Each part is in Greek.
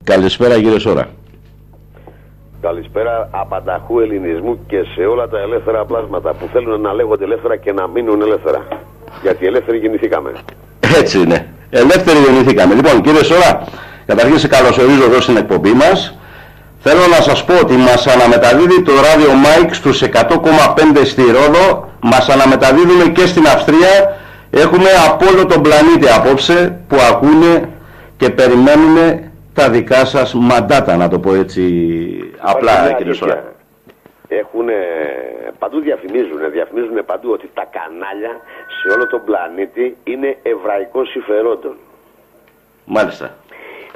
Καλησπέρα κύριε Σόρα. Καλησπέρα απανταχού ελληνισμού και σε όλα τα ελεύθερα πλάσματα που θέλουν να λέγονται ελεύθερα και να μείνουν ελεύθερα. Γιατί ελεύθεροι γεννηθήκαμε. Έτσι είναι. Ελεύθεροι γεννηθήκαμε. Λοιπόν κύριε Σόρα, καταρχήν σε καλωσορίζω εδώ στην εκπομπή μας. Θέλω να σας πω ότι μας αναμεταδίδει το ράδιο Mike στους 100,5 στη Ρόδο. Μας αναμεταδίδουμε και στην Αυστρία. Έχουμε από όλο τον πλανήτη απόψε που ακούνε και περιμένουν τα δικά σας μαντάτα, να το πω έτσι απλά κύριε Σόρα. Παντού διαφημίζουν παντού ότι τα κανάλια σε όλο τον πλανήτη είναι εβραϊκών συμφερόντων. Μάλιστα.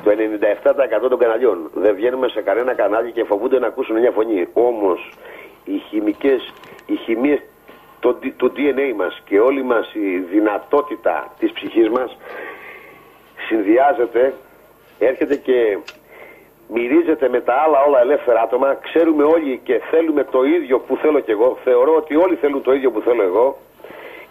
Το 97% των καναλιών δεν βγαίνουμε σε κανένα κανάλι και φοβούνται να ακούσουν μια φωνή. Όμως οι χημίες του DNA μας και όλη μας η δυνατότητα της ψυχής μας συνδυάζεται, έρχεται και μυρίζεται με τα άλλα όλα ελεύθερα άτομα. Ξέρουμε όλοι και θέλουμε το ίδιο που θέλω κι εγώ. Θεωρώ ότι όλοι θέλουν το ίδιο που θέλω εγώ.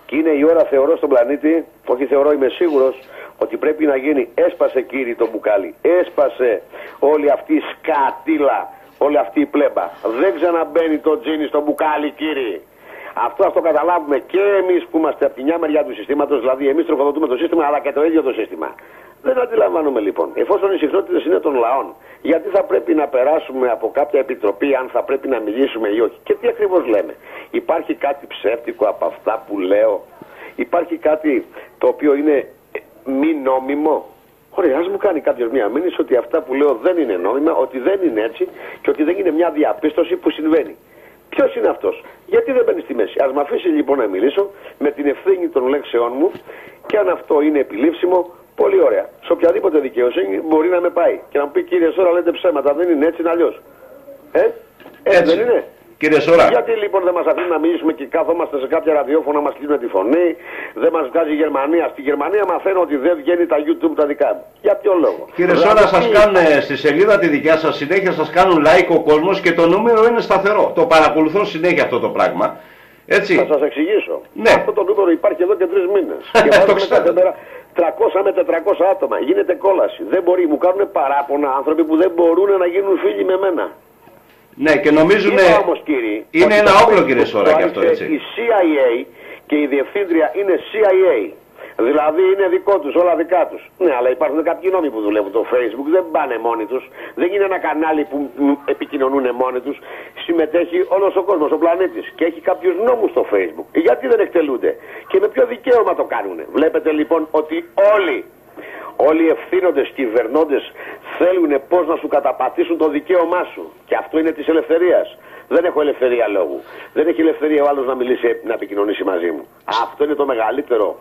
Και είναι η ώρα, θεωρώ, στον πλανήτη, όχι θεωρώ, είμαι σίγουρος, ότι πρέπει να γίνει. Έσπασε κύριε το μπουκάλι. Έσπασε όλη αυτή η σκατήλα, όλη αυτή η πλέμπα. Δεν ξαναμπαίνει το τζίνι στο μπουκάλι κύριε. Αυτό ας το καταλάβουμε και εμείς που είμαστε από τη μια μεριά του συστήματος, δηλαδή εμείς τροφοδοτούμε το σύστημα αλλά και το ίδιο το σύστημα. Δεν αντιλαμβάνουμε λοιπόν, εφόσον οι συχνότητες είναι των λαών, γιατί θα πρέπει να περάσουμε από κάποια επιτροπή, αν θα πρέπει να μιλήσουμε ή όχι. Και τι ακριβώς λέμε. Υπάρχει κάτι ψεύτικο από αυτά που λέω. Υπάρχει κάτι το οποίο είναι μη νόμιμο. Ωραία, ας μου κάνει κάποιος μια μήνυση ότι αυτά που λέω δεν είναι νόμιμα, ότι δεν είναι έτσι και ότι δεν είναι μια διαπίστωση που συμβαίνει. Ποιος είναι αυτός, γιατί δεν μπαίνει στη μέση. Ας με αφήσει λοιπόν να μιλήσω με την ευθύνη των λέξεών μου και αν αυτό είναι επιλήψιμο, πολύ ωραία. Σε οποιαδήποτε δικαιοσύνη μπορεί να με πάει και να μου πει κύριε Σόρα, λέτε ψέματα, δεν είναι έτσι, είναι αλλιώς. Έτσι δεν είναι. Κύριε Σόρα. Γιατί λοιπόν δεν μας αφήνουν να μιλήσουμε και κάθομαστε σε κάποια ραδιόφωνα, μας κλείνουν τη φωνή, δεν μας βγάζει η Γερμανία. Στη Γερμανία μαθαίνω ότι δεν βγαίνει τα YouTube τα δικά μου. Για ποιο λόγο. Κύριε Σόρα, σας κάνουν στη σελίδα τη δικιά σας συνέχεια, σας κάνουν like ο κόσμος και το νούμερο είναι σταθερό. Το παρακολουθούν συνέχεια αυτό το πράγμα. Έτσι. Θα σας εξηγήσω. Ναι. Αυτό το νούμερο υπάρχει εδώ και 3 μήνες. Και βάζουμε κάθε μέρα 300 με 400 άτομα. Γίνεται κόλαση. Δεν μπορεί. Μου κάνουν παράπονα άνθρωποι που δεν μπορούν να γίνουν φίλοι με μένα. Ναι, και νομίζουν. Είναι ένα όπλο κύριε Σόρα και αυτό, έτσι. Η CIA και η διευθύντρια είναι CIA. Δηλαδή είναι δικό τους, όλα δικά τους. Ναι, αλλά υπάρχουν κάποιοι νόμοι που δουλεύουν. Το Facebook δεν πάνε μόνοι τους. Δεν είναι ένα κανάλι που επικοινωνούν μόνοι τους. Συμμετέχει όλος ο κόσμος, ο πλανήτης. Και έχει κάποιους νόμους στο Facebook. Γιατί δεν εκτελούνται. Και με ποιο δικαίωμα το κάνουν. Βλέπετε λοιπόν ότι όλοι οι ευθύνοντες κυβερνώντες θέλουν πώς να σου καταπατήσουν το δικαίωμά σου. Και αυτό είναι της ελευθερίας. Δεν έχω ελευθερία λόγου. Δεν έχει ελευθερία ο άλλος να μιλήσει, να επικοινωνήσει μαζί μου. Αυτό είναι το μεγαλύτερο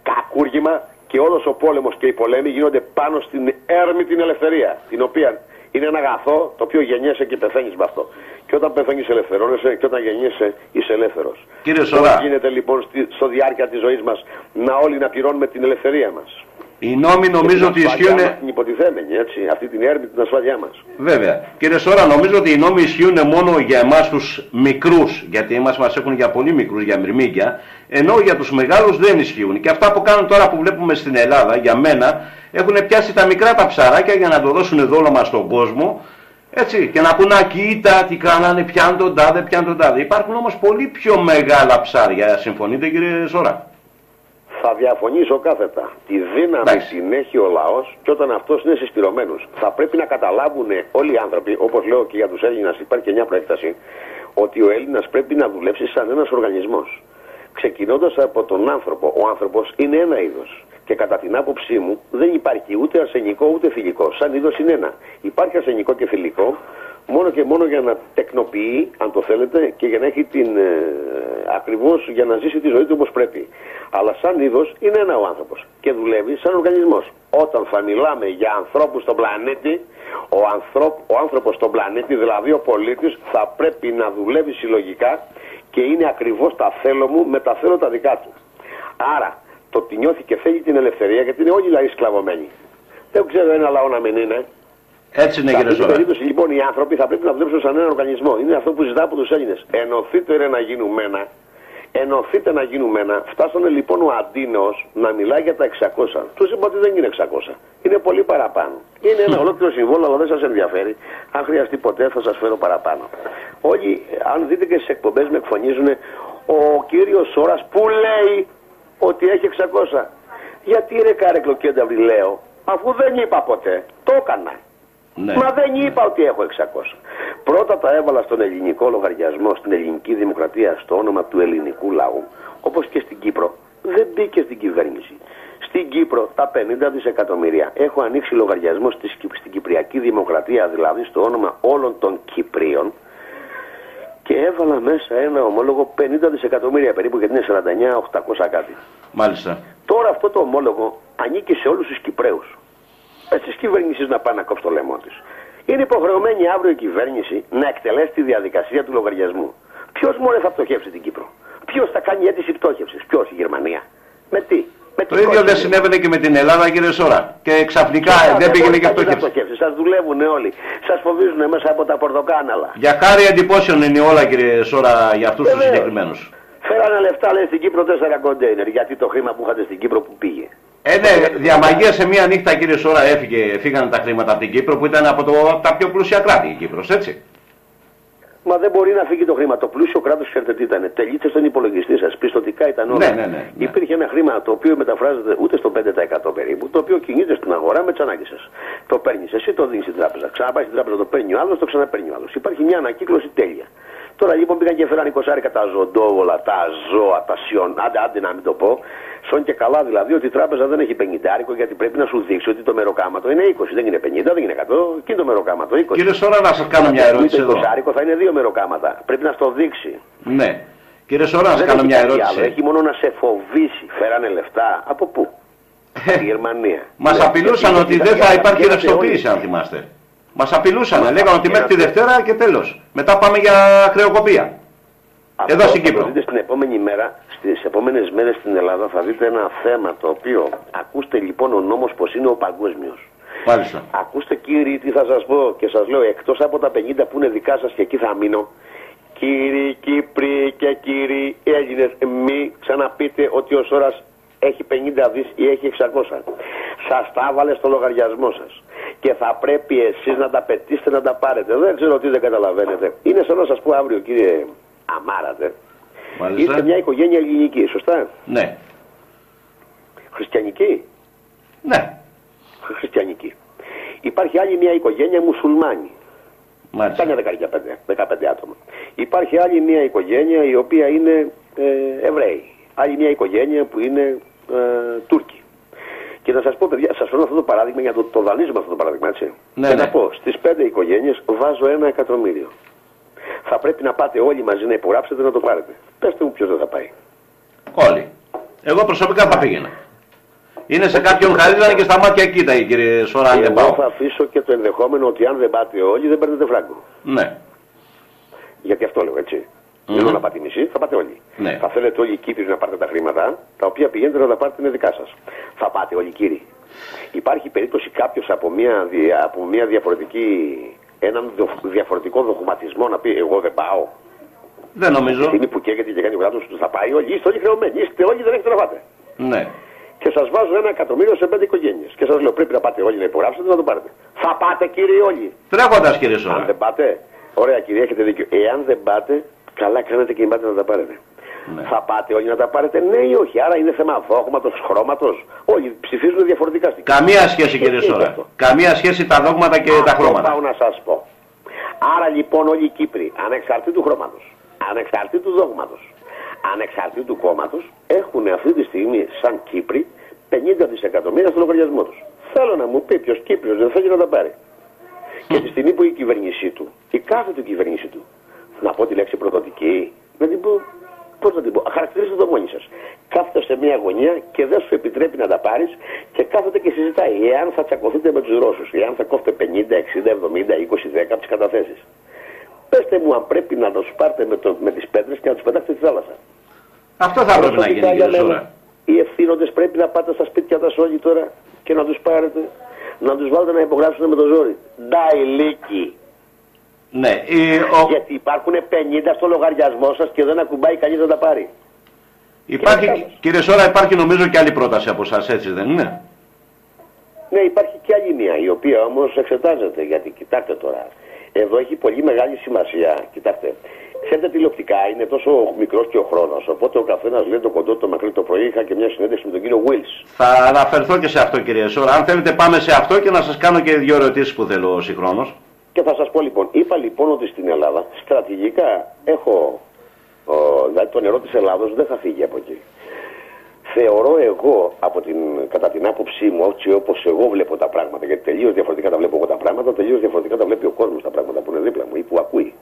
κακούργημα και όλος ο πόλεμος και οι πολέμοι γίνονται πάνω στην έρμη την ελευθερία. Την οποία είναι ένα αγαθό το οποίο γεννιέσαι και πεθαίνεις με αυτό. Και όταν πεθαίνεις ελευθερώνεσαι και όταν γεννιέσαι είσαι ελεύθερος. Κύριε Σόρα. Πώς γίνεται λοιπόν στο διάρκεια της ζωής μας να όλοι να πληρώνουμε την ελευθερία μας. Οι νόμοι νομίζω ότι ισχύουν. Την υποτιθέμενη, έτσι, αυτή την έρμη την ασφάλειά μας. Βέβαια. Κύριε Σόρα, νομίζω ότι οι νόμοι ισχύουν μόνο για εμάς τους μικρούς, γιατί εμάς μας έχουν για πολύ μικρούς, για μυρμήγκια, ενώ για τους μεγάλους δεν ισχύουν. Και αυτά που κάνουν τώρα που βλέπουμε στην Ελλάδα, για μένα, έχουν πιάσει τα μικρά τα ψαράκια για να το δώσουν δόλωμα στον κόσμο, έτσι, και να πούνε κοίτα τι κάνανε, πιάνουν τον τάδε, πιάνουν τον τάδε. Υπάρχουν όμως πολύ πιο μεγάλα ψάρια, συμφωνείτε κύριε Σόρα? Θα διαφωνήσω κάθετα. Τη δύναμη την έχει ο λαός και όταν αυτός είναι συσπηρωμένος. Θα πρέπει να καταλάβουν όλοι οι άνθρωποι, όπως λέω και για τους Έλληνας, υπάρχει και μια προέκταση, ότι ο Έλληνας πρέπει να δουλέψει σαν ένας οργανισμός. Ξεκινώντας από τον άνθρωπο. Ο άνθρωπος είναι ένα είδος. Και κατά την άποψή μου δεν υπάρχει ούτε αρσενικό ούτε θηλυκό. Σαν είδος είναι ένα. Υπάρχει αρσενικό και θηλυκό μόνο και μόνο για να τεκνοποιεί, αν το θέλετε, και για να έχει ακριβώς για να ζήσει τη ζωή του όπως πρέπει. Αλλά σαν είδος είναι ένα ο άνθρωπος και δουλεύει σαν οργανισμός. Όταν θα μιλάμε για ανθρώπους στον πλανήτη, ο άνθρωπος στον πλανήτη, δηλαδή ο πολίτης, θα πρέπει να δουλεύει συλλογικά και είναι ακριβώς τα θέλω μου με τα θέλω τα δικά του. Άρα, το ότι νιώθει και θέλει την ελευθερία, γιατί είναι όλοι οι λαοί σκλαβωμένοι. Δεν ξέρω ένα λαό να μην είναι. Έτσι είναι, κύριε Σόρα. Σε αυτή την περίπτωση λοιπόν οι άνθρωποι θα πρέπει να δουλέψουν σαν ένα οργανισμό. Είναι αυτό που ζητάω από τους Έλληνες. Ενωθείτε ρε να γίνουμε ένα Ενωθείτε να γίνουμε ένα. Φτάσανε λοιπόν ο Αντίνεος να μιλάει για τα 600. Τους είπα ότι δεν είναι 600. Είναι πολύ παραπάνω. Είναι ένα ολόκληρο συμβόλαιο, αλλά δεν σας ενδιαφέρει. Αν χρειαστεί ποτέ θα σας φέρω παραπάνω. Όλοι, αν δείτε και στις εκπομπές με εκφωνίζουν, ο κύριος Σόρας που λέει ότι έχει 600. Γιατί ρε κάρεκλο και λέω, αφού δεν είπα ποτέ, το έκανα. Ναι. Μα δεν είπα ότι έχω 600. Πρώτα τα έβαλα στον ελληνικό λογαριασμό, στην ελληνική δημοκρατία, στο όνομα του ελληνικού λαού, όπως και στην Κύπρο. Δεν μπήκε στην κυβέρνηση. Στην Κύπρο τα 50 δισεκατομμύρια έχω ανοίξει λογαριασμό στην Κυπριακή Δημοκρατία, δηλαδή στο όνομα όλων των Κυπρίων, και έβαλα μέσα ένα ομόλογο 50 δισεκατομμύρια περίπου, γιατί είναι 49.800 κάτι. Μάλιστα. Τώρα αυτό το ομόλογο ανήκει σε όλους τους Κυπραίους. Της κυβέρνησης να πάει να κόψει το λαιμό της. Είναι υποχρεωμένη αύριο η κυβέρνηση να εκτελέσει τη διαδικασία του λογαριασμού. Ποιος μόλι θα πτωχεύσει την Κύπρο? Ποιος θα κάνει αίτηση πτώχευσης? Ποιος? Η Γερμανία? Με τι? Το ίδιο δεν συνέβαινε και με την Ελλάδα, κύριε Σόρα. Και ξαφνικά δεν πήγαινε και πτώχευση. Σας δουλεύουν όλοι. Σας φοβίζουν μέσα από τα πορτοκάναλα. Για χάρη εντυπώσεων είναι όλα, κύριε Σόρα, για αυτούς τους συγκεκριμένους. Φέρανε λεφτά, λέει, στην Κύπρο 4 κοντέινερ. Γιατί το χρήμα που είχατε στην Κύπρο που πήγε? Ναι, διαμαγεία σε μία νύχτα, κύριε Σόρα, φύγανε τα χρήματα από την Κύπρο, που ήταν από τα πιο πλούσια κράτη η Κύπρος, έτσι. Μα δεν μπορεί να φύγει το χρήμα. Το πλούσιο κράτος, ξέρετε τι ήταν? Τελείτε στον υπολογιστή σας, πιστωτικά ήταν όλα. Ναι. Υπήρχε ένα χρήμα το οποίο μεταφράζεται ούτε στο 5% περίπου, το οποίο κινείται στην αγορά με τις ανάγκες σας. Το παίρνεις εσύ, το δίνεις στην τράπεζα. Ξαναπάει στην τράπεζα, το παίρνει ο άλλος, το ξαναπαίρνει ο άλλος. Υπάρχει μια ανακύκλωση τέλεια. Τώρα λοιπόν πήγαν και φέραν 20 τα ζωντόβολα, τα ζώα, τα σιόν, άντε να μην το πω. Σον και καλά δηλαδή ότι η τράπεζα δεν έχει 50, γιατί πρέπει να σου δείξει ότι το μεροκάματο είναι 20, δεν είναι 50, δεν είναι 100, και το μεροκάματο 20. Κύριε Σόρα, να σας κάνω μια ερώτηση εδώ. Το 20 θα είναι 2 μεροκάματα. Πρέπει να στο δείξει. Ναι. Κύριε Σόρα, να σας κάνω μια ερώτηση. Άλλο. Έχει μόνο να σε φοβήσει. Φέρανε λεφτά. Από πού? Από τη Γερμανία. Μας απειλούσαν ότι δεν θα υπάρχει ρευστοποίηση, αν θυμάστε. Μας απειλούσαν. Λέγανε ότι μέχρι τη Δευτέρα και τέλος. Μετά πάμε για χρεοκοπία. Εδώ στην Κύπρο. Θα δείτε στην επόμενη μέρα, στις επόμενες μέρες στην Ελλάδα θα δείτε ένα θέμα το οποίο, ακούστε λοιπόν ο νόμος πως είναι ο παγκόσμιος. Μάλιστα. Ακούστε κύριοι τι θα σας πω, και σας λέω, εκτός από τα 50 που είναι δικά σας και εκεί θα μείνω, κύριοι Κύπροι και κύριοι Έλληνες, μη ξαναπείτε ότι ο Σόρας έχει 50 δις ή έχει 600. Σας τα έβαλε στο λογαριασμό σας. Και θα πρέπει εσείς να τα πετύσετε να τα πάρετε. Δεν ξέρω τι δεν καταλαβαίνετε. Είναι σαν να σας πω αύριο, κύριε Αμάρατε. Μάλιστα. Είστε μια οικογένεια ελληνική, σωστά? Ναι. Χριστιανική? Ναι. Χριστιανική. Υπάρχει άλλη μια οικογένεια μουσουλμάνη. Μάλιστα. Κάνει 15 άτομα. Υπάρχει άλλη μια οικογένεια η οποία είναι Εβραίοι. Άλλη μια οικογένεια που είναι Τούρκοι. Και να σας πω, παιδιά, σας φέρνω αυτό το παράδειγμα για το δανείζουμε αυτό το παράδειγμα, έτσι. Ναι, και ναι. να πω, στις 5 οικογένειες βάζω 1 εκατομμύριο. Θα πρέπει να πάτε όλοι μαζί να υπογράψετε να το πάρετε. Πέστε μου ποιος δεν θα πάει. Όλοι. Εγώ προσωπικά θα πήγαινα. Είναι σε κάποιον χαρίζανε και στα μάτια κοίτα, κύριε Σόρα, αν δεν πάω. Εγώ θα αφήσω και το ενδεχόμενο ότι αν δεν πάτε όλοι δεν παίρνετε φράγκο. Ναι. Γιατί αυτό λέω, έτσι. Δεν θέλω να πάτε μισή, θα πάτε όλοι. Ναι. Θα θέλετε όλοι οι Κύπροι να πάρετε τα χρήματα, τα οποία πηγαίνετε να τα πάρετε είναι δικά σας. Θα πάτε όλοι κύριοι. Υπάρχει περίπτωση κάποιος από μια διαφορετική, έναν διαφορετικό δογματισμό να πει εγώ δεν πάω? Δεν νομίζω. Τη στιγμή που καίγεται και κάνει ο κράτος του θα πάει όλοι, είστε όλοι χρεωμένοι, είστε όλοι, δεν έχετε να πάτε. Ναι. Και σας βάζω 1 εκατομμύριο σε 5 οικογένειες. Και σας λέω πρέπει να πάτε όλοι να υπογράψετε να το πάρετε. Θα πάτε κύριοι όλοι? Τρέχοντας, κύριε Αν Σόρα. δεν πάτε, ωραία κύριε, έχετε δίκιο. Εάν δεν πάτε, καλά κάνετε και πάτε να τα πάρετε. Ναι. Θα πάτε όλοι να τα πάρετε, ναι ή όχι? Άρα είναι θέμα δόγματος, χρώματος. Όλοι ψηφίζουν διαφορετικά. Καμία σχέση, κύριε Σόρα. Καμία σχέση τα δόγματα και τα χρώματα. Πάω να σας πω. Άρα λοιπόν όλοι οι Κύπροι, ανεξαρτήτου χρώματος, ανεξαρτήτου δόγματος, ανεξαρτήτου κόμματος, έχουν αυτή τη στιγμή σαν Κύπροι 50 δισεκατομμύρια στο λογαριασμό τους. Θέλω να μου πει ποιος Κύπριος δεν θέλει να τα πάρει. Και τη στιγμή που η κυβέρνησή του, η κάθε του κυβέρνηση του, να πω τη λέξη προδοτική, να την πω, πώς να την πω, χαρακτηρίστε το μόνοι σας. Κάθεται σε μια γωνία και δεν σου επιτρέπει να τα πάρεις και κάθεται και συζητάει εάν θα τσακωθείτε με τους Ρώσους, εάν θα κόφτε 50, 60, 70, 20, 10 από τις καταθέσεις. Πέστε μου αν πρέπει να τους πάρετε με τις πέτρες και να τους πετάξετε στη θάλασσα. Αυτό θα πρέπει να γίνει, κύριε Σόρα. Οι ευθύνοντες πρέπει να πάτε στα σπίτια τα όλοι τώρα και να τους πάρετε, να τους βάλετε να υπογράψουν με το ζόρι. Ντάιλίκι. Ναι. Γιατί υπάρχουν 50 στο λογαριασμό σας και δεν ακουμπάει κανείς να τα πάρει. Υπάρχει, κύριε Σόρα, υπάρχει νομίζω και άλλη πρόταση από εσάς, έτσι δεν είναι? Ναι, υπάρχει και άλλη μία, η οποία όμως εξετάζεται, γιατί κοιτάξτε τώρα, εδώ έχει πολύ μεγάλη σημασία, κοιτάξτε, ξέρετε τηλεοπτικά είναι τόσο μικρός και ο χρόνος, οπότε ο καθένας λέει το κοντό το μακρύ. Το πρωί είχα και μια συνέντευξη με τον κύριο Wills. Θα αναφερθώ και σε αυτό, κύριε Σόρα. Αν θέλετε πάμε σε αυτό και να σας κάνω και 2 ερωτήσεις που θέλω συγχρόνως. Και θα σας πω λοιπόν, είπα λοιπόν ότι στην Ελλάδα στρατηγικά έχω, δηλαδή το νερό της Ελλάδος δεν θα φύγει από εκεί. Θεωρώ εγώ, κατά την άποψή μου, έτσι όπως εγώ βλέπω τα πράγματα, γιατί τελείως διαφορετικά τα βλέπω εγώ τα πράγματα, τελείως διαφορετικά τα βλέπει ο κόσμος τα πράγματα που είναι δίπλα μου ή που ακούει.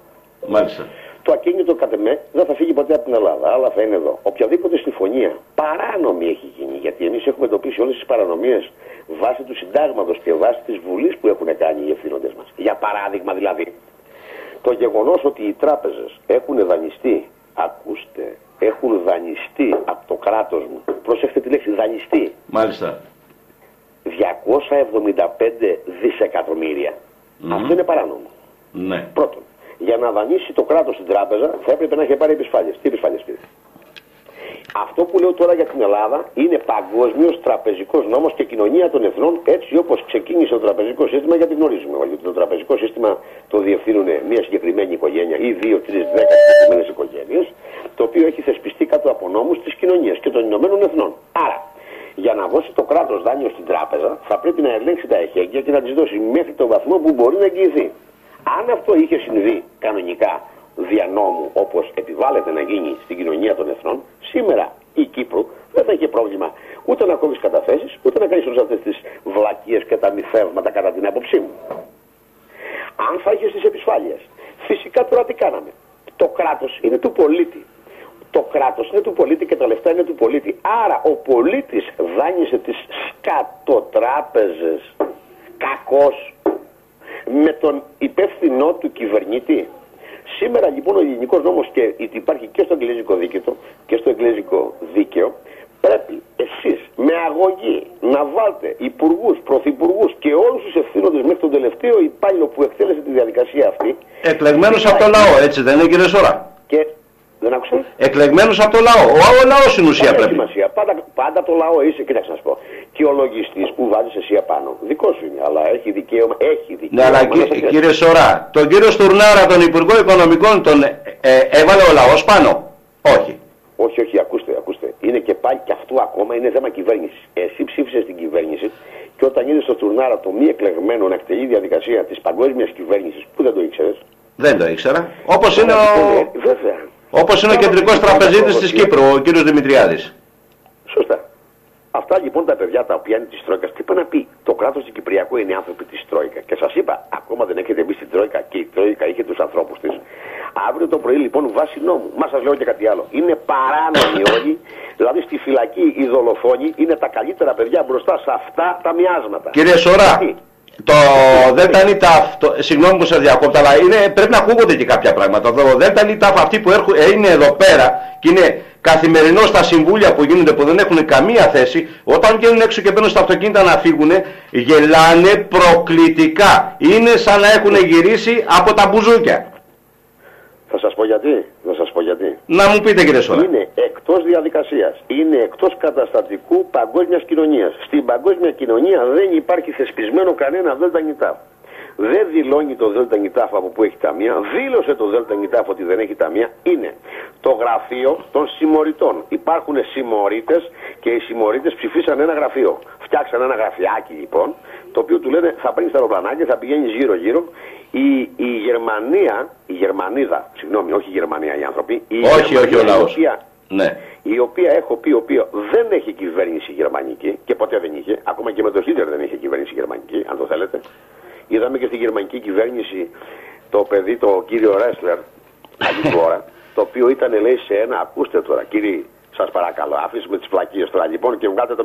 Μάλιστα. Το ακίνητο κατ' εμέ δεν θα φύγει ποτέ από την Ελλάδα, αλλά θα είναι εδώ. Οποιαδήποτε συμφωνία παράνομη έχει γίνει, γιατί εμείς έχουμε εντοπίσει όλες τις παρανομίες βάσει του συντάγματος και βάσει της Βουλής που έχουν κάνει οι ευθύνοντες μας. Για παράδειγμα δηλαδή, το γεγονός ότι οι τράπεζες έχουν δανειστεί, ακούστε, έχουν δανειστεί από το κράτος μου, προσέξτε τη λέξη δανειστεί. Μάλιστα. 275 δισεκατομμύρια. Αυτό είναι παράνομο. Ναι. Πρώτον, για να δανείσει το κράτος στην τράπεζα θα έπρεπε να έχει πάρει επισφάλειες. Τι επισφάλειες πήρε? Αυτό που λέω τώρα για την Ελλάδα είναι παγκόσμιος τραπεζικός νόμος και κοινωνία των εθνών, έτσι όπως ξεκίνησε το τραπεζικό σύστημα, γιατί γνωρίζουμε όλοι ότι το τραπεζικό σύστημα το διευθύνουν μια συγκεκριμένη οικογένεια ή 2, 3, 10 συγκεκριμένες οικογένειες, το οποίο έχει θεσπιστεί κάτω από νόμους της κοινωνίας και των Ηνωμένων Εθνών. Άρα, για να δώσει το κράτος δάνειο στην τράπεζα, θα πρέπει να ελέγξει τα εχέγγυα και να τις δώσει μέχρι τον βαθμό που μπορεί να εγγυηθεί. Αν αυτό είχε συμβεί κανονικά δια νόμου, όπως επιβάλλεται να γίνει στην κοινωνία των εθνών, σήμερα η Κύπρου δεν θα είχε πρόβλημα ούτε να κόβεις καταθέσεις, ούτε να κάνεις όλες αυτές τις βλακίες και τα μυθεύματα κατά την άποψή μου. Αν θα είχες τις επισφάλειες, φυσικά τώρα τι κάναμε? Το κράτος είναι του πολίτη. Το κράτος είναι του πολίτη και τα λεφτά είναι του πολίτη. Άρα ο πολίτης δάνεισε τις σκατοτράπεζες κακώς με τον υπεύθυνό του κυβερνήτη. Σήμερα λοιπόν ο ελληνικός νόμος και υπάρχει και στο εγγλέζικο δίκαιο και στο εγγλέζικο δίκαιο, πρέπει εσείς με αγωγή να βάλτε υπουργούς, πρωθυπουργούς και όλους τους ευθύνοντες μέχρι τον τελευταίο υπάλληλο που εκτέλεσε τη διαδικασία αυτή. Εκλεγμένους από το λαό, έτσι δεν είναι, κύριε Σόρα? Και δεν άκουσα. Εκλεγμένους από το λαό. Ο λαός στην ουσία πρέπει. Σημασία. Πάντα το λαό είσαι, κοίταξε να σου πω. Και ο λογιστής που βάζεις εσύ απάνω, δικό σου είναι, αλλά έχει δικαίωμα. Ναι, αλλά κύριε Σόρα, τον κύριο Στουρνάρα, τον Υπουργό Οικονομικών, τον έβαλε ο λαός πάνω? Όχι. Όχι, ακούστε. Είναι και πάλι και αυτό ακόμα είναι θέμα κυβέρνησης. Εσύ ψήφισες την κυβέρνηση και όταν είδες στο Στουρνάρα το μη εκλεγμένο να εκτελεί διαδικασία της παγκόσμιας κυβέρνησης, που δεν το ήξερες? Δεν το ήξερα. Όπως είναι βέβαια. Όπως είναι ο κεντρικός τραπεζίτης της Κύπρου, ο κύριος Δημητριάδης. Σωστά. Αυτά λοιπόν τα παιδιά τα οποία είναι της Τρόικας, τι είπα να πει? Το κράτος του Κυπριακού είναι άνθρωποι της Τρόικα. Και σας είπα, ακόμα δεν έχετε μπει στην Τρόικα και η Τρόικα είχε τους ανθρώπους της. Αύριο το πρωί λοιπόν βάσει νόμου, μα σας λέω και κάτι άλλο. Είναι παράνομοι όλοι, δηλαδή στη φυλακή οι δολοφόνοι είναι τα καλύτερα παιδιά μπροστά σε αυτά τα μοιάσματα. Κύριε Σόρα, το Δέλτα Νιτάφ, συγγνώμη που σας διακόπτω, αλλά πρέπει να ακούγονται και κάποια πράγματα. Το Δέλτα Νιτάφ, αυτοί που είναι εδώ πέρα και είναι καθημερινό στα συμβούλια που γίνονται, που δεν έχουν καμία θέση, όταν βγαίνουν έξω και μπαίνουν στα αυτοκίνητα να φύγουν, γελάνε προκλητικά. Είναι σαν να έχουν γυρίσει από τα μπουζούκια. Θα σας πω γιατί. Να μου πείτε, κύριε Σόρα. Είναι εκτός διαδικασίας. Είναι εκτός καταστατικού παγκόσμιας κοινωνίας. Στην παγκόσμια κοινωνία δεν υπάρχει θεσπισμένο κανένα Δέλτα Νιτάφ. Δεν δηλώνει το Δέλτα Νιτάφ από που έχει ταμεία. Δήλωσε το Δέλτα Νιτάφ ότι δεν έχει ταμεία. Είναι το γραφείο των συμμοριτών. Υπάρχουν συμμορίτες και οι συμμορίτες ψηφίσαν ένα γραφείο. Φτιάξαν ένα γραφιάκι λοιπόν, το οποίο του λένε θα παίρνεις τα αεροπλανάκια, θα πηγαίνεις γύρω-γύρω. Η Γερμανίδα, συγγνώμη, όχι η Γερμανία οι άνθρωποι. Όχι ο λαός. Η οποία έχω πει, δεν έχει κυβέρνηση γερμανική και ποτέ δεν είχε. Ακόμα και με το Χίτλερ δεν είχε κυβέρνηση γερμανική, αν το θέλετε. Είδαμε και στη γερμανική κυβέρνηση το παιδί, το κύριο Ρέσλερ, άλλη χώρα, το οποίο ήταν, λέει, σε ένα, ακούστε τώρα, κύριοι, σας παρακαλώ, αφήσουμε τις πλακίες τώρα λοιπόν και βγάλτε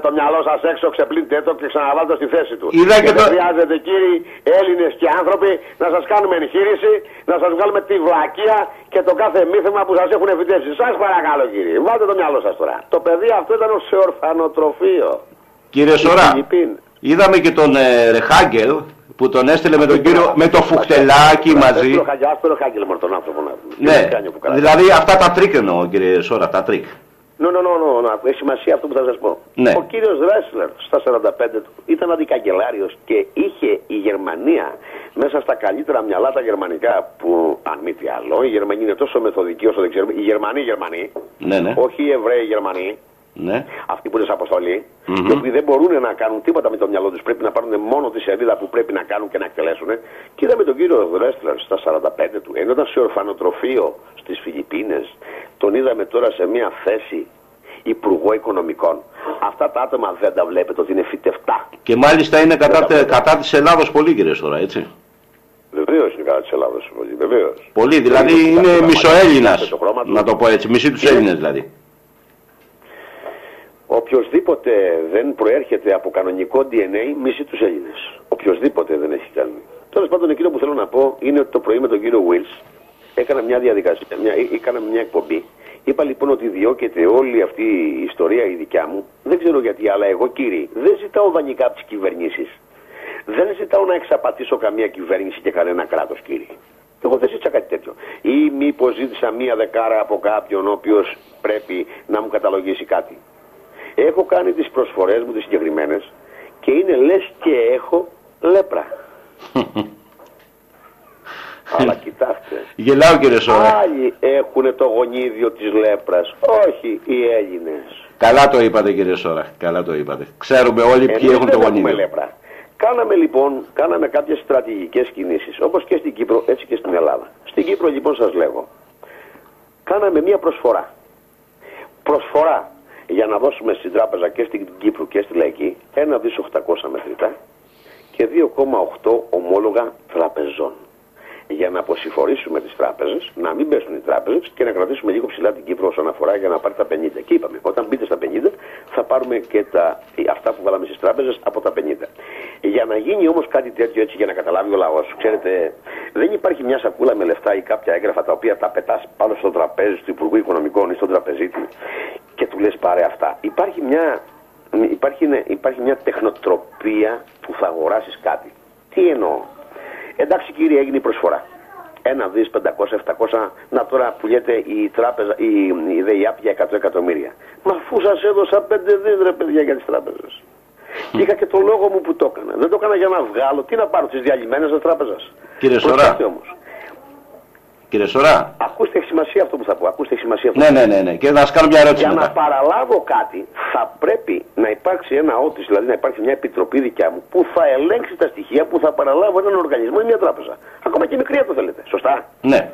το μυαλό σας έξω, ξεπλύντε το και ξαναβάλτε στη θέση του. Και δεν χρειάζεται, κύριοι Έλληνες και άνθρωποι, να σας κάνουμε εγχείρηση, να σας βγάλουμε τη βλακεία και το κάθε μύθιμα που σας έχουν φυτέψει. Σας παρακαλώ, κύριοι, βάλτε το μυαλό σας τώρα. Το παιδί αυτό ήταν σε ορφανοτροφείο. Κύριε Σόρα, είδαμε και τον Ρεχάγκελ που τον έστειλε με τον κύριο, με το Φουχτελάκι μαζί. Άσπερο Χάγκελ με τον άνθρωπο να πούμε. Ναι, δηλαδή αυτά τα τρίκ εννοώ κύριε Σόρα, τα τρίκ. Ναι, έχει σημασία αυτό που θα σας πω. Ναι. Ο κύριος Ρέσλερ στα 45 του ήταν αντικαγκελάριος και είχε η Γερμανία μέσα στα καλύτερα μυαλά τα γερμανικά που, αν μη τι άλλο, οι Γερμανοί είναι τόσο μεθοδικοί όσο δεν ξέρουμε. Οι Γερμανοί, ναι. Όχι οι Εβραίοι Γερμανοί. Ναι. Αυτοί που είναι σε αποστολή, οι οποίοι δεν μπορούν να κάνουν τίποτα με το μυαλό τους, πρέπει να πάρουν μόνο τη σελίδα που πρέπει να κάνουν και να εκτελέσουν. Και είδαμε τον κύριο Ρέσλερ στα 45 του, ενώ ήταν σε ορφανοτροφείο στις Φιλιππίνες, τον είδαμε τώρα σε μια θέση υπουργό οικονομικών. Αυτά τα άτομα δεν τα βλέπετε ότι είναι φυτευτά. Και μάλιστα είναι κατά της Ελλάδος πολύ, κύριε Σόρα, έτσι. Βεβαίως είναι κατά της Ελλάδος πολύ, βεβαίως. Πολύ, δηλαδή είναι μισοέλληνας, να το πω έτσι, μισή τους Έλληνες δηλαδή. Οποιοςδήποτε δεν προέρχεται από κανονικό DNA, μισεί τους Έλληνες. Οποιοςδήποτε δεν έχει κάνει. Τέλος πάντων, εκείνο που θέλω να πω είναι ότι το πρωί με τον κύριο Wills έκανα μια διαδικασία, έκανα μια εκπομπή. Είπα λοιπόν ότι διώκεται όλη αυτή η ιστορία η δικιά μου. Δεν ξέρω γιατί, αλλά εγώ κύριοι, δεν ζητάω δανεικά από τις κυβερνήσεις. Δεν ζητάω να εξαπατήσω καμία κυβέρνηση και κανένα κράτος, κύριοι. Εγώ δεν ζήτησα κάτι τέτοιο. Ή μήπως ζήτησα μία δεκάρα από κάποιον ο οποίος πρέπει να μου καταλογίσει κάτι. Έχω κάνει τις προσφορές μου τις συγκεκριμένες και είναι λες και έχω λέπρα. Αλλά κοιτάξτε, γελάω κύριε Σόρα. Άλλοι έχουν το γονίδιο της λέπρας, όχι οι Έλληνες. Καλά το είπατε κύριε Σόρα, καλά το είπατε. Ξέρουμε όλοι ποιοι έχουν το γονίδιο. Λέπρα. Κάναμε κάποιες στρατηγικές κινήσεις, όπως και στην Κύπρο, έτσι και στην Ελλάδα. Στην Κύπρο λοιπόν σας λέγω, κάναμε μια προσφορά. Προσφορά για να δώσουμε στην τράπεζα και στην Κύπρο και στη Λαϊκή 1.800.000 μετρητά και 2,8 ομόλογα τραπεζών. Για να αποσυμφορήσουμε τις τράπεζες, να μην πέσουν οι τράπεζες και να κρατήσουμε λίγο ψηλά την Κύπρο όσον αφορά για να πάρει τα 50. Και είπαμε, όταν μπείτε στα 50 θα πάρουμε και αυτά που βάλαμε στις τράπεζες από τα 50. Για να γίνει όμως κάτι τέτοιο, έτσι για να καταλάβει ο λαός, ξέρετε, δεν υπάρχει μια σακούλα με λεφτά ή κάποια έγγραφα τα οποία τα πετάς πάνω στο τραπέζι του Υπουργού Οικονομικών ή στον τραπεζίτη και του λες πάρε αυτά. Υπάρχει μια τεχνοτροπία που θα αγοράσεις κάτι. Τι εννοώ? Εντάξει κύριε, έγινε η προσφορά. 1 δις 500-700, να τώρα πουλιέται η τράπεζα, η ΔΕΙΑΠ για 100 εκατομμύρια. Μα αφού σας έδωσα 5 δις ρε παιδιά για τις τράπεζες. Και είχα και το λόγο μου που το έκανα. Δεν το έκανα για να βγάλω. Τι να πάρω, τις διαλυμένες της τράπεζας. Κύριε Σόρα. Κύριε Σόρα. Ακούστε, έχει σημασία αυτό που θα πω. Ναι. Και να σας κάνω μια ερώτηση. Για μετά. να παραλάβω κάτι, θα πρέπει να υπάρξει ένα ότις, δηλαδή να υπάρχει μια επιτροπή δικιά μου που θα ελέγξει τα στοιχεία που θα παραλάβω έναν οργανισμό ή μια τράπεζα. Ακόμα και μικρή, αν το θέλετε. Σωστά. Ναι.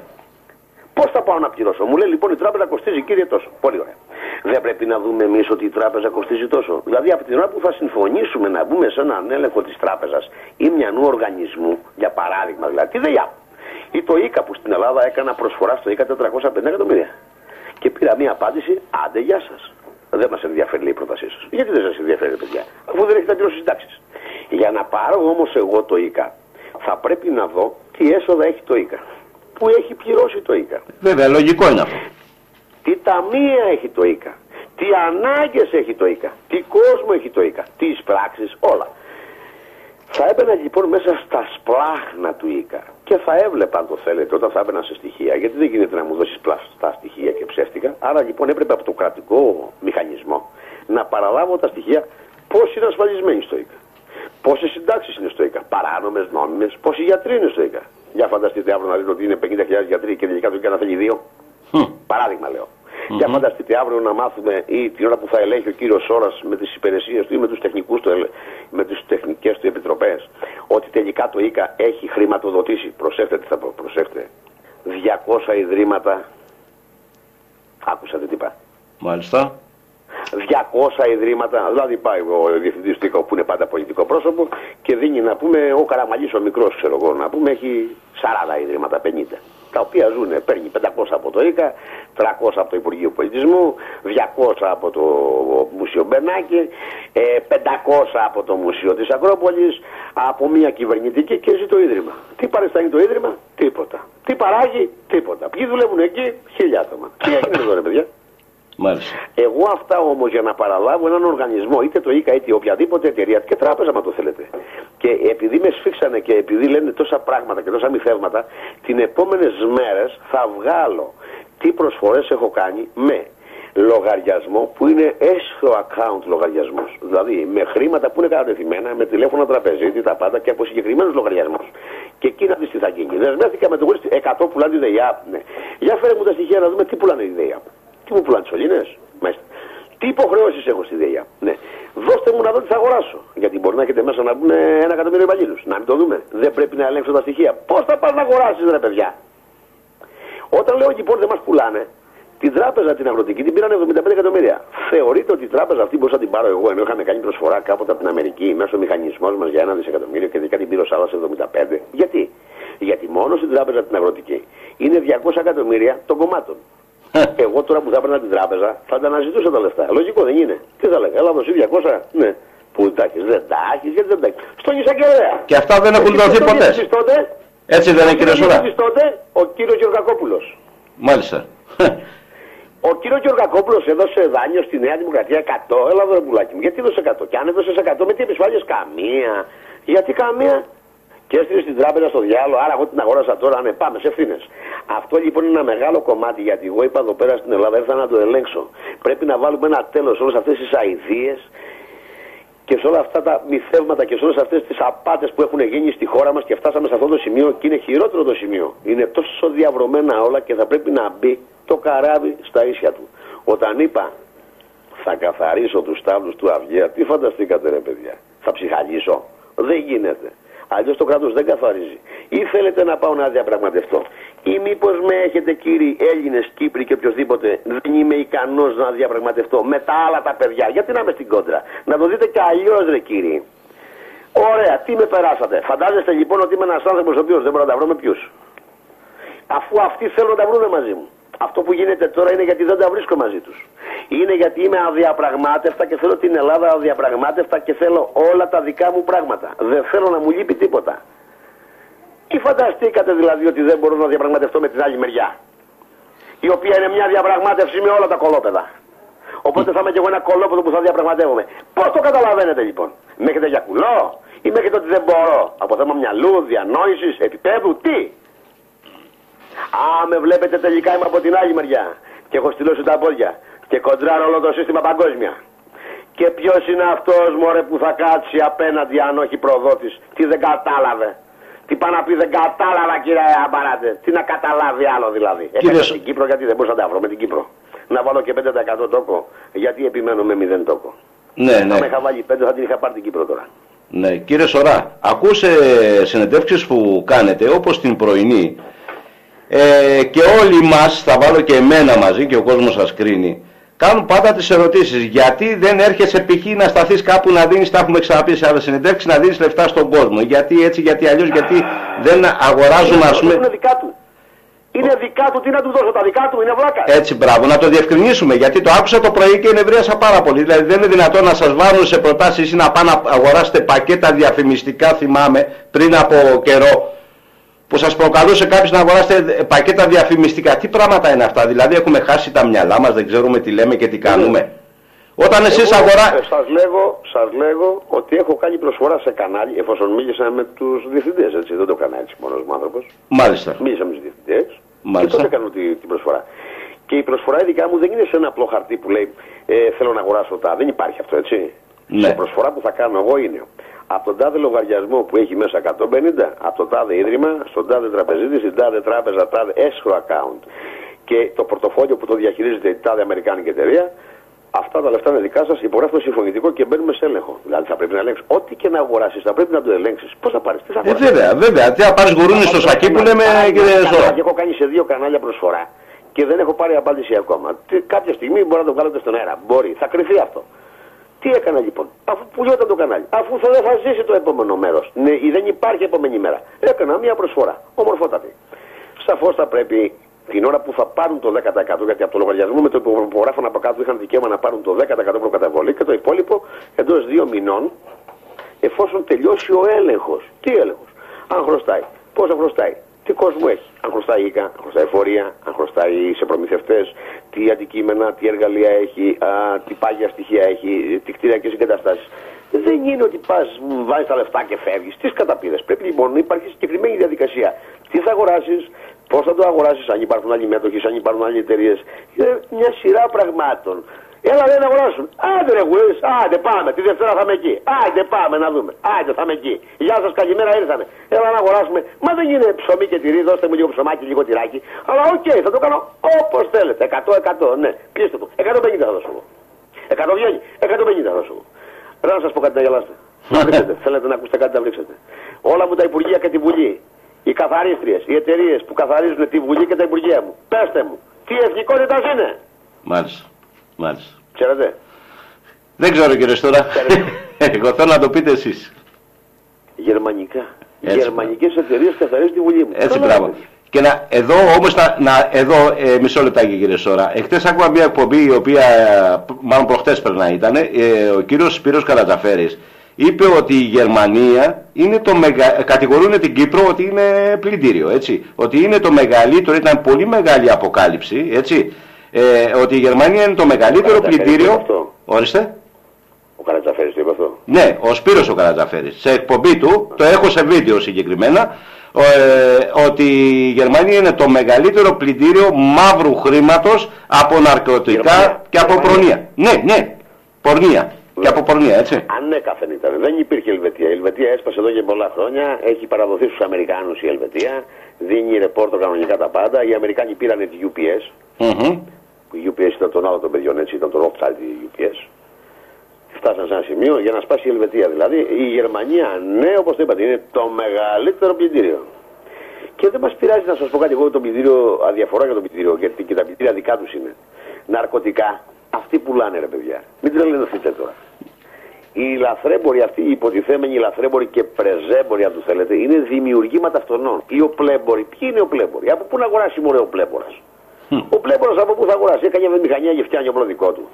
Πώς θα πάω να πληρώσω? Μου λέει λοιπόν η τράπεζα κοστίζει κύριε τόσο. Πολύ ωραία. Δεν πρέπει να δούμε εμείς ότι η τράπεζα κοστίζει τόσο? Δηλαδή από την ώρα που θα συμφωνήσουμε να μπούμε σε έναν έλεγχο της τράπεζας ή μιανού οργανισμού, για παράδειγμα δηλαδή, τη ΔΕΙΑΠ ή το ΙΚΑ που στην Ελλάδα έκανα προσφορά στο ΙΚΑ 450 εκατομμύρια. Και πήρα μία απάντηση, άντε γεια σας. Δεν μας ενδιαφέρει η πρότασή σας. Γιατί δεν σας ενδιαφέρει παιδιά? Αφού δεν έχετε πληρώσει συντάξεις. Για να πάρω όμως εγώ το ΙΚΑ, θα πρέπει να δω τι έσοδα έχει το ΙΚΑ. Που έχει πληρώσει το ΙΚΑ. Βέβαια, λογικό είναι αυτό. Τι ταμεία έχει το ΙΚΑ. Τι ανάγκες έχει το ΙΚΑ. Τι κόσμο έχει το ΙΚΑ. Τι εισπράξεις, όλα. Θα έμπαινα λοιπόν μέσα στα σπλάχνα του ΙΚΑ και θα έβλεπα, αν το θέλετε, όταν θα έμπαινα σε στοιχεία, γιατί δεν γίνεται να μου δώσεις πλαστά στοιχεία και ψεύτικα. Άρα λοιπόν έπρεπε από το κρατικό μηχανισμό να παραλάβω τα στοιχεία πώς είναι ασφαλισμένοι στο ΙΚΑ. Πόσες συντάξεις είναι στο ΙΚΑ, παράνομες, νόμιμες, πόσοι γιατροί είναι στο ΙΚΑ. Για φανταστείτε αύριο να δείτε ότι είναι 50.000 γιατροί και τελικά το ΙΚΑ να θέλει 2. Παράδειγμα λέω. Για φανταστείτε αύριο να μάθουμε ή την ώρα που θα ελέγχει ο κύριος Σόρας με τις υπηρεσίες του ή με τους τεχνικούς του, με τις τεχνικές του επιτροπές, ότι τελικά το ΙΚΑ έχει χρηματοδοτήσει, προσέφτε τι θα πω, προσέφτε, 200 ιδρύματα. Άκουσατε τι είπα? Μάλιστα. 200 ιδρύματα, δηλαδή πάει ο διευθυντής του ΙΚΑ που είναι πάντα πολιτικό πρόσωπο και δίνει να πούμε, ο Καραμαλής ο μικρός ξέρω εγώ να πούμε έχει 40 ιδρύματα, 50. Τα οποία ζουν, παίρνει 500 από το ΙΚΑ, 300 από το Υπουργείο Πολιτισμού, 200 από το Μουσείο Μπερνάκη, 500 από το Μουσείο της Ακρόπολης, από μια κυβερνητική και ζει το Ίδρυμα. Τι παριστάνει το Ίδρυμα? Τίποτα. Τι παράγει? Τίποτα. Ποιοι δουλεύουν εκεί? 1000 άτομα. Τι έγινε εδώ ρε παιδιά? Μάλιστα. Εγώ αυτά όμως για να παραλάβω έναν οργανισμό, είτε το ΙΚΑ είτε οποιαδήποτε εταιρεία και τράπεζα, μα το θέλετε. Και επειδή με σφίξανε και επειδή λένε τόσα πράγματα και τόσα μυθεύματα, την επόμενες μέρες θα βγάλω τι προσφορές έχω κάνει με λογαριασμό που είναι escrow account λογαριασμός. Δηλαδή με χρήματα που είναι κατατεθειμένα, με τηλέφωνο τραπεζίτη, τα πάντα και από συγκεκριμένους λογαριασμούς. Και εκεί να δεις τι θα γίνει. Δεσμεύτηκα με το γούριστη 100 πουλάνε η ΔΕΙΑ. Ναι. Για φέρε μου τα στοιχεία να δούμε τι πουλάνε η ΔΕΙΑ. Τι μου πουλάνε τις σωλήνες. Τι υποχρεώσεις έχω στη ΔΕΙΑ. Ναι. Δώστε μου να δω τι θα αγοράσω. Γιατί μπορεί να έχετε μέσα να μπουν 1 εκατομμύριο υπαλλήλους. Να μην το δούμε. Δεν πρέπει να ελέγξω τα στοιχεία. Πώς θα πας να αγοράσεις, ρε παιδιά. Όταν λέω λοιπόν δεν μας πουλάνε, την τράπεζα την αγροτική την πήραν 75 εκατομμύρια. Θεωρείτε ότι η τράπεζα αυτή μπορούσα να την πάρω εγώ, ενώ είχαμε κάνει προσφορά κάποτε από την Αμερική μέσω μηχανισμός μας για 1 δισεκατομμύριο και τελικά την πήρε άλλα σε 75. Γιατί? Γιατί μόνο στην τράπεζα την αγροτική είναι 200 εκατομμύρια των κομμάτων. Εγώ τώρα που θα έπαιρνα την τράπεζα θα τα αναζητούσα τα λεφτά. Λογικό δεν είναι. Τι θα λέγα, έλα δώσει 200, ναι. Πού τα έχεις, δεν τα έχεις, γιατί δεν τα έχεις. Στον εισαγγελέα. Και αυτά δεν έχουν δοθεί ποτέ. Έτσι δεν είναι, κύριε Σουρά. Τότε ο κύριος Γεωργακόπουλος. Μάλιστα. Ο κύριος Γεωργακόπουλος έδωσε δάνειο στη Νέα Δημοκρατία 100. Έλα εδώ, πουλάκι μου. Γιατί έδωσε 100. Και αν έδωσε 100 με τι επισφάλειες, καμία. Γιατί καμία. Και έστειλε στην τράπεζα στο διάλογο. Άρα εγώ την αγόρασα τώρα. Ναι, πάμε σε ευθύνες. Αυτό λοιπόν είναι ένα μεγάλο κομμάτι. Γιατί εγώ είπα εδώ πέρα στην Ελλάδα ήρθα να το ελέγξω. Πρέπει να βάλουμε ένα τέλος σε όλες αυτές τις αηδίες και σε όλα αυτά τα μυθεύματα και σε όλες αυτές τις απάτες που έχουν γίνει στη χώρα μας και φτάσαμε σε αυτό το σημείο και είναι χειρότερο το σημείο. Είναι τόσο διαβρωμένα όλα και θα πρέπει να μπει το καράβι στα ίσια του. Όταν είπα θα καθαρίσω τους στάβλους του Αυγαία, τι φανταστήκατε ρε παιδιά, θα ψυχαγήσω? Δεν γίνεται. Αλλιώς το κράτος δεν καθαρίζει. Ή θέλετε να πάω να διαπραγματευτώ, ή μήπως με έχετε κύριοι Έλληνες, Κύπροι και οποιοδήποτε, δεν είμαι ικανός να διαπραγματευτώ με τα άλλα τα παιδιά. Γιατί να είμαι στην κόντρα? Να το δείτε και αλλιώς ρε κύριοι. Ωραία, τι με περάσατε. Φαντάζεστε λοιπόν ότι είμαι ένας άνθρωπος ο οποίος δεν μπορώ να τα βρω με ποιους? Αφού αυτοί θέλουν να τα βρουν μαζί μου. Αυτό που γίνεται τώρα είναι γιατί δεν τα βρίσκω μαζί τους. Είναι γιατί είμαι αδιαπραγμάτευτα και θέλω την Ελλάδα αδιαπραγμάτευτα και θέλω όλα τα δικά μου πράγματα. Δεν θέλω να μου λείπει τίποτα. Τι φανταστήκατε δηλαδή ότι δεν μπορώ να διαπραγματευτώ με την άλλη μεριά? Η οποία είναι μια διαπραγμάτευση με όλα τα κολόπεδα. Οπότε θα είμαι και εγώ ένα κολόπεδο που θα διαπραγματεύομαι. Πώς το καταλαβαίνετε λοιπόν? Με έχετε για κουλό ή με έχετε ότι δεν μπορώ? Από θέμα μυαλού, διανόησης, επίπεδου, τι? Με βλέπετε τελικά είμαι από την άλλη μεριά και έχω στυλώσει τα πόδια και κοντράρω όλο το σύστημα παγκόσμια. Και ποιος είναι αυτός μωρέ που θα κάτσει απέναντι αν όχι προδότης? Τι δεν κατάλαβε? Τι πάει να πει δεν κατάλαβα κύριε Αμπαράτε? Τι να καταλάβει άλλο δηλαδή? Έκανα την Κύπρο γιατί δεν μπορούσα να τα βρω με την Κύπρο. Να βάλω και 5% τόκο. Γιατί επιμένω με 0 τόκο? Ναι, ναι. Αν είχα βάλει 5 θα την είχα πάρει την Κύπρο τώρα. Ναι, κύριε Σωρά, ακούσε συνεντεύξεις που κάνετε όπως την πρωινή και όλοι μας, θα βάλω και εμένα μαζί και ο κόσμος σας κρίνει, κάνουν πάντα τις ερωτήσεις. Γιατί δεν έρχεσαι π.χ. να σταθείς κάπου να δίνεις, τα έχουμε ξαναπεί σε άλλες συνεντεύξεις, να δίνεις λεφτά στον κόσμο? Γιατί έτσι, γιατί αλλιώς, γιατί δεν αγοράζουν, ας πούμε. Είναι δικά του. Είναι δικά του, τι να του δώσω, τα δικά του, είναι βλάκα. Έτσι, μπράβο, να το διευκρινίσουμε, γιατί το άκουσα το πρωί και ενευρίασα πάρα πολύ. Δηλαδή δεν είναι δυνατόν να σας βάλουν σε προτάσεις ή να πάνε να αγοράσετε πακέτα διαφημιστικά, θυμάμαι, πριν από καιρό, που σας προκαλούσε κάποιος να αγοράσετε πακέτα διαφημιστικά. Τι πράγματα είναι αυτά? Δηλαδή έχουμε χάσει τα μυαλά μας, δεν ξέρουμε τι λέμε και τι κάνουμε. Όταν εσείς σας λέγω ότι έχω κάνει προσφορά σε κανάλι, εφόσον μίλησα με τους διευθυντές, έτσι, δεν το έκανα έτσι μόνος μου άνθρωπος. Μάλιστα. Μίλησα με τους διευθυντές. Μάλιστα. Και τότε έκανα την προσφορά. Και η προσφορά η δικά μου δεν είναι σε ένα απλό χαρτί που λέει θέλω να αγοράσω τα. Δεν υπάρχει αυτό, έτσι. Ναι. Η προσφορά που θα κάνω εγώ είναι από τον τάδε λογαριασμό που έχει μέσα 150, από το τάδε ίδρυμα, στον τάδε τραπεζίτη, στην τάδε τράπεζα, τάδε escrow account. Και το πορτοφόλιο που το διαχειρίζεται η τάδε αμερικάνικη εταιρεία, αυτά τα λεφτά είναι δικά σας, υπογράφω συμφωνητικό και μπαίνουμε σε έλεγχο. Δηλαδή θα πρέπει να ελέγξεις. Ό,τι και να αγοράσεις, θα πρέπει να το ελέγξεις. Πώς θα πάρεις, τι θα αγοράσεις? Βέβαια. Τι θα πάρεις γουρούνι στο σακί που λέμε, κύριε Σωρά? Και έχω κάνει σε 2 κανάλια προσφορά και δεν έχω πάρει απάντηση ακόμα. Κάποια στιγμή μπορεί να το βγάλετε στον αέρα. Μπορεί, θα κρυφεί αυτό. Τι έκανα λοιπόν? Αφού πουλιόταν το κανάλι, αφού δεν θα ζήσει το επόμενο μέρος, ναι, δεν υπάρχει επόμενη μέρα, έκανα μια προσφορά, ομορφότατη. Σαφώς θα πρέπει την ώρα που θα πάρουν το 10%, γιατί από το λογαριασμό με το που υπογράφουν από κάτω είχαν δικαίωμα να πάρουν το 10% προκαταβολή και το υπόλοιπο εντός 2 μηνών, εφόσον τελειώσει ο έλεγχος. Τι έλεγχος? Αν χρωστάει, πόσο χρωστάει, τι κόσμο έχει, αν χρωστάει ΙΚΑ, αν χρωστάει εφορία, αν χρωστάει σε προμηθευτές, τι αντικείμενα, τι εργαλεία έχει, τι πάγια στοιχεία έχει, τι κτηριακές εγκαταστάσεις. Δεν είναι ότι πας, βάζεις τα λεφτά και φεύγεις. Τις καταπήρες. Πρέπει λοιπόν να υπάρχει συγκεκριμένη διαδικασία. Τι θα αγοράσεις, πώς θα το αγοράσεις, αν υπάρχουν άλλοι μέτοχοι, αν υπάρχουν άλλοι εταιρείες. Είναι μια σειρά πραγμάτων. Έλα λέει να αγοράσουν. Άντε ρε γουές, άντε πάμε, τη Δευτέρα θα είμαι εκεί. Άντε πάμε να δούμε. Άντε θα είμαι εκεί. Γεια σας, καλημέρα, ήρθανε. Έλα να αγοράσουμε. Μα δεν είναι ψωμί και τυρί, δώστε μου λίγο ψωμάκι, λίγο τυράκι. Αλλά οκ, θα το κάνω όπως θέλετε. 100, ναι, κλείστε το. 150 θα δώσω εγώ. 100 βγαίνει, 150 θα δώσω εγώ. Ρε να σας πω κάτι να γελάστε. Θέλετε να ακούσετε κάτι να βρήξετε. Όλα μου τα υπουργεία και τη Βουλή. Οι καθαρίστριες, οι εταιρείες που καθαρίζουν τη Βουλή και τα υπουργεία μου. Πέστε μου, τι εθνικότητας είναι. Μάλιστα. Μάλιστα. Ξέρετε. Δεν ξέρω κύριε Στόρα. Εγώ θέλω να το πείτε εσείς. Γερμανικά. Έτσι, Γερμανικές εταιρείες καθαρίζουν τη Βουλή μου. Έτσι πράγμα. Και εδώ όμως, μισό λεπτάκι κύριε Στόρα. Εχθές άκουγα μια εκπομπή η οποία, μάλλον προχτές πρέπει να ήταν, ο κύριος Σπύρος Καρατζαφέρης είπε ότι η Γερμανία είναι κατηγορούν την Κύπρο ότι είναι πλυντήριο, έτσι. Ότι είναι το μεγαλύτερο, ήταν πολύ μεγάλη αποκάλυψη, έτσι. Ότι η Γερμανία είναι το μεγαλύτερο πλυντήριο. Ορίστε. Ο Καρατζαφέρης το είπε αυτό. Ναι, ο Σπύρος ο Καρατζαφέρης. Σε εκπομπή του, το έχω σε βίντεο συγκεκριμένα, ότι η Γερμανία είναι το μεγαλύτερο πλυντήριο μαύρου χρήματος από ναρκωτικά και από πορνεία. Ναι, πορνεία. Και από πορνεία, έτσι. Ανέκαθεν ήταν. Δεν υπήρχε Ελβετία. Η Ελβετία έσπασε εδώ και πολλά χρόνια. Έχει παραδοθεί στους Αμερικάνους η Ελβετία. Δίνει ρεπόρτο κανονικά τα πάντα. Οι Αμερικάνοι πήραν τη UPS. Η UPS ήταν τον άλλο των παιδιών, έτσι. Ήταν το Rothschild η UPS. Φτάσαν σε ένα σημείο για να σπάσει η Ελβετία. Δηλαδή η Γερμανία, ναι, όπως το είπατε, είναι το μεγαλύτερο πλυντήριο. Και δεν μας πειράζει να σας πω κάτι. Εγώ το πλυντήριο, αδιαφορά για το πλυντήριο, γιατί και τα πλυντήρια δικά τους είναι. Ναρκωτικά. Αυτοί πουλάνε ρε παιδιά. Μην τρελαίνετε τώρα. Οι λαθρέμποροι αυτοί, οι υποτιθέμενοι λαθρέμποροι και πρεζέμποροι, αν του θέλετε, είναι δημιουργήματα αυτονών. Οι οπλέμποροι, ποιοι είναι οπλέμποροι, από πού να αγοράσει μωρέ ο πλέμπορας. Ο πλέμπορας από πού θα αγοράσει, έκανε βιομηχανία και φτιάχνει όπλο δικό του.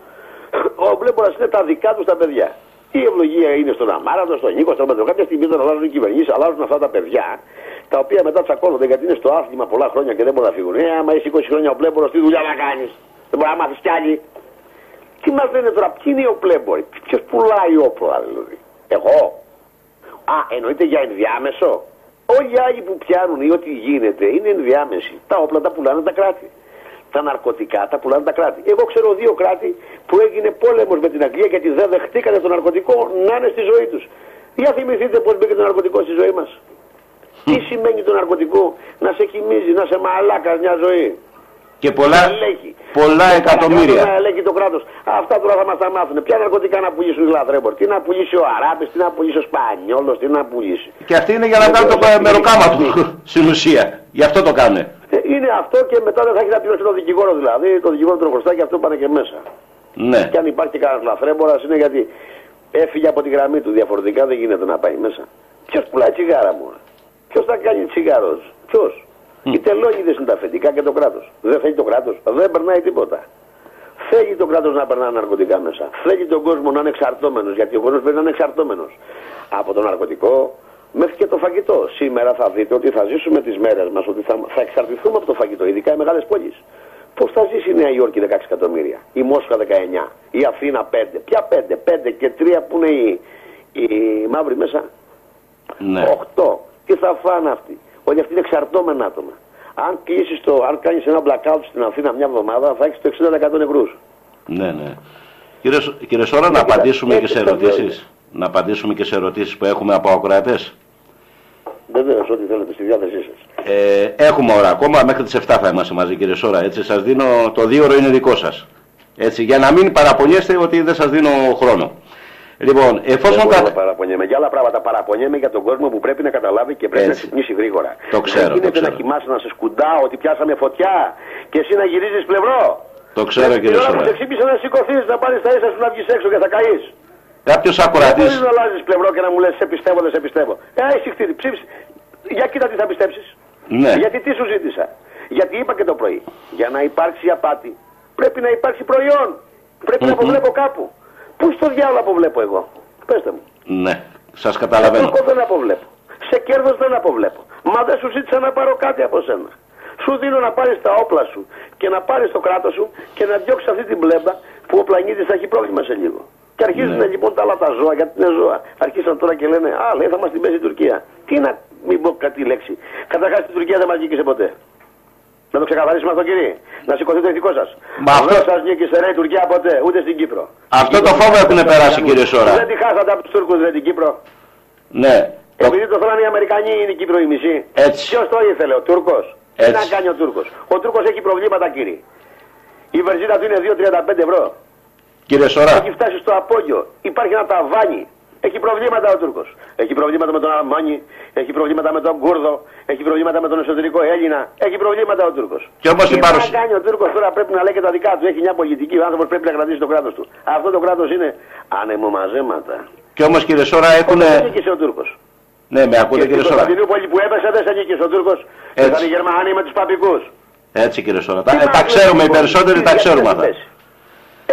Ο πλέμπορας είναι τα δικά του τα παιδιά. Η ευλογία είναι στον Αμάραντο, στον Νίκο, στον Πέτρο. Κάποια στιγμή όταν αλλάζουν οι κυβερνήσεις, αλλάζουν αυτά τα παιδιά, τα οποία μετά τσακώνονται γιατί είναι στο άθλημα πολλά χρόνια και δεν μπορούν να φύγουν. Άμα είσαι 20 χρόνια ο πλέμπορος, τι δουλειά να κάνεις. Δεν μπορεί να μάθεις κι άλλοι. Τι μας λένε τώρα, ποιοι είναι οι οπλέμποροι, ποιος πουλάει όπλα δηλαδή. Εγώ. Εννοείται για ενδιάμεσο. Όλοι οι άλλοι που πιάνουν ή ό,τι γίνεται είναι ενδιάμεση. Τα όπλα τα πουλάνε τα κράτη. Τα ναρκωτικά τα πουλάνε τα κράτη. Εγώ ξέρω 2 κράτη που έγινε πόλεμος με την Αγγλία γιατί δεν δεχτήκανε το ναρκωτικό να είναι στη ζωή τους. Για θυμηθείτε πώς μπήκε το ναρκωτικό στη ζωή μας. Τι σημαίνει το ναρκωτικό, να σε κοιμίζει, να σε μαλάκας μια ζωή. Και πολλά εκατομμύρια. Να ελέγχει το κράτος. Αυτά τώρα θα μας τα μάθουν. Ποια ναρκωτικά να πουλήσουν οι λαθρέμποροι. Τι να πουλήσει ο Αράπης, τι να πουλήσει ο Σπανιόλος, τι να πουλήσει. Και αυτή είναι για να κάνουν το μεροκάμα του στην ουσία. Γι' αυτό το κάνουν. Είναι αυτό και μετά δεν θα έχει να πληρώσει τον δικηγόρο δηλαδή. Το δικηγόρο του χρωστά και αυτό πάνε και μέσα. Ναι. Και αν υπάρχει κανένας λαθρέμπορας είναι γιατί έφυγε από τη γραμμή του. Διαφορετικά δεν γίνεται να πάει μέσα. Ποιος πουλάει τσιγάρα μου. Ποιος θα κάνει τσιγάρος. Ποιος. Οι τελώνιδες είναι τα αφεντικά και το κράτος. Δεν θέλει το κράτος, δεν περνάει τίποτα. Θέλει το κράτος να περνάει ναρκωτικά μέσα. Θέλει τον κόσμο να είναι εξαρτώμενος, γιατί ο κόσμος πρέπει να είναι εξαρτώμενος από το ναρκωτικό μέχρι και το φαγητό. Σήμερα θα δείτε ότι θα ζήσουμε τις μέρες μας, ότι θα εξαρτηθούμε από το φαγητό, ειδικά οι μεγάλες πόλεις. Πώς θα ζήσει η Νέα Υόρκη 16 εκατομμύρια, η Μόσχα 19, η Αθήνα 5. Ποια 5, 5 και 3 που είναι οι μαύροι μέσα. Ναι. 8. Τι θα φάνε αυτοί. Όλοι αυτοί είναι εξαρτώμενα άτομα. Αν κάνεις ένα blackout στην Αθήνα μια εβδομάδα, θα έχεις το 60% νεκρούς. Ναι. Κύριε Σόρα, να απαντήσουμε και σε ερωτήσεις. Να απαντήσουμε και σε ερωτήσεις που έχουμε από ακροατές. Βεβαίως, ό,τι θέλετε στη διάθεσή σας. Έχουμε ώρα ακόμα, μέχρι τις 7 θα είμαστε μαζί κύριε Σόρα. Έτσι, σας δίνω, το 2ωρο είναι δικό σας. Έτσι, για να μην παραπονιέστε ότι δεν σας δίνω χρόνο. Λοιπόν, εφόσον παραπονιέμαι για άλλα πράγματα, παραπονιέμαι για τον κόσμο που πρέπει να καταλάβει και πρέπει να ξυπνήσει γρήγορα. Το ξέρω. Δεν γίνεται να κοιμάσαι, να σε σκουντάω ότι πιάσαμε φωτιά και εσύ να γυρίζεις πλευρό. Το ξέρω κύριε Σόρα. Την ώρα που σε ξύπνησε να σηκωθείς, να πάρεις τα ίσα σου να βγεις έξω και θα καείς. Κάποιος ακροατής. Δεν μπορείς να αλλάζεις πλευρό και να μου λες σε πιστεύω, δεν σε πιστεύω. Εσύ χτύρι, ψήφισε. Για κοίτα τι θα πιστέψεις. Ναι. Γιατί τι σου ζήτησα. Γιατί είπα και το πρωί. Για να υπάρξει απάτη πρέπει να υπάρξει προϊόν. Πρέπει να αποβλέπω κάπου. Πού στο διάλογο αποβλέπω εγώ. Πέστε μου. Ναι, σας καταλαβαίνω. Εγώ δεν αποβλέπω. Σε κέρδος δεν αποβλέπω. Μα δεν σου ζήτησα να πάρω κάτι από σένα. Σου δίνω να πάρεις τα όπλα σου και να πάρεις το κράτος σου και να διώξεις αυτή την μπλέμπα που ο πλανήτης θα έχει πρόβλημα σε λίγο. Και αρχίζουν λοιπόν τα άλλα τα ζώα, γιατί είναι ζώα. Αρχίσαν τώρα και λένε, α, λέει, θα μας την παίζει η Τουρκία. Τι να μην πω κάτι λέξη. Καταρχάς την Τουρκία δεν μας νίκησε ποτέ. Να το ξεκαθαρίσουμε αυτό, κύριε. Να σηκωθεί το ηθικό σας. Δεν σας νίκησε ρε η Τουρκία ποτέ, ούτε στην Κύπρο. Αυτό το φόβο έχουν περάσει, κύριε Σόρα. Δεν τη χάσατε από τους Τούρκους, δεν την Κύπρο. Ναι. Επειδή το θέλανε οι Αμερικανοί, είναι η Κύπρο η μισή. Ποιος το ήθελε, ο Τούρκος. Τι να κάνει ο Τούρκος. Ο Τούρκος έχει προβλήματα, κύριε. Η βενζίνα του είναι 2,35 ευρώ. Κύριε Σόρα. Έχει φτάσει στο απόγειο. Υπάρχει ένα ταβάνι. Έχει προβλήματα ο Τούρκος. Έχει προβλήματα με τον Αλμάνι. Έχει προβλήματα με τον Κούρδο. Έχει προβλήματα με τον εσωτερικό Έλληνα. Έχει προβλήματα ο Τούρκος. Και όμως τι να κάνει ο Τούρκος τώρα, πρέπει να λέει και τα δικά του. Έχει μια πολιτική. Ο άνθρωπος πρέπει να κρατήσει το κράτος του. Αυτό το κράτος είναι ανεμομαζέματα. Και όμως, κύριε Σόρα, έχουν. Δεν νίκησε ο Τούρκος. Ναι, με ακούτε, κύριε Σόρα. Στην πόλη που έπεσε δεν σε νίκησε ο Τούρκος. Ήταν οι Γερμανοί με τους παπικούς. Έτσι, κύριε Σόρα. Τα ξέρουμε, οι περισσότεροι τα ξέρουμε αυτά.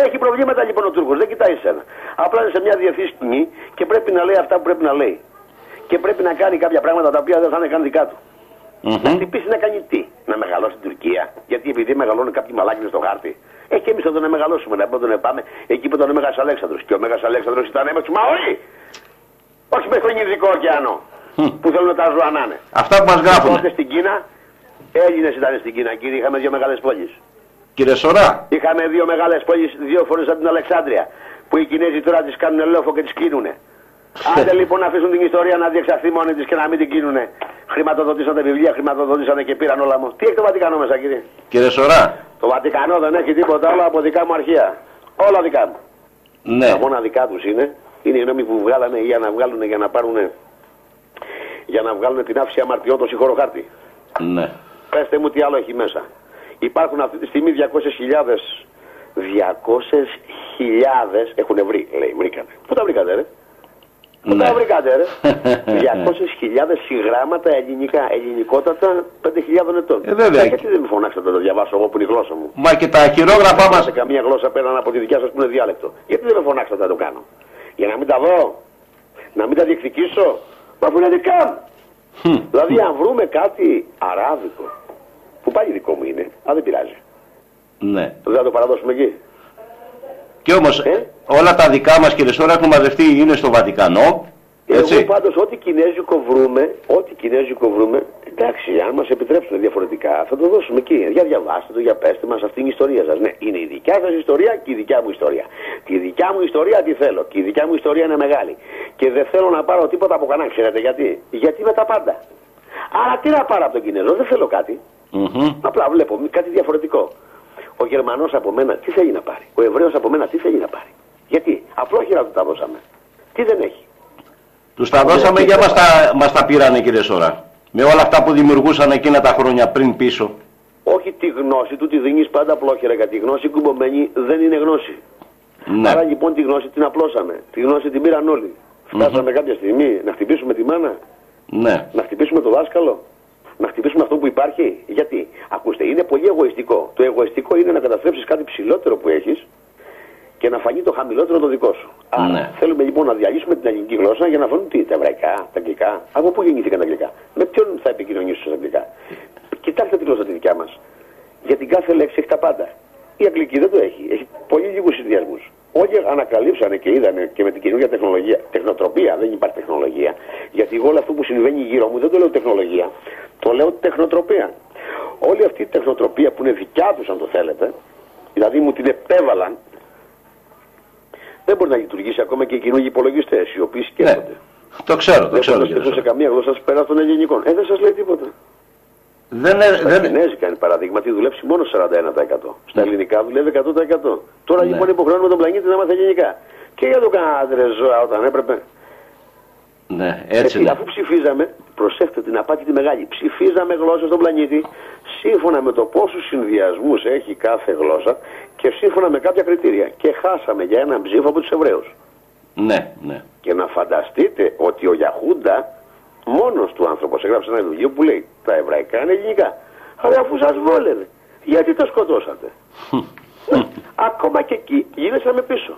Έχει προβλήματα λοιπόν ο Τούρκος, δεν κοιτάει σένα. Απλά είναι σε μια διεθνή σκηνή και πρέπει να λέει αυτά που πρέπει να λέει. Και πρέπει να κάνει κάποια πράγματα τα οποία δεν θα είναι καν δικά του. Να χτυπήσει να κάνει τι, να μεγαλώσει την Τουρκία. Γιατί επειδή μεγαλώνουν κάποιοι μαλάκινες στο χάρτη. Και εμείς θα τον μεγαλώσουμε, να τον πάμε εκεί που ήταν ο Μέγας Αλέξανδρος. Και ο Μέγας Αλέξανδρος ήταν με τους Μαωρί. Όχι με στον Ινδικό ωκεανό. Που θέλουν τα ζώα να είναι. Αυτά που μας γράφουν. Τότε στην Κίνα, Έλληνες ήταν στην Κίνα, κύριε, είχαμε δύο μεγάλες πόλεις. Κύριε Σόρα. Είχαμε δύο μεγάλες πόλεις, δύο φορές από την Αλεξάνδρεια. Που οι Κινέζοι τώρα τις κάνουν λόφο και τις κλείνουνε. Άντε λοιπόν να αφήσουν την ιστορία να διεξαχθεί μόνη της και να μην την κλείνουνε. Χρηματοδοτήσανε βιβλία, χρηματοδοτήσανε και πήραν όλα μου. Τι έχει το Βατικανό μέσα, κύριε? Κύριε Σόρα. Το Βατικανό δεν έχει τίποτα άλλο από δικά μου αρχεία. Όλα δικά μου. Ναι. Τα μόνα δικά τους είναι οι νόμοι που βγάλανε για να βγάλουν για να πάρουν. Για να βγάλουν την άφηση αμαρτιών το συγχωροχάρτη. Ναι. Πέστε μου τι άλλο έχει μέσα. Υπάρχουν αυτή τη στιγμή 200.000 έχουν βρει, λέει, βρήκανε. Πού τα βρήκατε, ρε? Πού τα βρήκατε, ρε? 200.000 συγγράμματα ελληνικά, ελληνικότατα 5.000 ετών. Βέβαια. Γιατί δεν με φωνάξατε να το διαβάσω εγώ που είναι η γλώσσα μου? Μα και τα χειρόγραφά μας. Σε καμία γλώσσα πέραν από τη δικιά σας που είναι διάλεκτο. Γιατί δεν με φωνάξατε να το κάνω? Για να μην τα δω, να μην τα διεκδικήσω, μα που είναι δικά μου. Δηλαδή αν βρούμε κάτι αράβικο, που πάλι δικό μου είναι, αλλά δεν πειράζει. Ναι. Δεν θα το παραδώσουμε εκεί. Και όμως όλα τα δικά μας, κύριε Σόρα, έχουν μαζευτεί, είναι στο Βατικανό. Έτσι. Εγώ πάντως ό,τι κινέζικο βρούμε, εντάξει, αν μας επιτρέψουν διαφορετικά, θα το δώσουμε εκεί. Για διαβάστε το, για πέστε μας, αυτή είναι η ιστορία σας. Ναι, είναι η δικιά σας ιστορία και η δικιά μου ιστορία. Τη δικιά μου ιστορία τι θέλω, και η δικιά μου ιστορία είναι μεγάλη. Και δεν θέλω να πάρω τίποτα από κανένα, ξέρετε γιατί? Γιατί με τα πάντα. Άρα τι να πάρω από τον Κινέζο, δεν θέλω κάτι. Απλά βλέπω κάτι διαφορετικό. Ο Γερμανός από μένα τι θέλει να πάρει? Ο Εβραίος από μένα τι θέλει να πάρει? Γιατί? Απλόχερα του τα δώσαμε. Τι δεν έχει? Τους τα δώσαμε για μας τα πήρανε, κύριε Σόρα. Με όλα αυτά που δημιουργούσαν εκείνα τα χρόνια πριν πίσω. Όχι τη γνώση του τη δίνεις πάντα απλόχερα, γιατί η γνώση κουμπωμένη δεν είναι γνώση. Ναι. Άρα λοιπόν τη γνώση την απλώσαμε. Τη γνώση την πήραν όλοι. Φτάσαμε κάποια στιγμή να χτυπήσουμε τη μάνα. Ναι. Να χτυπήσουμε το δάσκαλο. Να χτυπήσουμε αυτό που υπάρχει. Γιατί? Ακούστε, είναι πολύ εγωιστικό. Το εγωιστικό είναι να καταστρέψεις κάτι ψηλότερο που έχεις και να φανεί το χαμηλότερο το δικό σου. Άρα θέλουμε λοιπόν να διαλύσουμε την ελληνική γλώσσα για να φανούν τι, τα εβραϊκά, τα αγγλικά. Από πού γεννήθηκαν τα αγγλικά? Με ποιον θα επικοινωνήσω στα αγγλικά? Κοιτάξτε τη γλώσσα τη δικιά μας. Για την κάθε λέξη έχει τα πάντα. Η αγγλική δεν το έχει. Έχει πολύ λίγους συνδυασμούς. Όλοι ανακαλύψανε και είδανε και με την καινούργια τεχνολογία. Τεχνοτροπία, δεν υπάρχει τεχνολογία. Γιατί εγώ όλο αυτό που συμβαίνει γύρω μου δεν το λέω τεχνολογία. Το λέω τεχνοτροπία. Όλη αυτή η τεχνοτροπία που είναι δικιά τους, αν το θέλετε, δηλαδή μου την επέβαλαν, δεν μπορεί να λειτουργήσει ακόμα και οι καινούργιοι υπολογιστές, οι οποίοι σκέφτονται. Ναι, το ξέρω, το ξέρω. Δεν σκέφτονται σε καμία γλώσσα πέρα των ελληνικών. Δεν σας λέει τίποτα. Στα κινέζικα είναι παράδειγμα, τι δουλέψει μόνο 41%. Στα ελληνικά δουλεύει 100%. Τώρα λοιπόν υποχρεώνουμε τον πλανήτη να μάθει ελληνικά. Και για το κάνατε ζώα όταν έπρεπε. Ναι, έτσι είναι. Αφού ψηφίζαμε, προσέχτε την απάτη τη μεγάλη, ψηφίζαμε γλώσσες στον πλανήτη σύμφωνα με το πόσους συνδυασμούς έχει κάθε γλώσσα και σύμφωνα με κάποια κριτήρια. Και χάσαμε για έναν ψήφο από τους Εβραίους. Ναι, ναι. Και να φανταστείτε ότι ο Γιαχούντα, μόνος του άνθρωπος, έγραψε ένα βιβλίο που λέει τα εβραϊκά είναι ελληνικά. Αλλά αφού σας βόλευε, γιατί το σκοτώσατε? Ακόμα και εκεί γίνεσαμε πίσω.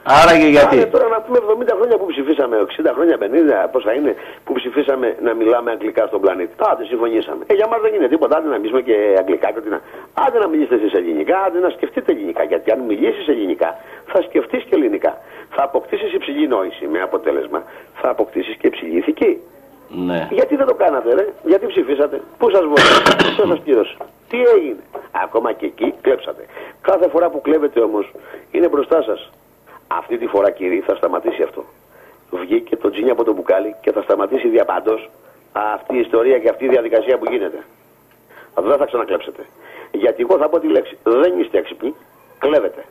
Άραγε γιατί. Άρα τώρα να πούμε 70 χρόνια που ψηφίσαμε, 60 χρόνια, 50, πόσα είναι, που ψηφίσαμε να μιλάμε αγγλικά στον πλανήτη. Άντε, συμφωνήσαμε. Για μας δεν είναι τίποτα. Άντε να μιλήσουμε και αγγλικά και ότι να. Άντε να μιλήσετε εσείς ελληνικά, άντε να σκεφτείτε ελληνικά. Γιατί αν μιλήσεις ελληνικά, θα σκεφτείς και ελληνικά. Θα αποκτήσεις υψηλή νόηση. Με αποτέλεσμα θα αποκτήσεις και υψηλή ηθική. Ναι. Γιατί δεν το κάνατε, ρε? Γιατί ψηφίσατε? Πού σας βοήθησε? Ποιος σας πλήρωσε? Τι έγινε? Ακόμα και εκεί κλέψατε. Κάθε φορά που κλέβετε όμως είναι μπροστά σας. Αυτή τη φορά, κύριοι, θα σταματήσει αυτό. Βγήκε το τζίνι από το μπουκάλι και θα σταματήσει διαπαντός αυτή η ιστορία και αυτή η διαδικασία που γίνεται. Δεν θα ξανακλέψετε. Γιατί εγώ θα πω τη λέξη. Δεν είστε έξυπνοι, κλέβετε.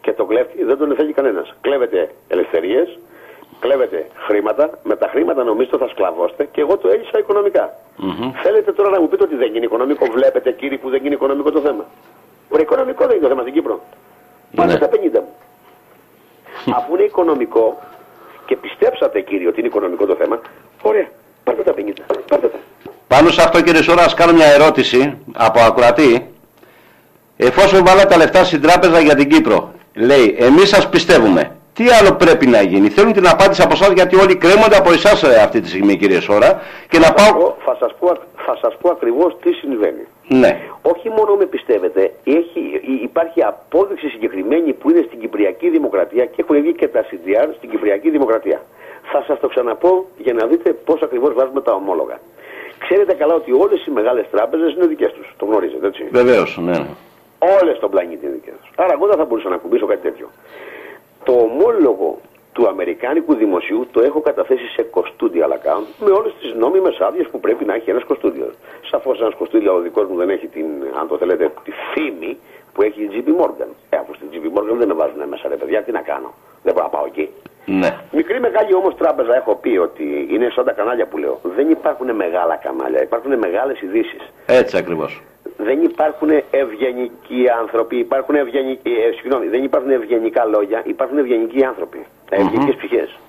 Και το κλέφτη δεν τον θέλει κανένας. Κλέβετε ελευθερίες, κλέβετε χρήματα, με τα χρήματα νομίζετε θα σκλαβώστε και εγώ το έλυσα οικονομικά. Θέλετε τώρα να μου πείτε ότι δεν είναι οικονομικό? Βλέπετε, κύριοι, που δεν είναι οικονομικό το θέμα? Οικονομικό δεν είναι το θέμα στην Κύπρο. Πάτε τα 50 μου. Αφού είναι οικονομικό και πιστέψατε, κύριοι, ότι είναι οικονομικό το θέμα, ωραία, πάρτε τα 50. Πάρτε τα. Πάνω σε αυτό, κύριε Σόρα, ας κάνω μια ερώτηση από ακροατή. Εφόσον βάλατε τα λεφτά στην τράπεζα για την Κύπρο, λέει, εμείς σας πιστεύουμε. Τι άλλο πρέπει να γίνει? Θέλουν την απάντηση από εσάς, γιατί όλοι κρέμονται από εσάς αυτή τη στιγμή, κύριε Σόρα. Και να πάω. Θα σας πω ακριβώς τι συμβαίνει. Ναι. Όχι μόνο με πιστεύετε, υπάρχει απόδειξη συγκεκριμένη που είναι στην Κυπριακή Δημοκρατία και έχουν βγει και τα CDR στην Κυπριακή Δημοκρατία. Θα σας το ξαναπώ για να δείτε πώς ακριβώς βάζουμε τα ομόλογα. Ξέρετε καλά ότι όλες οι μεγάλες τράπεζες είναι δικές τους. Το γνωρίζετε, έτσι? Βεβαίως, ναι. Όλες στον πλανήτη είναι δικές τους. Άρα εγώ δεν θα μπορούσα να κουμπίσω κάτι τέτοιο. Το ομόλογο του Αμερικάνικου Δημοσίου το έχω καταθέσει σε custodial account με όλες τις νόμιμες άδειες που πρέπει να έχει ένας custodial. Σαφώς ένας custodial ο δικός μου δεν έχει την, αν το θέλετε, τη φήμη που έχει η JP Morgan. Αφού στην JP Morgan δεν με βάζουν μέσα, ρε παιδιά, τι να κάνω? Δεν μπορώ να πάω εκεί. Ναι. Μικρή μεγάλη όμως τράπεζα έχω πει ότι είναι σαν τα κανάλια που λέω. Δεν υπάρχουν μεγάλα κανάλια, υπάρχουν μεγάλες ειδήσεις. Έτσι ακριβώς. Δεν υπάρχουν ευγενικοί άνθρωποι, δεν υπάρχουν ευγενικά λόγια, υπάρχουν ευγενικοί άνθρωποι, ευγενικές ψυχές.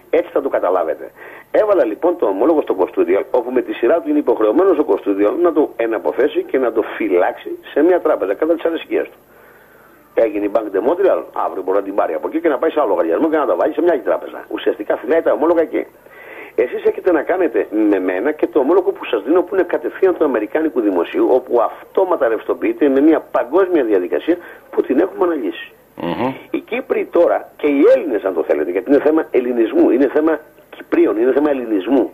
Έτσι θα το καταλάβετε. Έβαλα λοιπόν το ομόλογο στο custodial, όπου με τη σειρά του είναι υποχρεωμένος ο custodial να το εναποθέσει και να το φυλάξει σε μια τράπεζα κατά τις αρεσκίες του. Έγινε η Bank de Montreal, αύριο μπορεί να την πάρει από εκεί και να πάει σε άλλο λογαριασμό και να τα βάλει σε μια άλλη τράπεζα. Ουσιαστικά φυλάει τα ομόλογα εκεί. Εσείς έχετε να κάνετε με μένα και το ομόλογο που σας δίνω που είναι κατευθείαν του Αμερικάνικου Δημοσίου, όπου αυτόματα ρευστοποιείται με μια παγκόσμια διαδικασία που την έχουμε αναλύσει. Οι Κύπροι τώρα και οι Έλληνες, αν το θέλετε, γιατί είναι θέμα ελληνισμού, είναι θέμα Κυπρίων, είναι θέμα ελληνισμού.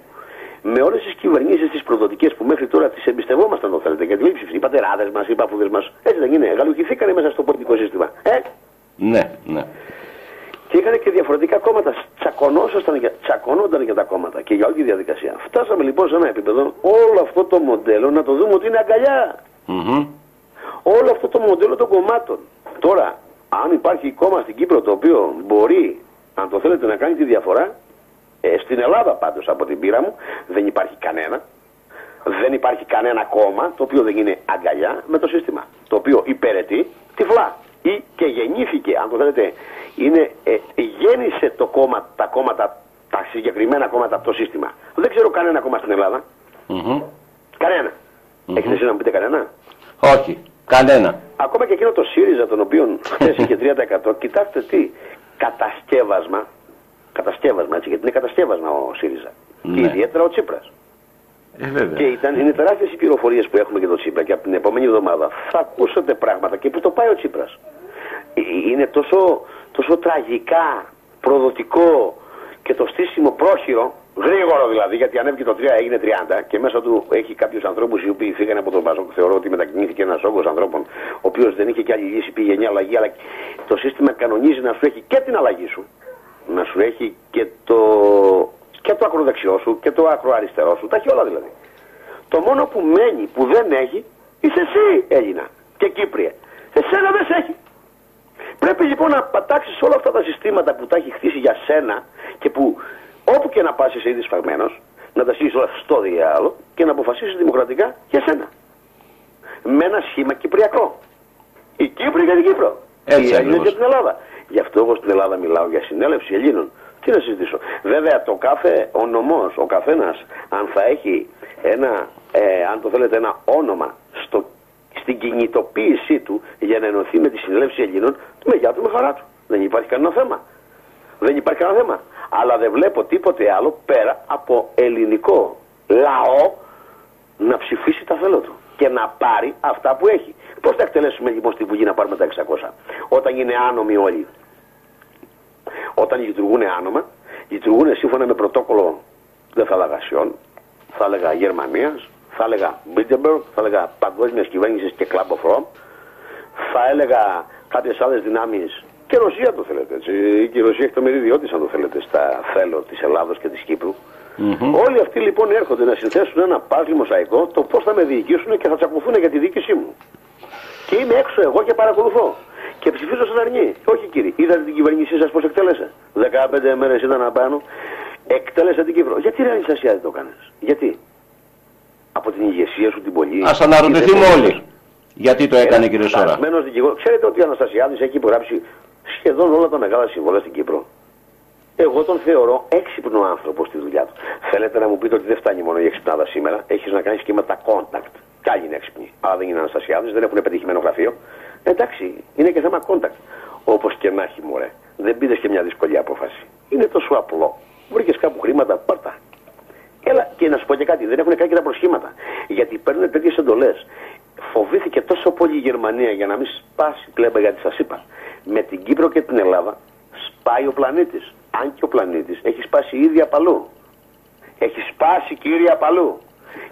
Με όλες τις κυβερνήσεις τις προδοτικές που μέχρι τώρα τις εμπιστευόμασταν, το θέλετε, γιατί οι πατεράδες μας, οι παππούδες μας, έτσι δεν είναι, γαλουχηθήκανε μέσα στο πολιτικό σύστημα. Ναι, ναι. Και είχαν και διαφορετικά κόμματα. Τσακωνόταν για τα κόμματα και για όλη τη διαδικασία. Φτάσαμε λοιπόν σε ένα επίπεδο όλο αυτό το μοντέλο να το δούμε ότι είναι αγκαλιά. Όλο αυτό το μοντέλο των κομμάτων. Τώρα, αν υπάρχει κόμμα στην Κύπρο το οποίο μπορεί, αν το θέλετε, να κάνει τη διαφορά, στην Ελλάδα πάντως από την πείρα μου δεν υπάρχει κανένα. Δεν υπάρχει κανένα κόμμα το οποίο δεν είναι αγκαλιά με το σύστημα. Το οποίο υπηρετεί τυφλά. Ή και γεννήθηκε, αν το θέλετε, γέννησε το κόμμα, τα κόμματα, τα συγκεκριμένα κόμματα από το σύστημα. Δεν ξέρω κανένα κόμμα στην Ελλάδα. Κανένα. Έχετε εσείς να μου πείτε κανένα? Όχι, κανένα. Ακόμα και εκείνο το ΣΥΡΙΖΑ, τον οποίο χθες είχε 3%, κοιτάξτε τι, κατασκεύασμα, έτσι, γιατί είναι κατασκεύασμα ο ΣΥΡΙΖΑ. Και ιδιαίτερα ο Τσίπρας. Και είναι τεράστιες οι πληροφορίες που έχουμε για τον Τσίπρα και από την επόμενη εβδομάδα θα ακούσετε πράγματα και που το πάει ο Τσίπρας. Είναι τόσο τραγικά, προδοτικό και το στήσιμο πρόχειρο, γρήγορο δηλαδή, γιατί ανέβηκε το 3 έγινε 30 και μέσα του έχει κάποιους ανθρώπους οι οποίοι φύγανε από τον Πασόκ. Θεωρώ ότι μετακινήθηκε ένας όγκος ανθρώπων, ο οποίος δεν είχε και άλλη λύση, πήγε μια αλλαγή, αλλά το σύστημα κανονίζει να σου έχει και την αλλαγή σου, να σου έχει και το ακροδεξιό σου και το ακροαριστερό σου, τα έχει όλα δηλαδή. Το μόνο που μένει, που δεν έχει, είσαι εσύ Έλληνα και Κύπρια. Εσένα δεν σε έχει. Πρέπει λοιπόν να πατάξεις όλα αυτά τα συστήματα που τα έχει χτίσει για σένα και που όπου και να πας είσαι ήδη σφαγμένος, να τα στείλεις όλα στο διάλογο και να αποφασίσεις δημοκρατικά για σένα. Με ένα σχήμα κυπριακό. Η Κύπρη για την Κύπρο. Οι Έλληνες για την Ελλάδα. Γι' αυτό εγώ στην Ελλάδα μιλάω για συνέλευση Ελλήνων. Τι να συζητήσω. Βέβαια το κάθε νομός, ο καθένας, αν θα έχει αν το θέλετε, ένα όνομα στην κινητοποίησή του για να ενωθεί με τη συνέλευση Ελλήνων, με γεια του, με χαρά του. Δεν υπάρχει κανένα θέμα. Δεν υπάρχει κανένα θέμα. Αλλά δεν βλέπω τίποτε άλλο πέρα από ελληνικό λαό να ψηφίσει τα θέλω του και να πάρει αυτά που έχει. Πώς θα εκτελέσουμε λοιπόν στη Βουλή να πάρουμε τα 600 όταν είναι άνομοι όλοι? Όταν λειτουργούν άνομα, λειτουργούν σύμφωνα με πρωτόκολλο, δεν θα έλεγα Σιών, θα έλεγα Γερμανίας, θα έλεγα Μπίντεμπεργκ, θα έλεγα παγκόσμιας κυβέρνησης και Club of Rome, θα έλεγα κάποιες άλλες δυνάμεις και Ρωσία το θέλετε, έτσι. Και η Ρωσία έχει το μερίδιό της αν το θέλετε στα θέλω της Ελλάδος και της Κύπρου. Όλοι αυτοί λοιπόν έρχονται να συνθέσουν ένα παζλ μοσαϊκό το πώς θα με διοικήσουν και θα τσακωθούν για τη διοίκησή μου. Και είμαι έξω εγώ και παρακολουθώ. Και ψηφίζω σαν αρνή. Όχι κύριε, είδατε την κυβέρνησή σας πώς εκτέλεσε? 15 μέρες ήταν απάνω. Εκτέλεσε την Κύπρο. Γιατί ρε Αναστασία δεν το κάνεις? Γιατί? Από την ηγεσία σου την πολύ? Ας αναρωτηθούμε όλοι. Γιατί το έκανε κύριε Σόρα? Ξέρετε ότι ο Αναστασιάδης έχει υπογράψει σχεδόν όλα τα μεγάλα συμβόλαια στην Κύπρο. Εγώ τον θεωρώ έξυπνο άνθρωπο στη δουλειά του. Θέλετε να μου πείτε ότι δεν φτάνει μόνο η εξυπνάδα σήμερα? Έχεις να κάνεις και με τα contact. Κι άλλοι είναι έξυπνοι. Αλλά δεν είναι Αναστασιάδης, δεν έχουν πετυχημένο γραφείο. Εντάξει, είναι και θέμα contact. Όπως και να έχει μωρέ. Δεν πήρες και μια δύσκολη απόφαση. Είναι τόσο απλό. Βρήκες κάπου χρήματα, πάρτα. Έλα και να σου πω και κάτι, δεν έχουν κάνει και τα προσχήματα. Γιατί παίρνουν τέτοιες εντολές. Φοβήθηκε τόσο πολύ η Γερμανία για να μην σπάσει κλέμπα, γιατί σας είπα. Με την Κύπρο και την Ελλάδα σπάει ο πλανήτης. Αν και ο πλανήτης έχει σπάσει ήδη απαλού. Έχει σπάσει κύριε απαλού.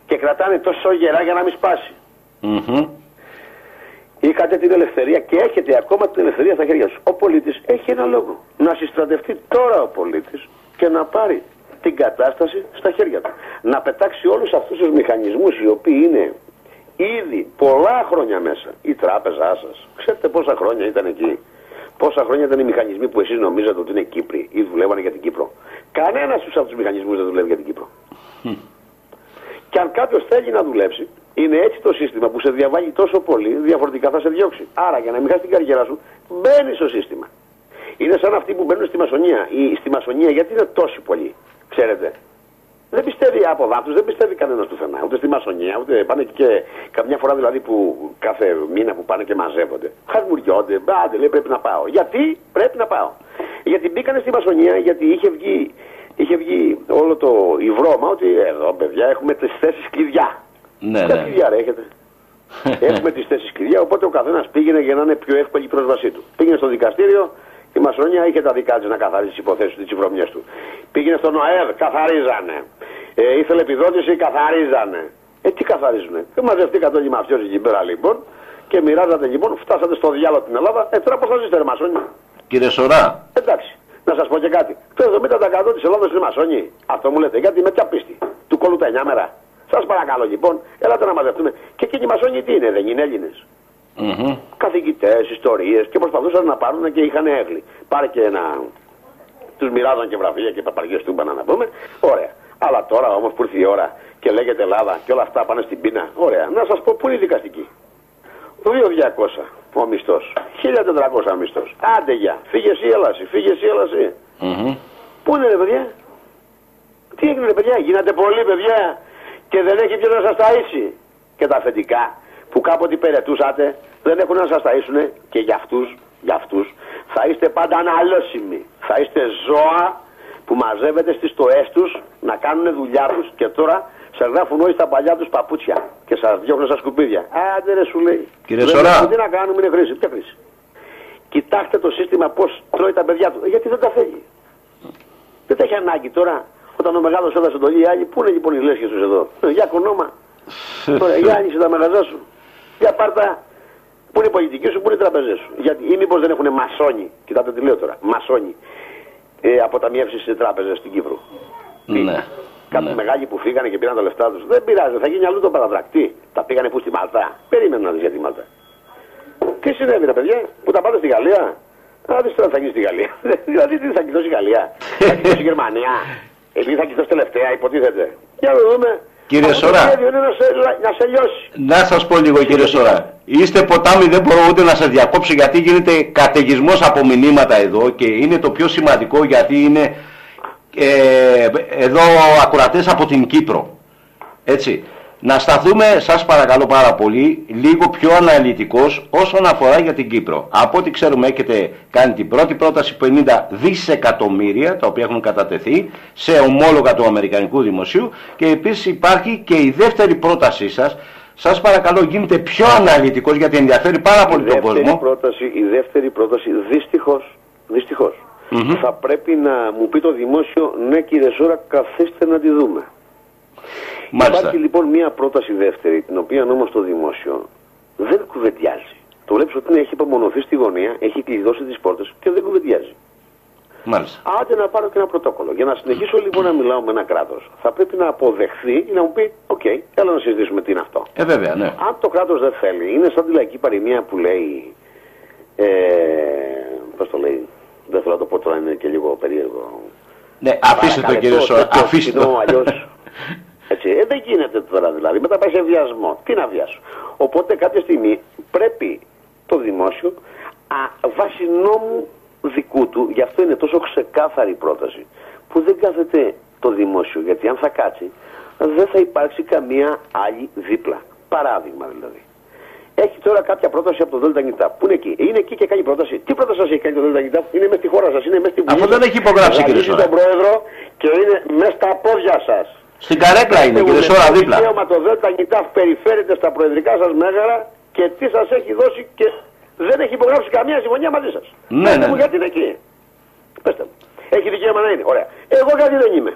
Και κρατάνε τόσο γερά για να μην σπάσει. Είχατε την ελευθερία και έχετε ακόμα την ελευθερία στα χέρια σου. Ο πολίτης έχει ένα λόγο. Να συστρατευτεί τώρα ο πολίτης και να πάρει την κατάσταση στα χέρια του. Να πετάξει όλους αυτούς τους μηχανισμούς οι οποίοι είναι ήδη πολλά χρόνια μέσα. Η τράπεζά σας. Ξέρετε πόσα χρόνια ήταν εκεί? Πόσα χρόνια ήταν οι μηχανισμοί που εσείς νομίζατε ότι είναι Κύπροι ή δουλεύανε για την Κύπρο? Κανένας στους αυτούς τους μηχανισμούς δεν δουλεύει για την Κύπρο. Και αν κάποιος θέλει να δουλέψει, είναι έτσι το σύστημα που σε διαβάγει τόσο πολύ, διαφορετικά θα σε διώξει. Άρα για να μην χάσει την καριέρα σου, μπαίνει στο σύστημα. Είναι σαν αυτοί που μπαίνουν στη μασονία. Στη μασονία γιατί είναι τόσοι πολλοί, ξέρετε? Δεν πιστεύει από δάτους, δεν πιστεύει κανένας πουθενά. Ούτε στη μασονία, ούτε πάνε και καμιά φορά δηλαδή που κάθε μήνα που πάνε και μαζεύονται. Χασμουριώνται, μπάντε λέει πρέπει να πάω. Γιατί πρέπει να πάω? Γιατί μπήκανε στη μασονία, γιατί είχε βγει όλο το η βρώμα ότι εδώ παιδιά έχουμε τις θέσεις κλειδιά. Ναι, ποια κλειδιά ρε έχετε? Έχουμε τις θέσεις κλειδιά, οπότε ο καθένας πήγαινε για να είναι πιο εύκολη η πρόσβασή του. Πήγαινε στο δικαστήριο, η μασονία είχε τα δικά της να καθαρίσει τις υποθέσεις του, τις βρωμιές του. Πήγαινε στον ΟΑΕΔ, καθαρίζανε. Ήθελε επιδότηση, καθαρίζανε. Τι καθαρίζουνε? Μαζευτήκατε όλοι οι μαφιόζοι εκεί πέρα λοιπόν και μοιράζατε λοιπόν, φτάσατε στο διάλογο την Ελλάδα. Τώρα πώς θα ζήσετε ρε μασόνοι? Κύριε Σορά. Εντάξει, να σας πω και κάτι. Το 70% της Ελλάδας είναι μασόνοι. Αυτό μου λέτε, γιατί με ποια πίστη? Του κόλλου τα 9 μέρα. Σας παρακαλώ λοιπόν, ελάτε να μαζευτούμε. Και εκείνοι οι μασόνοι τι είναι, δεν είναι Έλληνες? Καθηγητές, ιστορίες και προσπαθούσαν να πάρουν και είχαν έγκλη. Πάρε και ένα. Τους μοιράζαν και βραβεία και παπαριές τούμπανα να πούμε. Ωραία. Αλλά τώρα όμως που ήρθε η ώρα και λέγεται Ελλάδα και όλα αυτά πάνε στην πείνα. Ωραία. Να σας πω πού είναι η δικαστική. 2.200 ο μισθός. 1.400 ο μισθός. Άντε για. Φύγε εσύ, έλα εσύ. Φύγε εσύ, έλα εσύ. Πού είναι ρε παιδιά? Τι έγινε ρε παιδιά? Γίνατε πολλοί παιδιά και δεν έχει ποιος να σας ταΐσει. Και τα αφεντικά που κάποτε υπηρετούσατε δεν έχουν να σας ταΐσουνε και για αυτούς θα είστε πάντα αναλώσιμοι. Θα είστε ζώα που μαζεύετε στις στοές τους να κάνουν δουλειά τους και τώρα σε γράφουν όλοι στα παλιά τους παπούτσια και σας διώχνουν στα σκουπίδια. Άντε ρε σου λέει. Κύριε Σορά. Τι να κάνουμε, είναι χρήση. Ποια χρήση? Κοιτάξτε το σύστημα πώς τρώει τα παιδιά του. Γιατί δεν τα θέλει. Δεν τα έχει ανάγκη τώρα. Όταν ο μεγάλος έδωσε το οι άλλοι, πού είναι λοιπόν οι λέσχες τους εδώ? Για κονόμα. Τώρα για άνοιξε τα μαγαζά σου. Για πάρτα. Πού είναι η πολιτική σου, πού είναι οι τραπεζές σου? Γιατί ή μήπως δεν έχουν μασόνι? Κοιτάτε τι λέω τώρα. Μασόνι. Αποταμιεύσεις σε τράπεζες στην Κύπρο. Ναι. Κάποιοι μεγάλοι που φύγανε και πήραν τα λεφτά τους. Δεν πειράζει, θα γίνει αλλού το παραδρακτή. Τα πήγανε που στη Μάλτα. Περίμενε να δεις για τη Μάλτα. Τι συνέβη ρε παιδιά, που τα πάτε στη Γαλλία? Α, δεις τώρα θα γίνει στη Γαλλία. Δηλαδή τι θα κοιτώσει η Γαλλία? Θα κοιτώσει η Γερμανία? Επειδή θα κοιτώσει τελευταία, υποτίθεται. Για να δούμε. Κύριε Σορά, να σε λιώσει. να σας πω λίγο κύριε Σορά. Είστε ποτάμι, δεν μπορώ ούτε να σας διακόψω γιατί γίνεται καταιγισμός από μηνύματα εδώ και είναι το πιο σημαντικό γιατί είναι εδώ ακροατές από την Κύπρο. Έτσι. Να σταθούμε, σας παρακαλώ πάρα πολύ, λίγο πιο αναλυτικός όσον αφορά για την Κύπρο. Από ό,τι ξέρουμε έχετε κάνει την πρώτη πρόταση 50 δισεκατομμύρια, τα οποία έχουν κατατεθεί σε ομόλογα του Αμερικανικού Δημοσίου, και επίσης υπάρχει και η δεύτερη πρότασή σας. Σας παρακαλώ γίνετε πιο αναλυτικός γιατί ενδιαφέρει πάρα πολύ τον κόσμο. Η δεύτερη πρόταση δυστυχώς θα πρέπει να μου πει το δημόσιο, ναι κύριε Σόρα, καθίστε να τη δούμε. Μάλιστα. Υπάρχει λοιπόν μια πρόταση δεύτερη, την οποία όμως το δημόσιο δεν κουβεντιάζει. Το βλέπεις ότι έχει απομονωθεί στη γωνία, έχει κλειδώσει τις πόρτες και δεν κουβεντιάζει. Μάλιστα. Άντε να πάρω και ένα πρωτόκολλο. Για να συνεχίσω λοιπόν να μιλάω με ένα κράτος, θα πρέπει να αποδεχθεί ή να μου πει: οκ, έλα να συζητήσουμε τι είναι αυτό. Βέβαια, ναι. Αν το κράτος δεν θέλει, είναι σαν τη λαϊκή παροιμία που λέει. Πώς το λέει, δεν θέλω να το πω τώρα, είναι και λίγο περίεργο. Ναι, αφήστε το κύριε Σόρα, αφήστε το. Αλλιώς, έτσι, δεν γίνεται τώρα δηλαδή, μετά πάει σε βιασμό. Τι να βιάσω. Οπότε κάποια στιγμή πρέπει το δημόσιο, βάσει νόμου δικού του, γι' αυτό είναι τόσο ξεκάθαρη η πρόταση, που δεν κάθεται το δημόσιο, γιατί αν θα κάτσει, δεν θα υπάρξει καμία άλλη δίπλα. Παράδειγμα δηλαδή. Έχει τώρα κάποια πρόταση από το ΔΝΤ που είναι εκεί. Είναι εκεί και κάνει πρόταση. Τι πρόταση σας έχει κάνει το ΔΝΤ, είναι μέσα στη χώρα σας, είναι μέσα στην Βουλή. Αφού δεν έχει υπογράψει κύριε Σόρα. τον πρόεδρο και είναι μέσα στα πόδια σας. Στην καρέκλα είναι κύριε Σόρα δίπλα. Το το ΔΝΤ περιφέρεται στα προεδρικά σας μέγαρα και τι σας έχει δώσει και δεν έχει υπογράψει καμία συμφωνία μαζί σας. Ναι, ναι. Γιατί είναι εκεί. Πέστε μου. Έχει δικαίωμα να είναι. Ωραία. Εγώ κάτι δεν είμαι.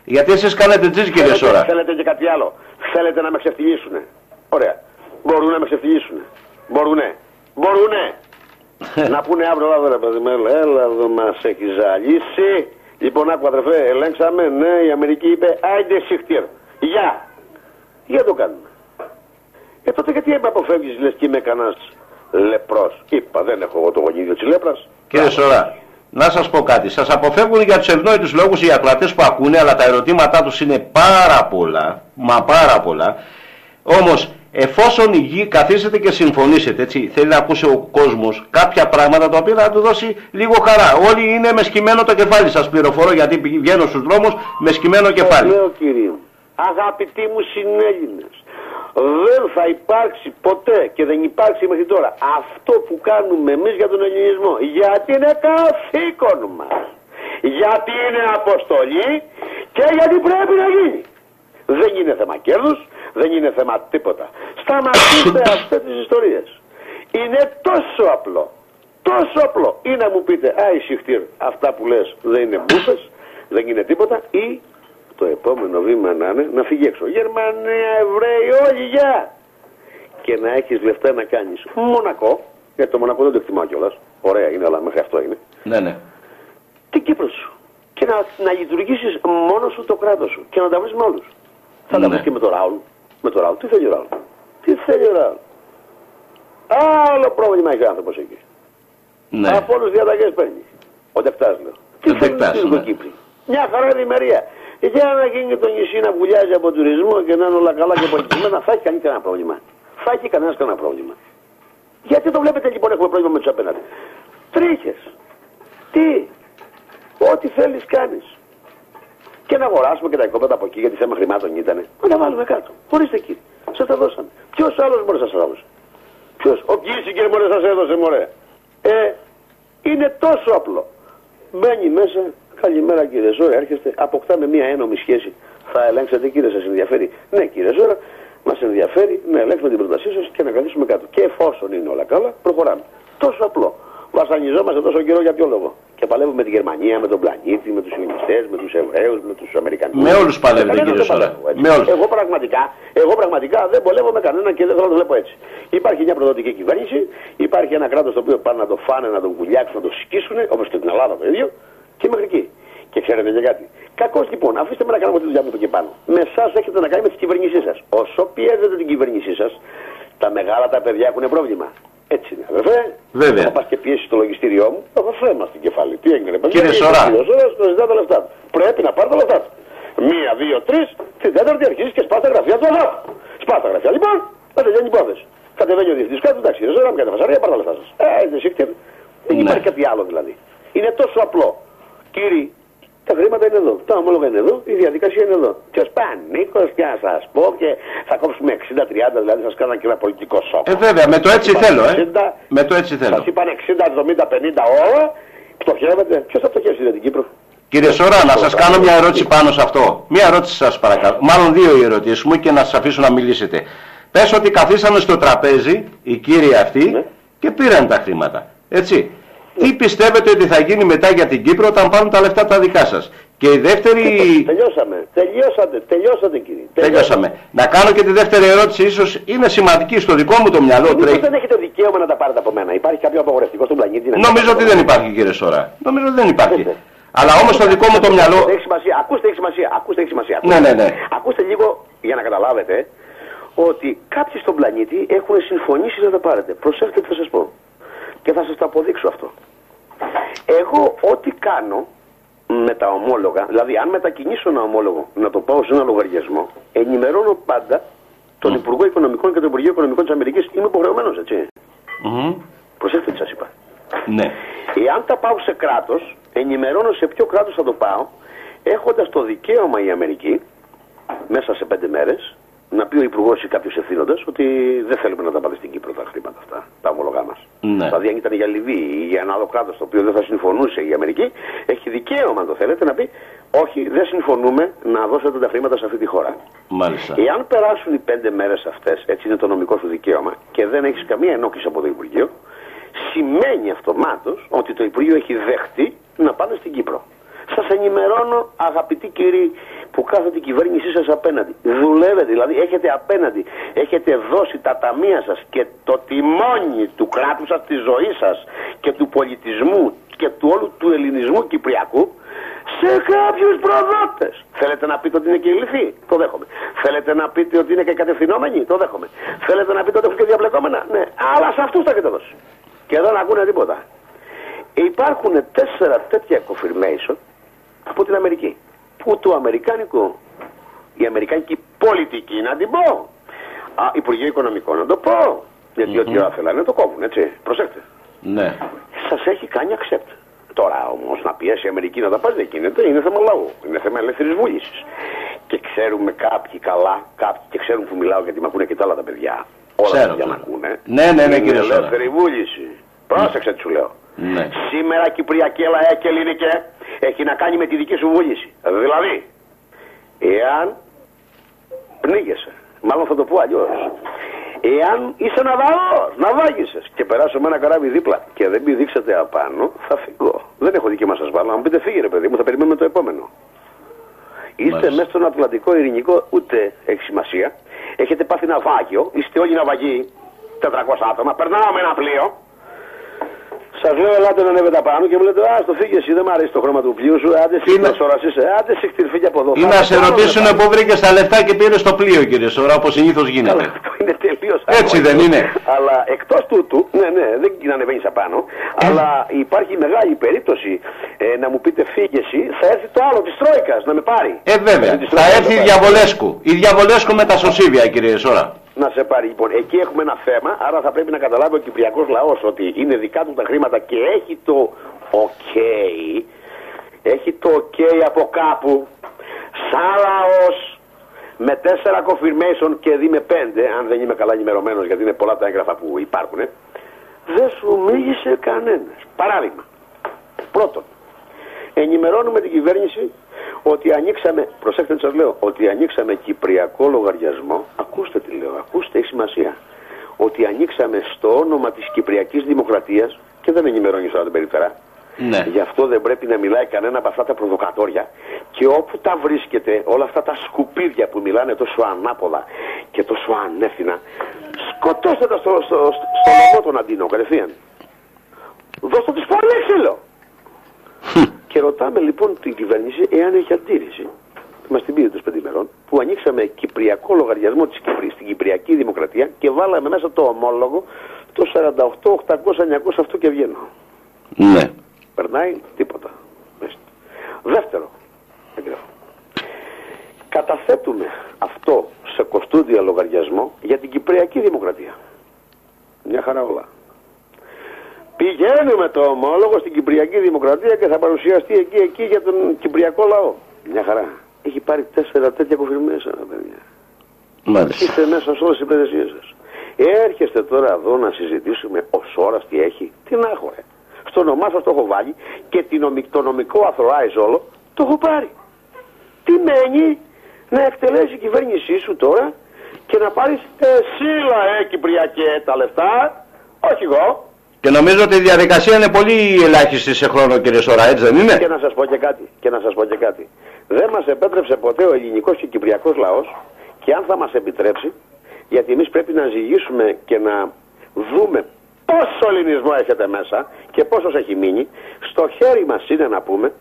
Γιατί εσείς κάνετε τζις κύριε Σόρα. Θέλετε και κάτι άλλο. Θέλετε να με ξεφτυλίσουνε. Ωραία. Μπορούν να με ξεφτυλίσουνε. Μπορούνε. Να πούνε αύριο, ρε παιδί μου, έλα εδώ μας έχει ζαλίσει. Λοιπόν, άκου αδερφέ, ελέγξαμε, ναι, η Αμερική είπε, άιντε συχτήρ. Γεια. Για το κάνουμε. Τότε γιατί αποφεύγεις, λες και είμαι κανένας λεπρός. Είπα, δεν έχω εγώ το γονίδιο της λέπρας. Κύριε Σόρα, να σας πω κάτι. Σας αποφεύγουν για τους ευνόητους λόγους οι ακροατές που ακούνε, αλλά τα ερωτήματά τους είναι πάρα πολλά. Μα πάρα πολλά. Όμως, εφόσον η γη καθίσετε και συμφωνήσετε, έτσι, θέλει να ακούσει ο κόσμος κάποια πράγματα τα οποία θα του δώσει λίγο χαρά. Όλοι είναι με σκυμμένο το κεφάλι, σας πληροφορώ, γιατί βγαίνω στους δρόμους με σκυμμένο κεφάλι. Λέω κύριε, αγαπητοί μου συνέλληνες, δεν θα υπάρξει ποτέ και δεν υπάρξει μέχρι τώρα αυτό που κάνουμε εμείς για τον ελληνισμό. Γιατί είναι καθήκον μας. Γιατί είναι αποστολή και γιατί πρέπει να γίνει. Δεν είναι θέμα κέρδους, δεν είναι θέμα τίποτα. Σταματήστε αυτές τις ιστορίες. Είναι τόσο απλό. Τόσο απλό. Ή να μου πείτε, άι συχτήρ, αυτά που λες δεν είναι μπούφες, δεν είναι τίποτα, ή το επόμενο βήμα να είναι να φύγει έξω. Γερμανία, Εβραίοι, όλοι γεια! Και να έχεις λεφτά να κάνεις Μονακό, γιατί το Μονακό δεν το εκτιμάω κιόλας. Ωραία είναι, αλλά μέχρι αυτό είναι. Ναι, ναι. Την Κύπρο σου. Και να λειτουργήσεις μόνος σου το κράτος σου. Και να τα βρεις με όλους. Θα τα βρεις και με το Ράουλ. Με το Ράουλ. Τι θέλει ο Ράουλ. Τι θέλει ο Ράουλ. Άλλο πρόβλημα έχει ο άνθρωπος εκεί. Ναι. Από όλους διαταγές παίρνει. Ο Δεκτάς λέω. Τι θέλει ο Κύπρη. Μια χαρά ευημερία. Για να γίνει το νησί να βουλιάζει από τουρισμό και να είναι όλα καλά και πολιτισμένα, θα έχει κανείς κανένα πρόβλημα. Θα έχει κανένας κανένα πρόβλημα. Γιατί το βλέπετε λοιπόν έχουμε πρόβλημα με τους απέναντι. Τρίχες. Τι. Ό,τι θέλεις κάνεις. Και να αγοράσουμε και τα οικόπεδα από εκεί γιατί θέμα χρημάτων ήτανε. Να τα βάλουμε κάτω. Ορίστε εκεί. Σας τα δώσαμε. Ποιος άλλος μπορεί να σας έδωσε. Ποιος. Ο Κίσικερ μωρέ σας έδωσε μωρέ. Είναι τόσο απλό. Μπαίνει μέσα. Καλημέρα κύριε Ζώρα, έρχεστε, αποκτάμε μια ένομη σχέση. Θα ελέγξετε κύριε, σας ενδιαφέρει. Ναι κύριε Ζώρα, μας ενδιαφέρει να ελέγξουμε την πρότασή σας και να καθίσουμε κάτω. Και εφόσον είναι όλα καλά, προχωράμε. Τόσο απλό. Βασανιζόμαστε τόσο καιρό για ποιο λόγο. Και παλεύουμε με τη Γερμανία, με τον πλανήτη, με τους Ινιστές, με τους Εβραίους, με τους Αμερικανούς. Με όλους παλεύετε κύριε Ζώρα. Εγώ πραγματικά δεν πολεύω με κανέναν και δεν θέλω να το βλέπω έτσι. Υπάρχει μια προδοτική κυβέρνηση, υπάρχει ένα κράτος το οποίο πάνε να το φάνε, να τον κουλιάξουν, να το σκίσουν, όπως και την Ελλάδα το ίδιο. Και μέχρι εκεί. Και ξέρετε για κάτι. Κακώς λοιπόν, αφήστε με να κάνουμε τη δουλειά μου από εκεί πάνω. Με εσάς έχετε να κάνει με τις κυβερνήσεις σας. Όσο πιέζετε την κυβέρνησή σας, τα μεγάλα τα παιδιά έχουν πρόβλημα. Έτσι είναι, αδερφέ. Βέβαια. Θα πας και πιέσεις το λογιστήριό μου, θα το θέμα στην κεφάλι. Τι έγινε, ρε παιδιά. Κύριε Σόρα. Να ζητά τα λεφτά του. Πρέπει να πάρει τα λεφτά του. 1, 2, 3, την τέταρτη αρχίζει και σπάς τα γραφεία του ΑΔΑΠ. Σπάς τα γραφεία λοιπόν, θα τελειώνει η υπόθεση. Κατεβαίνει ο διευθυντής κάτω, εντάξει, ρε Σόρα, μου κάνετε φασαρία, πάρε τα λεφτά σας. Δεν υπάρχει κάτι άλλο δηλαδή. Είναι τόσο απλό. Κύριοι, Τα χρήματα είναι εδώ, τα ομόλογα είναι εδώ, η διαδικασία είναι εδώ. Και ως πανίκος και να σας πω και θα κόψουμε 60-30, δηλαδή σας κάναν και ένα πολιτικό σοκ. Βέβαια, με το έτσι θέλω, με το έτσι θέλω. Σας είπαν 60-70-50 ώρα, πτωχεύετε. Ποιος θα πτωχεύσει την Κύπρο? Κύριε Σόρα, να σας κάνω μια ερώτηση πάνω σε αυτό. Μια ερώτηση σας παρακαλώ. Μάλλον δύο οι ερωτήσεις μου και να σας αφήσω να μιλήσετε. Πες ότι καθίσανε στο τραπέζι οι κύριοι αυτοί και πήραν τα χρήματα. Έτσι. Τι πιστεύετε ότι θα γίνει μετά για την Κύπρο όταν πάρουν τα λεφτά τα δικά σας? Και η δεύτερη... Τελειώσατε κύριε. Τελειώσαμε. Να κάνω και τη δεύτερη ερώτηση, ίσως είναι σημαντική στο δικό μου το μυαλό. Δεν έχετε δικαίωμα να τα πάρετε από μένα. Υπάρχει κάποιο απαγορευτικό στον πλανήτη? Νομίζω ότι δεν υπάρχει, κύριε Σόρα. Νομίζω ότι δεν υπάρχει. Αλλά όμως στο δικό μου το μυαλό... Ακούστε, έχει σημασία. Ναι. Ακούστε λίγο για να καταλάβετε ότι κάποιοι στον πλανήτη έχουν συμφωνήσει να τα πάρετε. Προσέξτε τι θα σας πω. Και θα σας το αποδείξω αυτό. Εγώ ό,τι κάνω με τα ομόλογα, δηλαδή αν μετακινήσω ένα ομόλογο να το πάω σε ένα λογαριασμό, ενημερώνω πάντα τον Υπουργό Οικονομικών και τον Υπουργείο Οικονομικών της Αμερικής. Είμαι υποχρεωμένος, έτσι. Προσέξτε τι σας είπα. Ναι. Εάν τα πάω σε κράτος, ενημερώνω σε ποιο κράτος θα το πάω, έχοντας το δικαίωμα η Αμερική μέσα σε 5 μέρες να πει ο Υπουργός ή κάποιος ευθύνοντας ότι δεν θέλουμε να τα πάτε στην Κύπρο τα χρήματα αυτά, τα ομολογά μας. Ναι. Δηλαδή, αν ήταν για Λιβύη ή για ένα άλλο κράτος το οποίο δεν θα συμφωνούσε η Αμερική, έχει δικαίωμα, αν το θέλετε, να πει όχι, δεν συμφωνούμε να δώσετε τα χρήματα σε αυτή τη χώρα. Μάλιστα. Εάν περάσουν οι 5 μέρες αυτές, έτσι είναι το νομικό σου δικαίωμα, και δεν έχεις καμία ενόχληση από το Υπουργείο, σημαίνει αυτομάτως ότι το Υπουργείο έχει δεχτεί να πάνε στην Κύπρο. Σας ενημερώνω, αγαπητοί κύριοι που κάθεται η κυβέρνησή σας απέναντι. Δουλεύετε, δηλαδή έχετε απέναντι, έχετε δώσει τα ταμεία σας και το τιμόνι του κράτους σας, της ζωής σας και του πολιτισμού και του όλου του ελληνισμού κυπριακού σε κάποιους προδότες. Θέλετε να πείτε ότι είναι και ηλιθοί? Το δέχομαι. Θέλετε να πείτε ότι είναι και κατευθυνόμενοι? Το δέχομαι. Θέλετε να πείτε ότι έχουν και διαπλεκόμενα? Ναι. Αλλά σε αυτούς τα έχετε δώσει. Και δεν ακούνε τίποτα. Υπάρχουν 4 τέτοια confirmation από την Αμερική. Που το αμερικάνικο, η αμερικάνικη πολιτική, να την πω, Υπουργείο Οικονομικών να το πω, γιατί ό,τι ώρα θέλανε το κόβουν, έτσι. Προσέξτε. Ναι. Σας έχει κάνει accept. Τώρα όμως να πιέσει η Αμερική να τα πάρει δεν γίνεται, είναι θέμα λαού, είναι θέμα ελεύθερης βούλησης. Και ξέρουμε κάποιοι καλά, κάποιοι και ξέρουν που μιλάω γιατί με ακούνε και τα άλλα τα παιδιά. Όλα τα παιδιά με ακούνε. Ναι, κύριε Σόρα. Ελεύθερη βούληση. Πρόσεξε τι σου λέω. Ναι. Σήμερα Κυπριακή ΛΑΕ και ελληνική έχει να κάνει με τη δική σου βούληση. Δηλαδή, εάν πνίγεσαι, μάλλον θα το πω αλλιώς, εάν είσαι ναυαγός, ναυάγησες και περάσω με ένα καράβι δίπλα και δεν πηδήξετε απάνω, θα φύγω. Δεν έχω δικαίωμα να σας βάλω. Αν πείτε φύγε ρε παιδί μου, θα περιμένουμε το επόμενο. Είστε μέσα στον Ατλαντικό Ειρηνικό, ούτε έχει σημασία. Έχετε πάθει ναυάγιο, είστε όλοι ναυαγοί, 400 άτομα, περνάω με ένα πλοίο. Σας λέω ελάτε να ανέβετε πάνω και μου λέτε το φύγε εσύ, δεν μ' αρέσει το χρώμα του πλοίου σου, άντε φύγε από εδώ. Ή να σε ρωτήσουν πού βρήκες τα λεφτά και πήρες το πλοίο, κύριε Σόρα, όπως συνήθως γίνεται. Αυτό είναι τελείως έτσι δεν είναι? Αλλά εκτός τούτου, ναι, δεν ανεβαίνεις απάνω, αλλά υπάρχει μεγάλη περίπτωση να μου πείτε φύγε εσύ, θα έρθει το άλλο της Τρόικας να με πάρει. Βέβαια, θα έρθει η Διαβολέσκου. Η Διαβολέσκου με τα σωσίβια, κύριε Σόρα. Να σε πάρει. Λοιπόν, εκεί έχουμε ένα θέμα, άρα θα πρέπει να καταλάβει ο κυπριακός λαός ότι είναι δικά του τα χρήματα και έχει το OK, έχει το OK από κάπου, σαν λαός, με 4 confirmation και δει με 5, αν δεν είμαι καλά ενημερωμένος γιατί είναι πολλά τα έγγραφα που υπάρχουν, δεν σου μίλησε κανένας. Παράδειγμα, πρώτον, ενημερώνουμε την κυβέρνηση ότι ανοίξαμε, προσέξτε τι σας λέω, ότι ανοίξαμε κυπριακό λογαριασμό, ακούστε τι λέω, ακούστε, έχει σημασία, ότι ανοίξαμε στο όνομα της Κυπριακής Δημοκρατίας και δεν ενημερώνει όλα την περιφερά. Ναι. Γι' αυτό δεν πρέπει να μιλάει κανένα από αυτά τα προβοκατόρια και όπου τα βρίσκεται όλα αυτά τα σκουπίδια που μιλάνε τόσο ανάποδα και τόσο ανεύθυνα, σκοτώστε τα στο λαιμό τον Αντίνο κατευθείαν. Δώστε τους πολύ ξύλο. Και ρωτάμε λοιπόν την κυβέρνηση εάν έχει αντίρρηση. Μας την πήρε τους 5 ημερών που ανοίξαμε κυπριακό λογαριασμό της Κύπρης στην Κυπριακή Δημοκρατία και βάλαμε μέσα το ομόλογο το 48, 800, 900 αυτό και βγαίνω. Ναι. Περνάει τίποτα. Δεύτερο, καταθέτουμε αυτό σε κοστούδια λογαριασμό για την Κυπριακή Δημοκρατία. Μια χαρά όλα. Πηγαίνουμε το ομόλογο στην Κυπριακή Δημοκρατία και θα παρουσιαστεί εκεί για τον Κυπριακό λαό. Μια χαρά. Έχει πάρει 4 τέτοια κοφυρμές, παιδιά. Μάλιστα. Είστε μέσα σε όλες τις υπηρεσίες σας. Έρχεστε τώρα εδώ να συζητήσουμε ο Σόρας τι έχει. Τι να έχω, στο όνομά σας το έχω βάλει και το νομικό authorize όλο το έχω πάρει. Τι μένει να εκτελέσει η κυβέρνησή σου τώρα και να πάρεις εσύ Κυπριακέ τα λεφτά, όχι εγώ. Και νομίζω ότι η διαδικασία είναι πολύ ελάχιστη σε χρόνο, κύριε Σορά, έτσι δεν είναι? Και να σας πω και κάτι. Δεν μας επέτρεψε ποτέ ο ελληνικός και κυπριακός λαός, και αν θα μας επιτρέψει, γιατί εμείς πρέπει να ζυγίσουμε και να δούμε πόσο ελληνισμό έχετε μέσα και πόσος έχει μείνει. Στο χέρι μας είναι να πούμε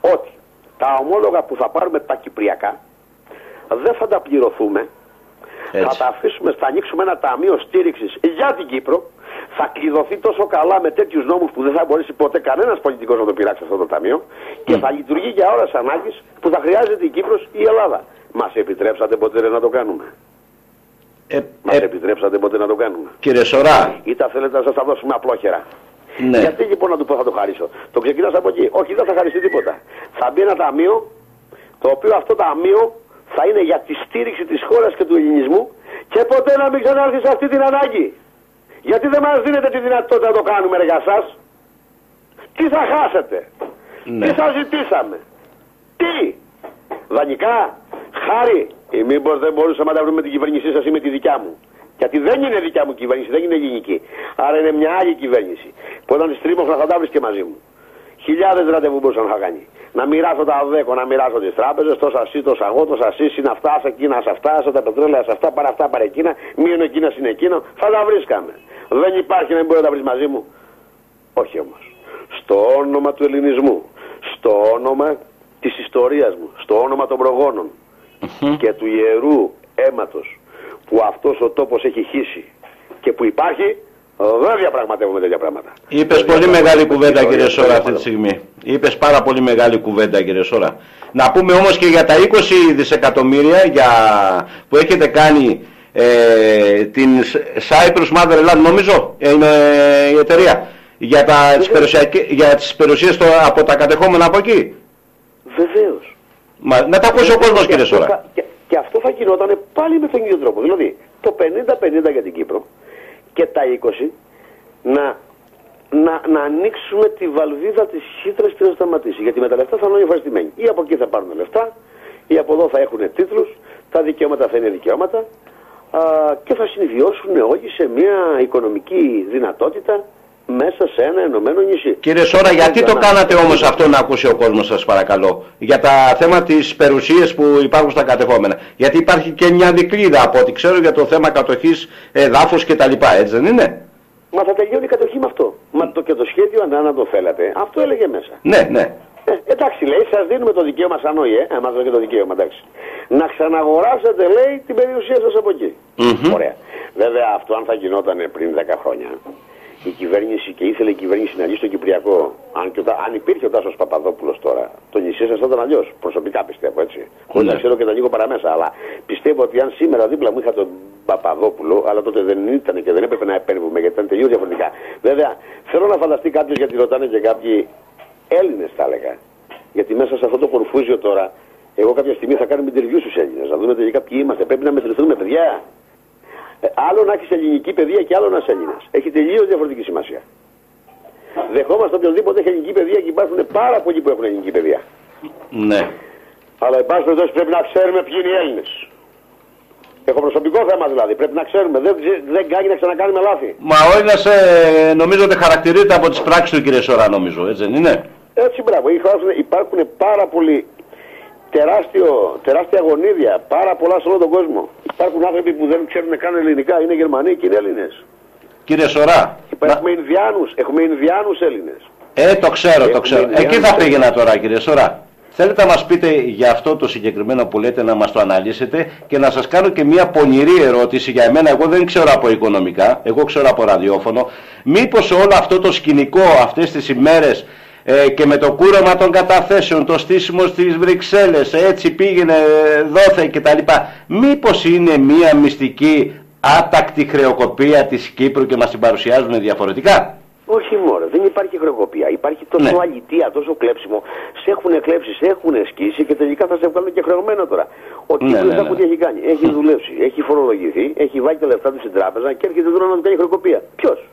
ότι τα ομόλογα που θα πάρουμε τα κυπριακά δεν θα τα πληρωθούμε. Έτσι. Θα τα αφήσουμε, θα ανοίξουμε ένα ταμείο στήριξης για την Κύπρο. Θα κλειδωθεί τόσο καλά με τέτοιους νόμους που δεν θα μπορέσει ποτέ κανένας πολιτικός να το πειράξει αυτό το ταμείο και θα λειτουργεί για ώρες ανάγκης που θα χρειάζεται η Κύπρος ή η Ελλάδα. Μας επιτρέψατε ποτέ να το κάνουμε? Μας επιτρέψατε ποτέ να το κάνουμε? Κύριε Σορά. Ή τα θέλετε να σας τα δώσουμε απλόχερα? Ναι. Γιατί λοιπόν να του πω θα το χαρίσω? Το ξεκινάς από εκεί. Όχι, δεν θα χαριστεί τίποτα. Θα μπει ένα ταμείο, το οποίο αυτό το ταμείο θα είναι για τη στήριξη της χώρας και του ελληνισμού και ποτέ να μην ξανάρθει σε αυτή την ανάγκη. Γιατί δεν μας δίνετε τη δυνατότητα να το κάνουμε για σας? Τι θα χάσετε? Ναι. Τι θα ζητήσαμε? Τι? Δανεικά? Χάρη? Ή μήπως δεν μπορούσαμε να τα βρούμε την κυβέρνησή σας ή με τη δικιά μου? Γιατί δεν είναι δικιά μου κυβέρνηση, δεν είναι ελληνική. Άρα είναι μια άλλη κυβέρνηση. Που όταν τη τρίμωχνα θα τα βρεις και μαζί μου. Χιλιάδες ραντεβού μπορούσα να είχα κάνει. Να μοιράσω τα ΔΕΚΟ, να μοιράσω τις τράπεζες, το σασί, το σαγό, το σασί, είναι αυτά, σε εκείνα, σε αυτά, σε τα πετρέλαια, σε αυτά, παρά αυτά, παρά εκείνα, μείον εκείνα, είναι εκείνο, θα τα βρίσκαμε. Δεν υπάρχει να μην μπορεί να τα βρεις μαζί μου. Όχι όμως. Στο όνομα του ελληνισμού, στο όνομα της ιστορίας μου, στο όνομα των προγόνων και του ιερού αίματος που αυτός ο τόπος έχει χύσει και που υπάρχει, δεν διαπραγματεύομαι τέτοια πράγματα. Είπες πολύ μεγάλη κουβέντα, κύριε Σόρα, αυτή τη στιγμή. Είπες πάρα πολύ μεγάλη κουβέντα, κύριε Σόρα. Να πούμε όμως και για τα 20 δισεκατομμύρια που έχετε κάνει την Cyprus Motherland, νομίζω είναι η εταιρεία, για τις περιουσίες από τα κατεχόμενα από εκεί. Βεβαίως. Να τα ακούσει ο κόσμος, κύριε Σόρα. Και αυτό θα γινόταν πάλι με τον ίδιο τρόπο. Δηλαδή το 50-50 για την Κύπρο και τα 20 να ανοίξουμε τη βαλβίδα της χύτρας και να σταματήσει. Γιατί με τα λεφτά θα είναι όλοι ευχαριστημένοι. Ή από εκεί θα πάρουν λεφτά, ή από εδώ θα έχουν τίτλους, τα δικαιώματα θα είναι δικαιώματα και θα συνδυώσουν όλοι σε μια οικονομική δυνατότητα μέσα σε ένα ενωμένο νησί. Κύριε Σόρα, γιατί το κάνατε όμως αυτό, να ακούσει ο κόσμος, σας παρακαλώ, για τα θέματα της περιουσίας που υπάρχουν στα κατεχόμενα? Γιατί υπάρχει και μια δικλείδα από ό,τι ξέρω για το θέμα κατοχής εδάφους κτλ. Έτσι δεν είναι? Μα θα τελειώνει η κατοχή με αυτό. Μα και το σχέδιο, αν το θέλατε, αυτό έλεγε μέσα. Ναι, ναι. Εντάξει, λέει, σας δίνουμε το δικαίωμα σαν ΟΗΕ, μας δίνει το δικαίωμα, εντάξει. Να ξαναγοράσετε, λέει, την περιουσία σας από εκεί. Ωραία. Βέβαια, αυτό αν θα γινόταν πριν 10 χρόνια, η κυβέρνηση, και ήθελε η κυβέρνηση να λύσει το Κυπριακό, αν υπήρχε ο Τάσος Παπαδόπουλος τώρα, το νησί σας θα ήταν αλλιώς. Προσωπικά πιστεύω, έτσι. Χωρίς να ξέρω και τα λίγο παραμέσα. Αλλά πιστεύω ότι αν σήμερα δίπλα μου είχα τον Παπαδόπουλο, αλλά τότε δεν ήταν και δεν έπρεπε να επέμβουμε γιατί ήταν τελείως διαφορετικά. Βέβαια, θέλω να φανταστεί κάποιος, γιατί ρωτάνε και κάποιοι Έλληνες, θα έλεγα. Γιατί μέσα σε αυτό το κορφούζιο τώρα, εγώ κάποια στιγμή θα κάνουμε interview στους Έλληνες, να δούμε τελικά ποιοι είμαστε. Πρέπει να μετρηθούμε, παιδιά. Άλλο να έχεις ελληνική παιδεία και άλλο να είσαι Έλληνας. Έχει τελείως διαφορετική σημασία. Δεχόμαστε οποιονδήποτε έχει ελληνική παιδεία και υπάρχουν πάρα πολλοί που έχουν ελληνική παιδεία. Ναι. Αλλά υπάρχει περιπτώσει πρέπει να ξέρουμε ποιοι είναι οι Έλληνες. Έχω προσωπικό θέμα δηλαδή. Πρέπει να ξέρουμε. Δεν κάνει να ξανακάνουμε λάθη. Μα ο Έλληνας νομίζω ότι χαρακτηρίζεται από τις πράξεις του, κύριε Σόρα, νομίζω. Έτσι δεν είναι? Έτσι, μπράβο. Υπάρχουν πάρα πολλοί. Τεράστια γονίδια, πάρα πολλά σε όλο τον κόσμο. Υπάρχουν άνθρωποι που δεν ξέρουν καν ελληνικά, είναι Γερμανοί και είναι Έλληνες. Κύριε Σορά. Έχουμε Ινδιάνους Έλληνες. Το ξέρω. Εκεί θα πήγαινα τώρα, κύριε Σορά. Θέλετε να μας πείτε για αυτό το συγκεκριμένο που λέτε, να μας το αναλύσετε και να σας κάνω και μια πονηρή ερώτηση για εμένα. Εγώ δεν ξέρω από οικονομικά, εγώ ξέρω από ραδιόφωνο. Μήπως όλο αυτό το σκηνικό αυτές τις ημέρες και με το κούρωμα των καταθέσεων, το στήσιμο στις Βρυξέλλες, έτσι πήγαινε, δόθε κτλ. Μήπως είναι μια μυστική άτακτη χρεοκοπία της Κύπρου και μας την παρουσιάζουν διαφορετικά? Όχι μόνο, δεν υπάρχει χρεοκοπία. Υπάρχει τόσο αλητία, τόσο κλέψιμο. Σε έχουν κλέψει, σε έχουν σκίσει και τελικά θα σε βγάλουν και χρεωμένο τώρα. Ο Κύπρος τι έχει κάνει. Έχει δουλέψει, έχει φορολογηθεί, έχει βάλει τα λεφτά του στην τράπεζα και έρχεται τώρα να του κάνει χρεοκοπία. Ποιος?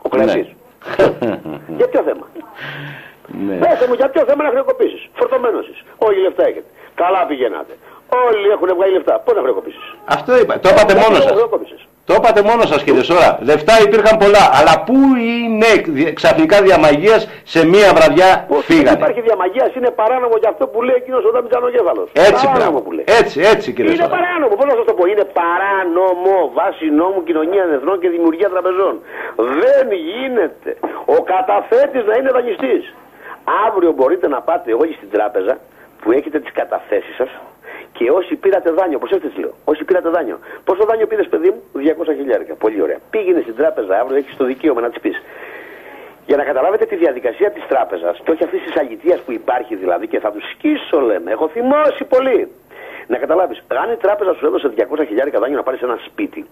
Ο κλέφτης. Για ποιο θέμα? Πέστε μου, για ποιο θέμα να χρεοκοπήσεις? Φορτωμένος είσαι. Όλοι λεφτά έχετε. Καλά πηγαίνατε. Όλοι έχουν βγάλει λεφτά. Πώς να χρεοκοπήσεις? Αυτό είπα. Το είπατε μόνο σας. Το είπατε μόνο σας, κύριε Σόρα. Λεφτά υπήρχαν πολλά. Αλλά πού είναι ξαφνικά διαμαγείας σε μία βραδιά φύγανε? Δεν υπάρχει διαμαγείας. Είναι παράνομο για αυτό που λέει εκείνος ο Μητσανοκέφαλος. Έτσι, παράνομο που λέει. Έτσι, κύριε Σόρα. Είναι παράνομο. Πώς να σας το πω? Είναι παράνομο βάσει νόμου Κοινωνία Εθνών και Δημιουργία Τραπεζών. Δεν γίνεται ο καταθέτης να είναι δανειστής. Αύριο μπορείτε να πάτε όλοι στην τράπεζα που έχετε τις καταθέσεις σας και όσοι πήρατε δάνειο, προσέξτε τι λέω, όσοι πήρατε δάνειο. Πόσο δάνειο πήρες, παιδί μου? 200.000. Πολύ ωραία. Πήγαινε στην τράπεζα αύριο, έχεις το δικαίωμα να της πεις. Για να καταλάβετε τη διαδικασία της τράπεζας και όχι αυτής της αλητείας που υπάρχει δηλαδή και θα τους σκίσω, λέμε. Έχω θυμώσει πολύ. Να καταλάβεις, αν η τράπεζα σου έδωσε 200.000 δάνειο να πάρεις ένα σπίτι,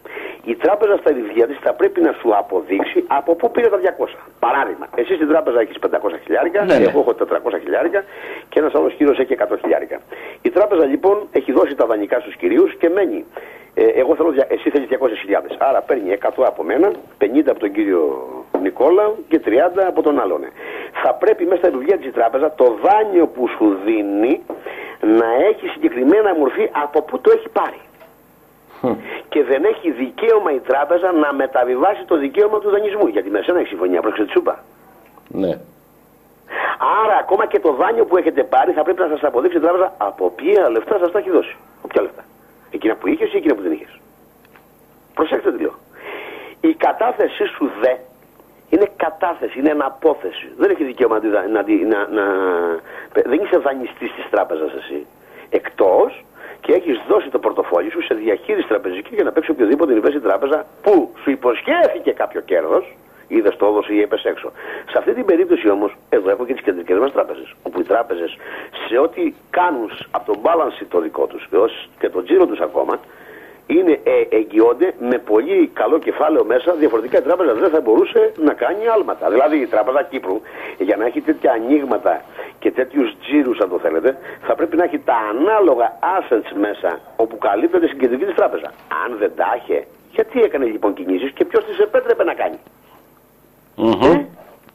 η τράπεζα στα ίδια της θα πρέπει να σου αποδείξει από πού πήρε τα 200. Παράδειγμα, εσύ στην τράπεζα έχεις 500.000, εγώ έχω 400.000 και ένας άλλος κύριος έχει 100.000. Η τράπεζα λοιπόν έχει δώσει τα δανεικά στους κυρίους και μένει. Εγώ θέλω, εσύ θέλεις 200.000, άρα παίρνει 100 από μένα, 50 από τον κύριο Νικόλα και 30 από τον άλλον. Θα πρέπει μέσα στα βιβλία της τράπεζα το δάνειο που σου δίνει να έχει συγκεκριμένα μορφή από πού το έχει πάρει. Και δεν έχει δικαίωμα η τράπεζα να μεταβιβάσει το δικαίωμα του δανεισμού. Γιατί με σένα έχει συμφωνία, πρόσεξε τι σου είπα. Ναι. Άρα ακόμα και το δάνειο που έχετε πάρει θα πρέπει να σας αποδείξει η τράπεζα από ποια λεφτά σας τα έχει δώσει. Ποια λεφτά? Εκείνα που είχες ή εκείνα που δεν είχες? Προσέξτε τι λέω. Η κατάθεσή σου δε είναι κατάθεση, είναι αναπόθεση. Δεν έχει δικαίωμα δεν είσαι δανειστής της τράπεζας εσύ. Εκτός και έχεις δώσει το πορτοφόλι σου σε διαχείριση τραπεζική για να παίξει οποιοδήποτε invest η τράπεζα που σου υποσχέθηκε κάποιο κέρδος, είδες το έδωσε ή έπεσε έξω. Σε αυτή την περίπτωση όμως, εδώ έχω και τις κεντρικές μας τράπεζες, όπου οι τράπεζες σε ό,τι κάνουν από τον balance το δικό τους και το τζίρο τους ακόμα, εγγυώνται με πολύ καλό κεφάλαιο μέσα, διαφορετικά η τράπεζα δεν θα μπορούσε να κάνει άλματα. Δηλαδή η Τράπεζα Κύπρου για να έχει τέτοια ανοίγματα και τέτοιους τζίρους αν το θέλετε, θα πρέπει να έχει τα ανάλογα assets μέσα όπου καλύπτεται στην κεντρική της τράπεζα. Αν δεν τα είχε, γιατί έκανε λοιπόν κινήσεις και ποιος τις επέτρεπε να κάνει?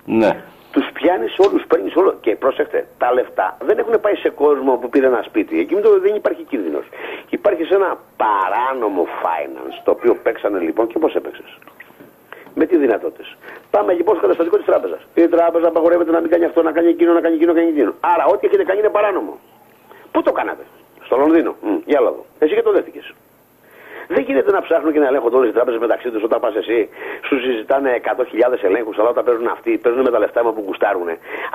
Ναι. Τους πιάνεις όλους, παίρνεις όλο. Και πρόσεχτε, τα λεφτά δεν έχουν πάει σε κόσμο που πήρε ένα σπίτι. Εκεί δεν υπάρχει κίνδυνος. Υπάρχει σε ένα παράνομο finance, το οποίο παίξανε λοιπόν και πώς έπαιξες? Με τι δυνατότητες? Πάμε λοιπόν στο καταστατικό της τράπεζας. Η τράπεζα απαγορεύεται να μην κάνει αυτό, να κάνει εκείνο, να κάνει εκείνο, να κάνει εκείνο. Άρα ό,τι έχετε κάνει είναι παράνομο. Πού το κάνατε? Στο Λονδίνο. Για λόγο. Εσύ και το δέχτηκες. Δεν γίνεται να ψάχνουν και να ελέγχουν όλες οι τράπεζες μεταξύ τους. Όταν πας εσύ, σου συζητάνε 100.000 ελέγχους, αλλά όταν παίζουν αυτοί, παίζουν με τα λεφτά μου που κουστάρουν.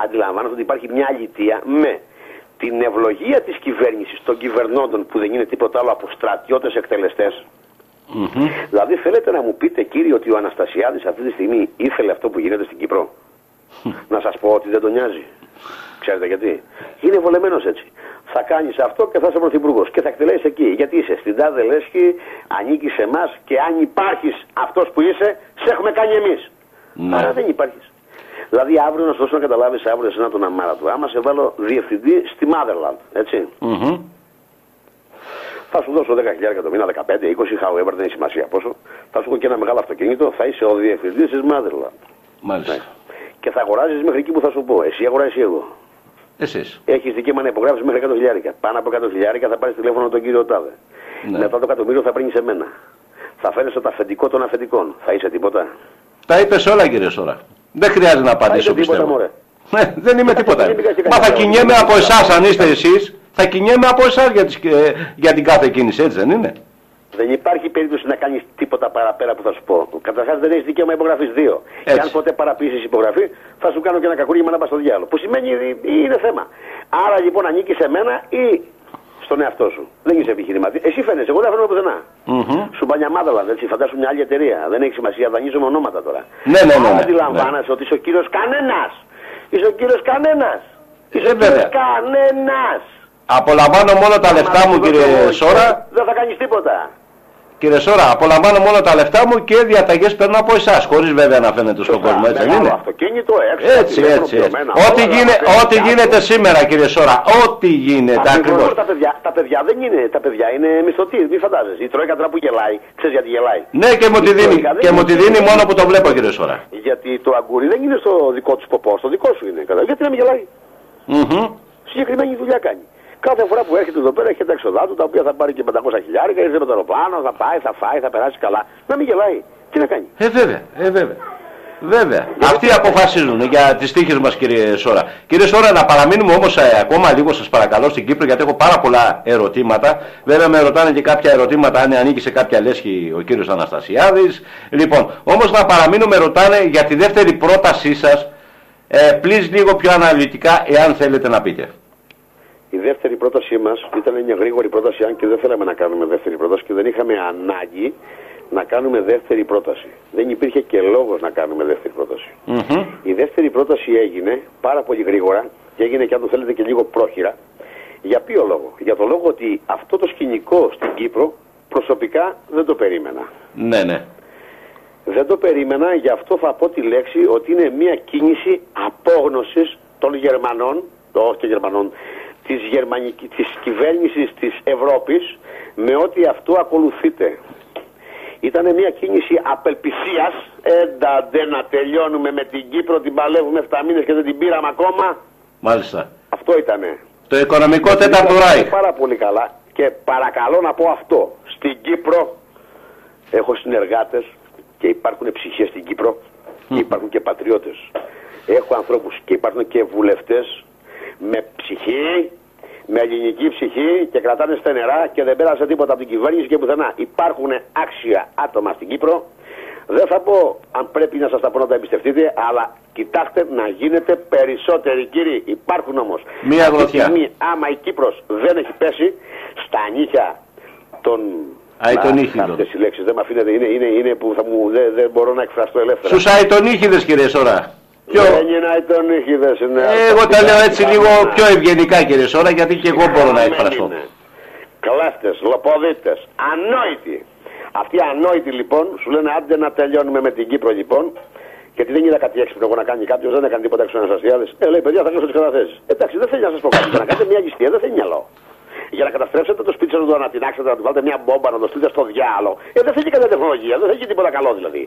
Αντιλαμβάνονται ότι υπάρχει μια αλητεία με την ευλογία της κυβέρνησης των κυβερνώντων που δεν είναι τίποτα άλλο από στρατιώτες εκτελεστές. Δηλαδή, θέλετε να μου πείτε, κύριε, ότι ο Αναστασιάδης αυτή τη στιγμή ήθελε αυτό που γίνεται στην Κύπρο? Να σας πω ότι δεν τον νοιάζει. Ξέρετε γιατί? Είναι βολεμένος έτσι. Θα κάνεις αυτό και θα είσαι πρωθυπουργός και θα εκτελέσεις εκεί. Γιατί είσαι στην τάδε λέσχη, ανήκεις σε εμάς και αν υπάρχεις αυτός που είσαι, σε έχουμε κάνει εμείς. Άρα δεν υπάρχεις. Δηλαδή αύριο να σου δώσω να καταλάβεις αύριο εσένα τον αμάρα του. Άμα σε βάλω διευθυντή στη Motherland, έτσι. Θα σου δώσω 10.000 το μήνα, 15, 20, however, δεν έχει σημασία πόσο. Θα σου έχω και ένα μεγάλο αυτοκίνητο, θα είσαι ο διευθυντής της Motherland. Μάλιστα. Και θα αγοράζεις μέχρι εκεί που θα σου πω. Εσύ αγοράζεις ή εγώ? Εσείς. Έχεις δικαίωμα να υπογράψεις μέχρι 100.000. Πάνω από 100.000 θα πάρεις τηλέφωνο τον κύριο Τάδε. Ναι. Μετά το εκατομμύριο θα παίρνεις εμένα. Θα φέρεις το αφεντικό των αφεντικών. Θα είσαι τίποτα? Τα είπες όλα, κύριε Σόρα. Δεν χρειάζεται να απαντήσω, πιστεύω. Δεν είμαι τίποτα. Μα θα κινιέμαι από εσάς, αν είστε εσείς, θα κινιέμαι από εσάς για την κάθε κίνηση, έτσι δεν είναι? Δεν υπάρχει περίπτωση να κάνεις τίποτα παραπέρα που θα σου πω. Καταρχάς δεν έχεις δικαίωμα υπογραφής 2. Και αν ποτέ παραποιήσεις υπογραφή, θα σου κάνω και ένα κακούργημα να πας στο διάλογο. Που σημαίνει είναι θέμα. Άρα λοιπόν ανήκεις σε μένα ή στον εαυτό σου. Δεν είσαι επιχειρηματή. Εσύ φαίνεσαι, εγώ δεν φαίνομαι πουθενά. Σου Μotherland, έτσι, φαντάσου μια άλλη εταιρεία. Δεν έχει σημασία, δανείζομαι ονόματα τώρα. Ναι. Αντιλαμβάνεσαι ότι είσαι ο κύριος κανένας. Είσαι ο κύριος κανένας. Είσαι ο κύριος κανένας. Απολαμβάνω μόνο τα λεφτά μου, κύριε Σόρα. Δεν θα κάνεις τίποτα. Κύριε Σόρα, απολαμβάνω μόνο τα λεφτά μου και διαταγές παίρνω από εσάς, χωρίς βέβαια να φαίνεται στον κόσμο, έτσι δεν είναι? Αυτοκίνητο, έξω, έτσι. Ό,τι γίνεται σήμερα, κύριε Σόρα, ό,τι γίνεται ακριβώς. Τα παιδιά δεν είναι, τα παιδιά είναι μισθωτοί, μη φαντάζεσαι. Η Τρόικα τώρα που γελάει, ξέρεις γιατί γελάει? Ναι, και μου τη δίνει μόνο που το βλέπω, κύριε Σόρα. Γιατί το αγκούρι δεν είναι στο δικό του ποπό, στο δικό σου είναι. Γιατί να μην γελάει? Συγκεκριμένη δουλειά κάνει. Κάθε φορά που έρχεται εδώ πέρα έχει τα έξοδά του, τα οποία θα πάρει και 500 χιλιάρικα, έρχεται με το αεροπλάνο, θα πάει, θα φάει, θα περάσει καλά. Να μην γελάει. Τι να κάνει? Βέβαια. Αυτοί αποφασίζουν για τις τύχες μας, κύριε Σόρα. Κύριε Σόρα, να παραμείνουμε όμως ακόμα λίγο, σας παρακαλώ, στην Κύπρο, γιατί έχω πάρα πολλά ερωτήματα. Βέβαια με ρωτάνε και κάποια ερωτήματα αν ανήκει σε κάποια λέσχη ο κύριος Αναστασιάδης. Λοιπόν, όμως να παραμείνουμε, ρωτάνε για τη δεύτερη πρότασή σας. Please λίγο πιο αναλυτικά, εάν θέλετε να πείτε. Η δεύτερη πρότασή μας ήταν μια γρήγορη πρόταση, αν και δεν θέλαμε να κάνουμε δεύτερη πρόταση και δεν είχαμε ανάγκη να κάνουμε δεύτερη πρόταση. Δεν υπήρχε και λόγος να κάνουμε δεύτερη πρόταση. Η δεύτερη πρόταση έγινε πάρα πολύ γρήγορα και έγινε, και αν το θέλετε, και λίγο πρόχειρα. Για ποιο λόγο? Για το λόγο ότι αυτό το σκηνικό στην Κύπρο προσωπικά δεν το περίμενα. Ναι. Δεν το περίμενα, γι' αυτό θα πω τη λέξη ότι είναι μια κίνηση απόγνωσης των Γερμανών, όχι των Γερμανών, της κυβέρνησης της Ευρώπης, με ό,τι αυτό ακολουθείται. Ήταν μια κίνηση απελπισίας. Έντε να τελειώνουμε με την Κύπρο, την παλεύουμε 7 μήνες και δεν την πήραμε ακόμα. Μάλιστα. Αυτό ήτανε. Το οικονομικό τέταρτο Ράιχ. Πάρα πολύ καλά. Και παρακαλώ να πω αυτό. Στην Κύπρο έχω συνεργάτες και υπάρχουν ψυχές στην Κύπρο και υπάρχουν και πατριώτες. Έχω ανθρώπους και υπάρχουν και βουλευτές με ψυχή, με ελληνική ψυχή και κρατάνε στενερά και δεν πέρασε τίποτα από την κυβέρνηση και πουθενά. Υπάρχουν άξια άτομα στην Κύπρο. Δεν θα πω αν πρέπει να σας τα πω να τα εμπιστευτείτε, αλλά κοιτάξτε να γίνετε περισσότεροι, κύριοι. Υπάρχουν όμως. Μία γροθιά. Άμα η Κύπρος δεν έχει πέσει στα νύχια των... Αυτές οι λέξεις δεν με αφήνετε, είναι που δεν μπορώ να εκφραστώ ελεύθερα. Στους αητονύχιδες, κύριε Σόρα. Δεν είναι αητονύχιδες, είναι... Εγώ τα λέω έτσι λίγο πιο ευγενικά, κύριε Σόρα, γιατί και εγώ μπορώ να εκφραστώ. Κλέφτες, λοποδίτες, ανόητοι. Αυτοί οι ανόητοι λοιπόν σου λένε άντε να τελειώνουμε με την Κύπρο λοιπόν. Γιατί δεν είδα κάτι έξυπνο εγώ να κάνει κάποιος, δεν έκανε τίποτα έξω Αναστασιάδης. Λέει παιδιά, θα κλείσω τις καταθέσεις. Εντάξει, δεν θέλει να σας πω κάτι. Να κάνετε μια ληστεία, δεν θέλει μυαλό. Για να καταστρέψετε το σπίτι σας, να το ανατινάξετε, να του βάλετε μια μπόμπα, να το στείλετε στο διάλογο. Δεν θέλει καμία τεχνολογία, δεν θέλει τίποτα καλό δηλαδή.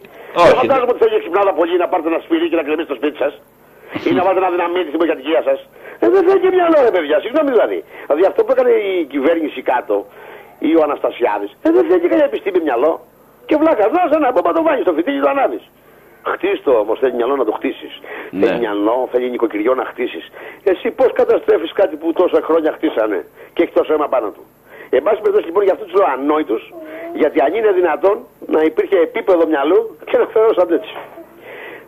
Δεν φαντάζομαι ότι θέλει ξυπνάδα πολύ να πάρετε ένα σπίτι και να κρεμίσετε το σπίτι σας. Ή να βάλετε να δυναμείτε στην πολυκατοικία σας. Δεν θέλει και μυαλό, ρε παιδιά, συγγνώμη δηλαδή. Δηλαδή αυτό που έκανε η κυβέρνηση κάτω ή ο Αναστασιάδης, δεν θέλει και καμία επιστήμη μυαλό. Και βλάκα, δώσε ένα μπόμπα το βάλει στο φυτίλι το ανάβεις. Χτίστο όμως, θέλει μυαλό να το χτίσεις. Ναι. Θέλει μυαλό, θέλει νοικοκυριό να χτίσεις. Εσύ πώς καταστρέφεις κάτι που τόσα χρόνια χτίσανε και έχει τόσο αίμα πάνω του? Εν πάση περιπτώσει λοιπόν για αυτούς τους ανόητους, γιατί αν είναι δυνατόν να υπήρχε επίπεδο μυαλού και να θεωρούσαν έτσι.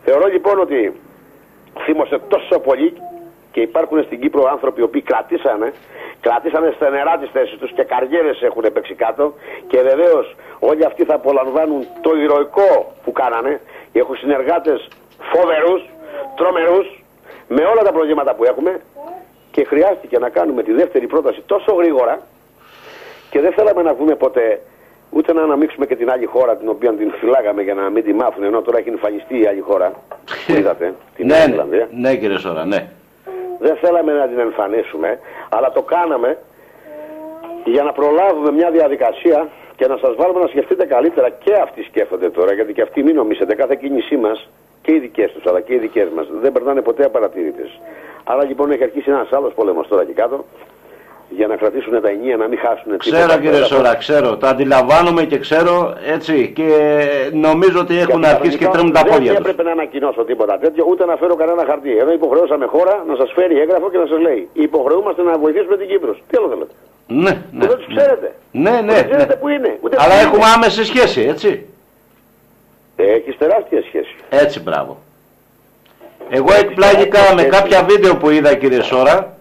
Θεωρώ λοιπόν ότι θύμωσε τόσο πολύ και υπάρχουν στην Κύπρο άνθρωποι οι οποίοι κρατήσανε στενερά τις θέσεις τους και καριέρες έχουν παίξει κάτω και βεβαίως όλοι αυτοί θα απολαμβάνουν το ηρωικό που κάνανε. Έχω συνεργάτες φοβερούς, τρομερούς, με όλα τα προβλήματα που έχουμε και χρειάστηκε να κάνουμε τη δεύτερη πρόταση τόσο γρήγορα και δεν θέλαμε να βγούμε ποτέ ούτε να αναμίξουμε και την άλλη χώρα την οποία την φυλάγαμε για να μην τη μάθουν, ενώ τώρα έχει εμφανιστεί η άλλη χώρα που είδατε, την Ιρλανδία. Ναι κύριε Σόρα, ναι. Δεν θέλαμε να την εμφανίσουμε, αλλά το κάναμε για να προλάβουμε μια διαδικασία και να σας βάλουμε να σκεφτείτε καλύτερα. Και αυτοί σκέφτονται τώρα, γιατί και αυτοί μην νομίσετε, κάθε κίνησή μας και οι δικές τους αλλά και οι δικές μας δεν περνάνε ποτέ απαρατήρητες. Άρα λοιπόν έχει αρχίσει ένας άλλος πόλεμος τώρα και κάτω για να κρατήσουν τα ενία, να μην χάσουν τίποτα. Ξέρω κύριε Σόρα, ξέρω, τα αντιλαμβάνομαι και ξέρω έτσι και νομίζω ότι έχουν αρχίσει και τρέμουν τα πόδια τους. Δεν έπρεπε να ανακοινώσω τίποτα τέτοιο, ούτε να φέρω κανένα χαρτί. Εδώ υποχρεώσαμε χώρα να σας φέρει έγγραφο και να σας λέει υποχρεούμαστε να βοηθήσουμε την Κύπρο. Τι άλλο θέλετε? Ναι. Δεν τους ξέρετε. Ναι. Δεν ξέρετε που είναι. Αλλά έχουμε άμεση σχέση, έτσι. Έχεις τεράστια σχέση. Έτσι, μπράβο. Εγώ εκπλάγηκα με κάποια βίντεο που είδα κύριε Σόρα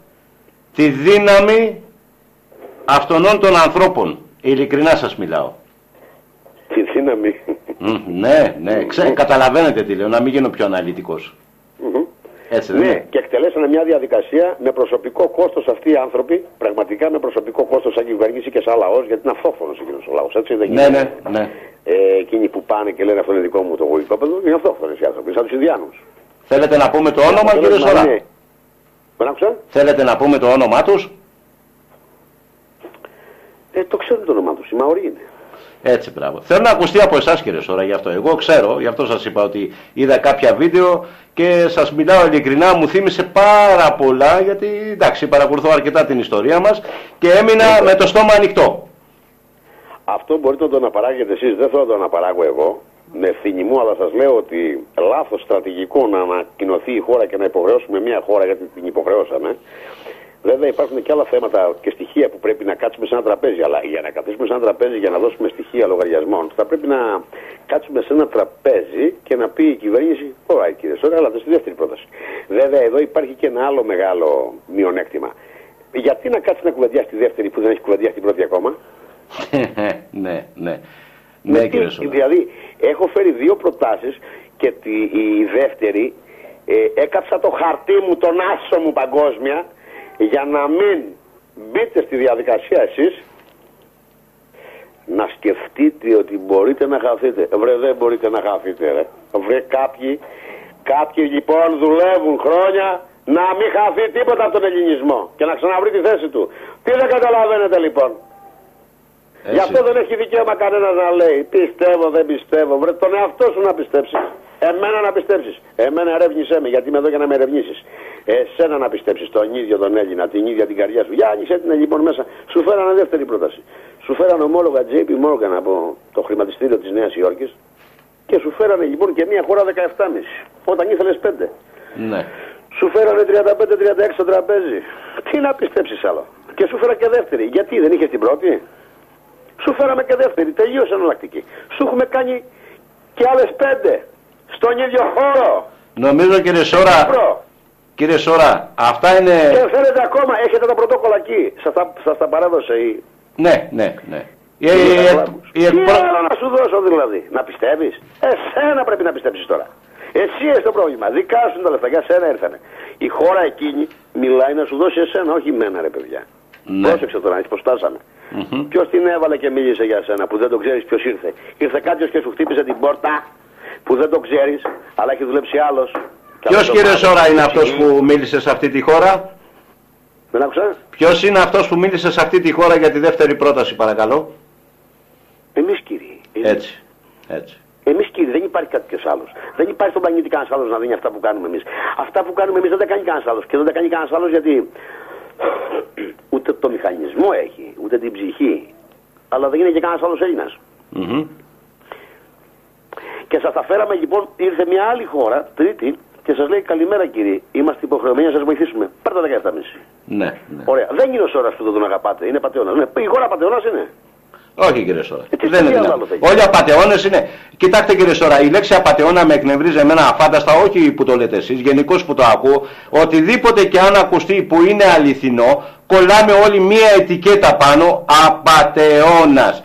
τη δύναμη αυτών των ανθρώπων. Ειλικρινά σας μιλάω. Τη δύναμη. Ναι. Καταλαβαίνετε τι λέω, να μην γίνω πιο αναλυτικός. Έτσι δεν ναι, είναι? και εκτελέσανε μια διαδικασία με προσωπικό κόστος αυτοί οι άνθρωποι, πραγματικά με προσωπικό κόστος σαν κυβέρνηση και σαν λαός, γιατί είναι αυτόφωνος εκείνος ο λαός, έτσι δεν Ναι, είναι. ναι. Εκείνοι που πάνε και λένε αυτό είναι δικό μου το γοητόπεδο, είναι αυτόφωνος οι άνθρωποι, σαν τους Ινδιάνους. Θέλετε να πούμε το όνομα, κύριε Σωρά? Δεν άκουσα. Θέλετε να πούμε το όνομά τους? Το ξέρουν το όνομά τους, οι Μαωροί είναι. Έτσι, μπράβο. Θέλω να ακουστεί από εσάς, κύριε Σωρά, γι' αυτό. Εγώ ξέρω, γι' αυτό σας είπα ότι είδα κάποια βίντεο και σας μιλάω ειλικρινά, μου θύμισε πάρα πολλά, γιατί εντάξει, παρακολουθώ αρκετά την ιστορία μας και έμεινα με το στόμα ανοιχτό. Αυτό μπορείτε να το αναπαράγετε εσείς, δεν θέλω να το αναπαράγω εγώ, με ευθύνη μου, αλλά σας λέω ότι λάθος στρατηγικό να ανακοινωθεί η χώρα και να υποχρεώσουμε μια χώρα, γιατί την υποχρεώσαμε. Βέβαια υπάρχουν και άλλα θέματα και στοιχεία που πρέπει να κάτσουμε σε ένα τραπέζι, αλλά για να καθίσουμε σε ένα τραπέζι για να δώσουμε στοιχεία λογαριασμών, θα πρέπει να κάτσουμε σε ένα τραπέζι και να πει η κυβέρνηση, ωραία κύριε Σωρά, αλλά στη δεύτερη πρόταση. Βέβαια εδώ υπάρχει και ένα άλλο μεγάλο μειονέκτημα. Γιατί να κάτσει να κουβεντιάσει τη δεύτερη που δεν έχει κουβεντιάσει την πρώτη ακόμα? Ναι, κύριε Σωρά. Δηλαδή, έχω φέρει δύο προτάσεις και η δεύτερη έκαψα το χαρτί μου, τον άσο μου παγκόσμια, για να μην μπείτε στη διαδικασία εσείς να σκεφτείτε ότι μπορείτε να χαθείτε. Βρε, δεν μπορείτε να χαθείτε, ρε. Βρε, κάποιοι λοιπόν δουλεύουν χρόνια να μην χαθεί τίποτα από τον ελληνισμό και να ξαναβρει τη θέση του. Τι δεν καταλαβαίνετε λοιπόν? Έτσι. Γι' αυτό δεν έχει δικαίωμα κανένας να λέει πιστεύω, δεν πιστεύω. Βρε, τον εαυτό σου να πιστέψεις. Εμένα να πιστέψεις. Εμένα ερεύνησέ με, γιατί είμαι εδώ για να με ερευνήσεις. Εσένα να πιστέψεις, τον ίδιο τον Έλληνα, την ίδια την καρδιά σου. Για άνοιξε την λοιπόν μέσα. Σου φέρανε δεύτερη πρόταση. Σου φέρανε ομόλογα JP Morgan από το χρηματιστήριο της Νέας Υόρκης και σου φέρανε λοιπόν και μια χώρα 17,5 όταν ήθελες 5. Ναι. Σου φέρανε 35-36 στο τραπέζι. Τι να πιστέψεις άλλο? Και σου φέρα και δεύτερη. Γιατί δεν είχε την πρώτη? Σου φέραμε και δεύτερη. Τελείωσε εναλλακτική. Σου έχουμε κάνει και άλλες 5 στον ίδιο χώρο. Νομίζω, κύριε Σωρά, αυτά είναι... Και θέλετε ακόμα, έχετε τα πρωτόκολλα εκεί. Σας τα παρέδωσε η... Ναι. Τι άλλο να σου δώσω δηλαδή? Να πιστεύεις? Εσένα πρέπει να πιστέψεις τώρα. Εσύ είσαι το πρόβλημα. Δικάσουν τα λεφτά. Για σένα ήρθανε. Η χώρα εκείνη μιλάει να σου δώσει εσένα, όχι εμένα, ρε παιδιά. Ναι. Πρόσεξε τώρα, πώς φτάσαμε. Ποιος την έβαλε και μίλησε για σένα που δεν το ξέρεις ποιος ήρθε? Ήρθε κάποιος και σου χτύπησε την πόρτα που δεν το ξέρεις, αλλά έχει δουλέψει άλλος. Ποιος, κύριε Σωρά, είναι αυτός που μίλησε σε αυτή τη χώρα? Δεν άκουσα. Ποιος είναι αυτός που μίλησε σε αυτή τη χώρα για τη δεύτερη πρόταση, παρακαλώ? Εμείς, κύριοι. Έτσι. Εμείς, κύριοι, δεν υπάρχει κάποιος άλλος. Δεν υπάρχει στον πλανήτη κανένας άλλος να δίνει αυτά που κάνουμε εμείς. Αυτά που κάνουμε εμείς δεν τα κάνει κανένας άλλος. Και δεν τα κάνει κανένας άλλος γιατί ούτε το μηχανισμό έχει, ούτε την ψυχή. Αλλά δεν είναι και κανένας άλλος Έλληνας. Και σας τα φέραμε λοιπόν, ήρθε μια άλλη χώρα, τρίτη, και σας λέει καλημέρα κύριοι, είμαστε υποχρεωμένοι να σας βοηθήσουμε. Πάρτε 17,5. Ναι. Ωραία. Δεν είναι ο Σώρας που δεν τον αγαπάτε, είναι πατεώνας. Ναι. Η χώρα πατεώνας είναι. Όχι, κύριε Σωρά. Δεν είναι δυνατόν. Όλοι απατεώνες είναι. Κοιτάξτε, κύριε Σωρά, η λέξη απατεώνα με εκνευρίζει εμένα αφάνταστα, όχι που το λέτε εσείς, γενικώς που το ακούω. Οτιδήποτε και αν ακουστεί που είναι αληθινό, κολλάμε όλοι μία ετικέτα πάνω, απατεώνας.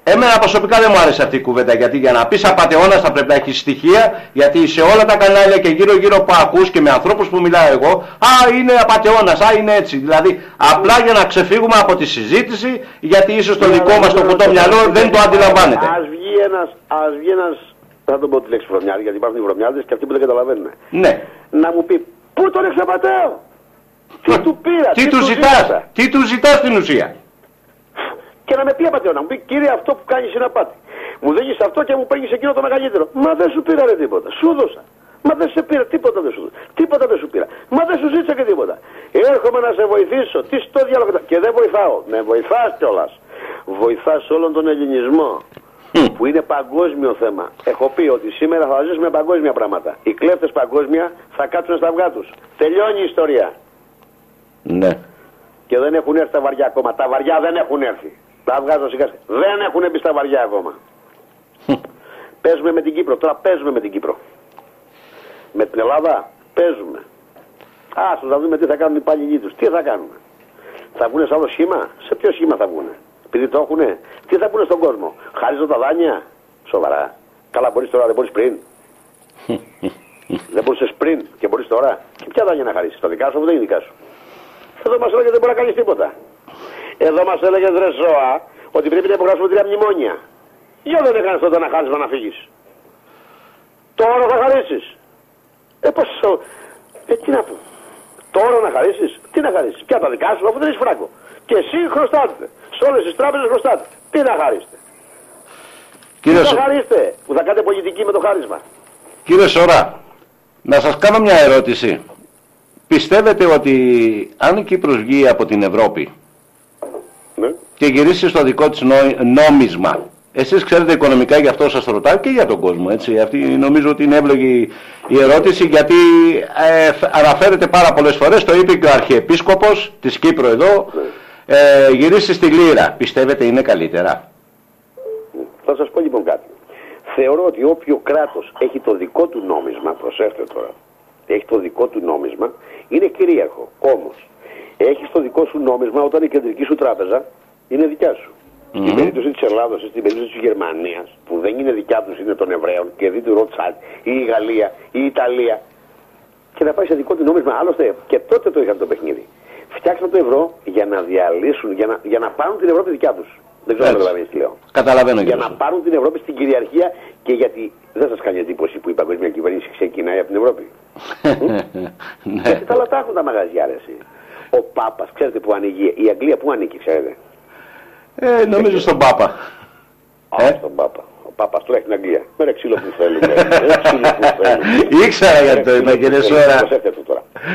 Εμένα προσωπικά δεν μου άρεσε αυτή η κουβέντα, γιατί για να πεις απατεώνας θα πρέπει να έχεις στοιχεία, γιατί σε όλα τα κανάλια και γύρω-γύρω που ακούς και με ανθρώπους που μιλάω εγώ, είναι απατεώνας, είναι έτσι. Δηλαδή, απλά για να ξεφύγουμε από τη συζήτηση, γιατί ίσως το δικό μας το κουτό μυαλό δεν το αντιλαμβάνεται. Ας βγει ένας, θα τον πω τη λέξη βρωμιάδη, γιατί υπάρχουν οι βρωμιάδες και αυτοί που δεν καταλαβαίνουν. Ναι. Να μου πει, πού τον εξαπατέω? Τι του πήρα, τι του ζητάς στην ουσία? Και να με πει απατεώνα, να μου πει κύριε αυτό που κάνεις είναι απάτη. Μου δίνεις αυτό και μου παίρνεις εκείνο το μεγαλύτερο. Μα δεν σου πήρα ρε τίποτα. Σου δώσα. Μα δεν σε πήρα, τίποτα δεν σου δώσα. Τίποτα δεν σου πήρα. Μα δεν σου ζήτησα και τίποτα. Έρχομαι να σε βοηθήσω. Τι στο διάλογο. Και δεν βοηθάω. Με βοηθάς κιόλας. Βοηθάς όλον τον ελληνισμό. Που είναι παγκόσμιο θέμα. Έχω πει ότι σήμερα θα ζήσουμε παγκόσμια πράγματα. Οι κλέφτες παγκόσμια θα κάτσουν στα αυγά τους. Τελειώνει η ιστορία. Ναι. Και δεν έχουν έρθει τα βαριά ακόμα. Τα βαριά δεν έχουν έρθει. Τα βγάζω σιγά σιγά. Δεν έχουν μπει στα βαριά ακόμα. Παίζουμε με την Κύπρο. Τώρα παίζουμε με την Κύπρο. Με την Ελλάδα παίζουμε. Άσου να δούμε τι θα κάνουν οι υπάλληλοι τους. Τι θα κάνουμε? Θα βγουν σε άλλο σχήμα? Σε ποιο σχήμα θα βγουν? Επειδή το έχουνε. Τι θα πούνε στον κόσμο? Χαρίζω τα δάνεια? Σοβαρά? Καλά μπορείς τώρα, δεν μπορείς πριν? Δεν μπορούσες πριν και μπορείς τώρα. Και ποια δάνεια να χαρίσεις, τα δικά σου, αφού δεν είναι δικά σου. Εδώ μας έλεγε δεν μπορεί να κάνεις τίποτα. Εδώ μας έλεγε ρε ζώα ότι πρέπει να υπογράψουμε 3 μνημόνια. Για δεν έκανες τότε ένα χάρισμα να φύγεις. Τώρα θα χαρίσεις. Τι να πω. Τώρα να χαρίσεις. Τι να χαρίσεις. Ποια τα δικά σου, αφού δεν έχεις φράγκο. Και εσύ χρωστάτε. Σε όλες τις τράπεζες χρωστάτε. Τι να χαρίσετε. Τι να χαρίστε που θα κάνετε πολιτική με το χάρισμα. Κύριε Σωρά, να σας κάνω μια ερώτηση. Πιστεύετε ότι αν η Κύπρος βγει από την Ευρώπη, ναι, και γυρίσει στο δικό της νόμισμα, εσείς ξέρετε οικονομικά, γι' αυτό σας ρωτάω και για τον κόσμο, έτσι, αυτή νομίζω ότι είναι εύλογη η ερώτηση, γιατί αναφέρεται πάρα πολλές φορές, το είπε και ο Αρχιεπίσκοπος της Κύπρου εδώ, γυρίσει στη λίρα. Πιστεύετε είναι καλύτερα? Θα σας πω λοιπόν κάτι. Θεωρώ ότι όποιο κράτος έχει το δικό του νόμισμα, προσέξτε τώρα, έχει το δικό του νόμισμα, είναι κυρίαρχο. Όμως, έχεις το δικό σου νόμισμα όταν η κεντρική σου τράπεζα είναι δικιά σου. Στην περίπτωση της Ελλάδος, στην περίπτωση της Γερμανίας, που δεν είναι δικιά τους, είναι των Εβραίων και δει του Ροτσάλτ, ή η Γαλλία, ή η Ιταλία, και να πάει σε δικό του νόμισμα. Άλλωστε, και τότε το είχαν το παιχνίδι. Φτιάξαν το ευρώ για να διαλύσουν, για να πάρουν την Ευρώπη δικιά τους. Δεν ξέρω αν καταλαβαίνεις τι λέω. Καταλαβαίνω. Για να πάρουν την Ευρώπη στην κυριαρχία και γιατί δεν σας κάνει εντύπωση που η παγκόσμια κυβέρνηση ξεκινάει από την Ευρώπη. Γιατί τα λατάχουν τα μαγαζιά, αρέσει. Ο Πάπας, ξέρετε που ανοίγει, η Αγγλία που ανήκει, ξέρετε. Νομίζω στον Πάπα. Στον Πάπα. Ο Πάπας τώρα έχει την Αγγλία. Μέρα ξύλο που θέλουμε. Ήξερα γιατί το είπα, κύριε Σωρά.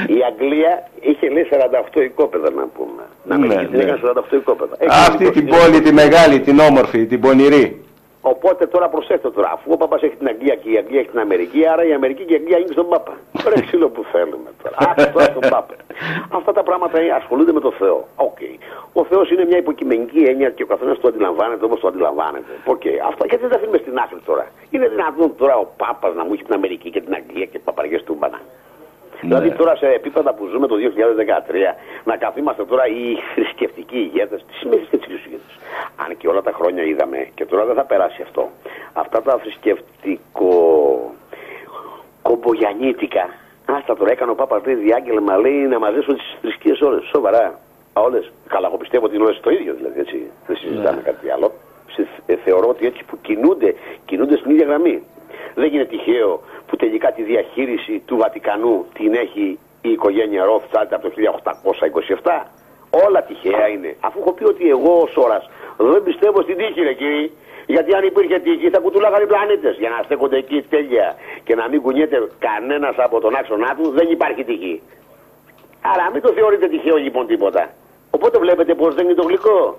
Η Αγγλία είχε λέει 48 οικόπεδα, να πούμε. Να μην την έκανε 48 οικόπεδα. Αυτή την πόλη, τη μεγάλη, την όμορφη, την πονηρή. Οπότε τώρα προσέξτε τώρα, αφού ο Πάπας έχει την Αγγλία και η Αγγλία έχει την Αμερική, άρα η Αμερική και η Αγγλία είναι στον Πάπα. Ρε ξύλο που θέλουμε τώρα. Αυτό στον Πάπα. Αυτά τα πράγματα ασχολούνται με το Θεό. Ο Θεός είναι μια υποκειμενική έννοια και ο καθένας το αντιλαμβάνεται όπως το αντιλαμβάνεται. Αυτά γιατί δεν τα αφήνουμε στην άκρη τώρα. Είναι δυνατόν τώρα ο Πάπας να μου έχει την Αμερική και την Αγγλία και παπαριές του μπανά. Δηλαδή τώρα σε επίπεδα που ζούμε το 2013 να καθόμαστε τώρα οι θρησκευτικοί ηγέτες. Τι σημαίνει θρησκευτικοί ηγέτες? Αν και όλα τα χρόνια είδαμε και τώρα δεν θα περάσει αυτό. Αυτά τα θρησκευτικό κομπογιανίτικα. Άστα τώρα έκανε ο Πάπας λέει διάγγελμα, λέει να μαζέψουν τις θρησκείες όλες. Σοβαρά. Όλες. Καλά, εγώ πιστεύω ότι είναι όλες το ίδιο δηλαδή, έτσι. Δεν συζητάμε κάτι άλλο. Θεωρώ ότι έτσι που κινούνται στην ίδια γραμμή. Δεν είναι τυχαίο που τελικά τη διαχείριση του Βατικανού την έχει η οικογένεια Rothschild από το 1827. Όλα τυχαία είναι. Αφού έχω πει ότι εγώ ο Σόρας δεν πιστεύω στην τύχη, ρε κύριε. Γιατί αν υπήρχε τύχη θα κουτουλάγαν οι πλανήτες για να στέκονται εκεί τέλεια και να μην κουνιέται κανένας από τον άξονά του. Δεν υπάρχει τύχη. Άρα μην το θεωρείτε τυχαίο λοιπόν τίποτα. Οπότε βλέπετε πως δεν είναι το γλυκό.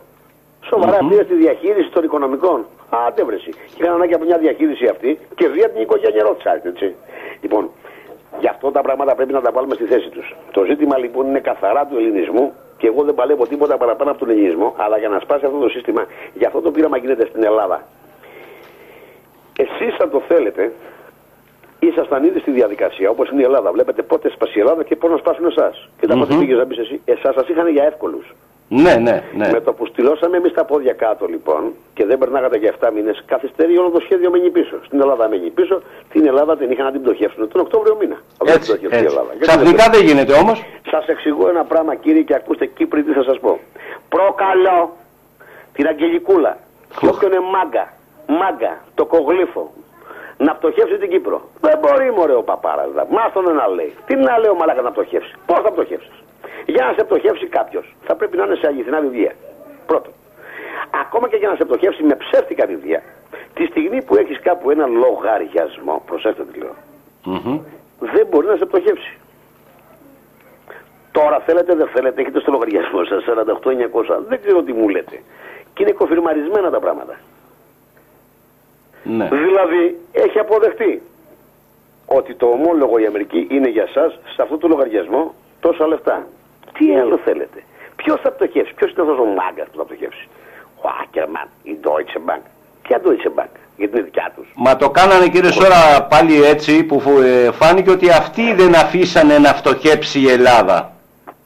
Σοβαρά πήρε στη διαχείριση των οικονομικών. Άντε βρεσί. Και είχαν ανάγκη από μια διαχείριση αυτή και δει από την οικογένεια Rothschild, έτσι. Λοιπόν, γι' αυτό τα πράγματα πρέπει να τα βάλουμε στη θέση τους. Το ζήτημα λοιπόν είναι καθαρά του ελληνισμού και εγώ δεν παλεύω τίποτα παραπάνω από τον ελληνισμό, αλλά για να σπάσει αυτό το σύστημα, γι' αυτό το πείραμα γίνεται στην Ελλάδα. Εσείς αν το θέλετε, ήσασταν ήδη στη διαδικασία όπως είναι η Ελλάδα. Βλέπετε πότε σπάσει η Ελλάδα και πώς να σπάσουν εσάς. Και τα πότε πήγες να μπεις εσύ. Εσάς σας είχαν για εύκολους. Ναι. Με το που στυλώσαμε εμείς τα πόδια κάτω λοιπόν και δεν περνάγατε για 7 μήνες, καθυστερεί όλο το σχέδιο μένει πίσω. Στην Ελλάδα μένει πίσω, την Ελλάδα την είχαν να την πτωχεύσουν τον Οκτώβριο μήνα. Έτσι. Ξαφνικά δεν γίνεται όμως. Σας εξηγώ ένα πράγμα κύριε και ακούστε Κύπροι τι θα σας πω. Προκαλώ την Αγγελικούλα και όποιον είναι μάγκα, το κογλύφο, να πτωχεύσει την Κύπρο. Δεν μπορεί μωρέ ο παπάρας, μάστον να λέει. Τι να λέει ο μαλάκα να πτωχεύσει. Πώς θα πτωχεύσεις? Για να σε πτωχεύσει κάποιος θα πρέπει να είναι σε αληθινά βιβλία. Πρώτον. Ακόμα και για να σε πτωχεύσει με ψεύτικα βιβλία, τη στιγμή που έχεις κάπου ένα λογαριασμό, προσέξτε τι λέω, δεν μπορεί να σε πτωχεύσει. Τώρα θέλετε, δεν θέλετε, έχετε στο λογαριασμό σας 48.900, δεν ξέρω τι μου λέτε. Και είναι κοφιρμαρισμένα τα πράγματα. Ναι. Δηλαδή έχει αποδεχτεί ότι το ομόλογο η Αμερική είναι για σας σε αυτό το λογαριασμό τόσα λεφτά. Τι άλλο θέλετε? Ποιος θα πτωχεύσει? Ποιος είναι αυτός ο μάγκας που θα πτωχεύσει? Ο Ackerman, η Deutsche Bank. Ποια Deutsche Bank? Γιατί είναι δικιά τους. Μα το κάνανε κύριε Σώρα πάλι έτσι που φάνηκε ότι αυτοί δεν αφήσανε να φτωχεύσει η Ελλάδα.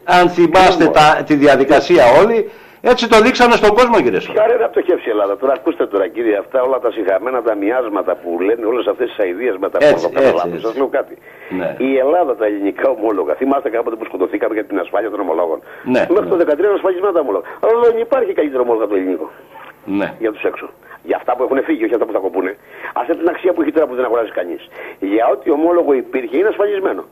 Αν θυμάστε τη διαδικασία όλοι, Έτσι το δείξανε στον κόσμο, κύριε Σόρα. Ποια είναι να πτωχεύσει η Ελλάδα. Τώρα ακούστε τώρα, κύριε, αυτά όλα τα συγχαμένα τα μοιάσματα που λένε, όλες αυτές τις αηδίες με τα πορδοκαταλάβια. Σας λέω κάτι. Ναι. Η Ελλάδα, τα ελληνικά ομόλογα, θυμάστε κάποτε που σκοτωθήκαμε για την ασφάλεια των ομολόγων. Ναι. Μέχρι το 2013 είναι ασφαλισμένα τα ομόλογα. Αλλά δεν υπάρχει καλύτερο ομόλογο από το ελληνικό. Ναι. Για τους έξω. Για αυτά που έχουν φύγει, όχι αυτά που θα κοπούνε. Αυτή την αξία που έχει τώρα που δεν αγοράζει κανείς. Για ό,τι ομόλογο υπήρχε είναι ασφαλισμένο.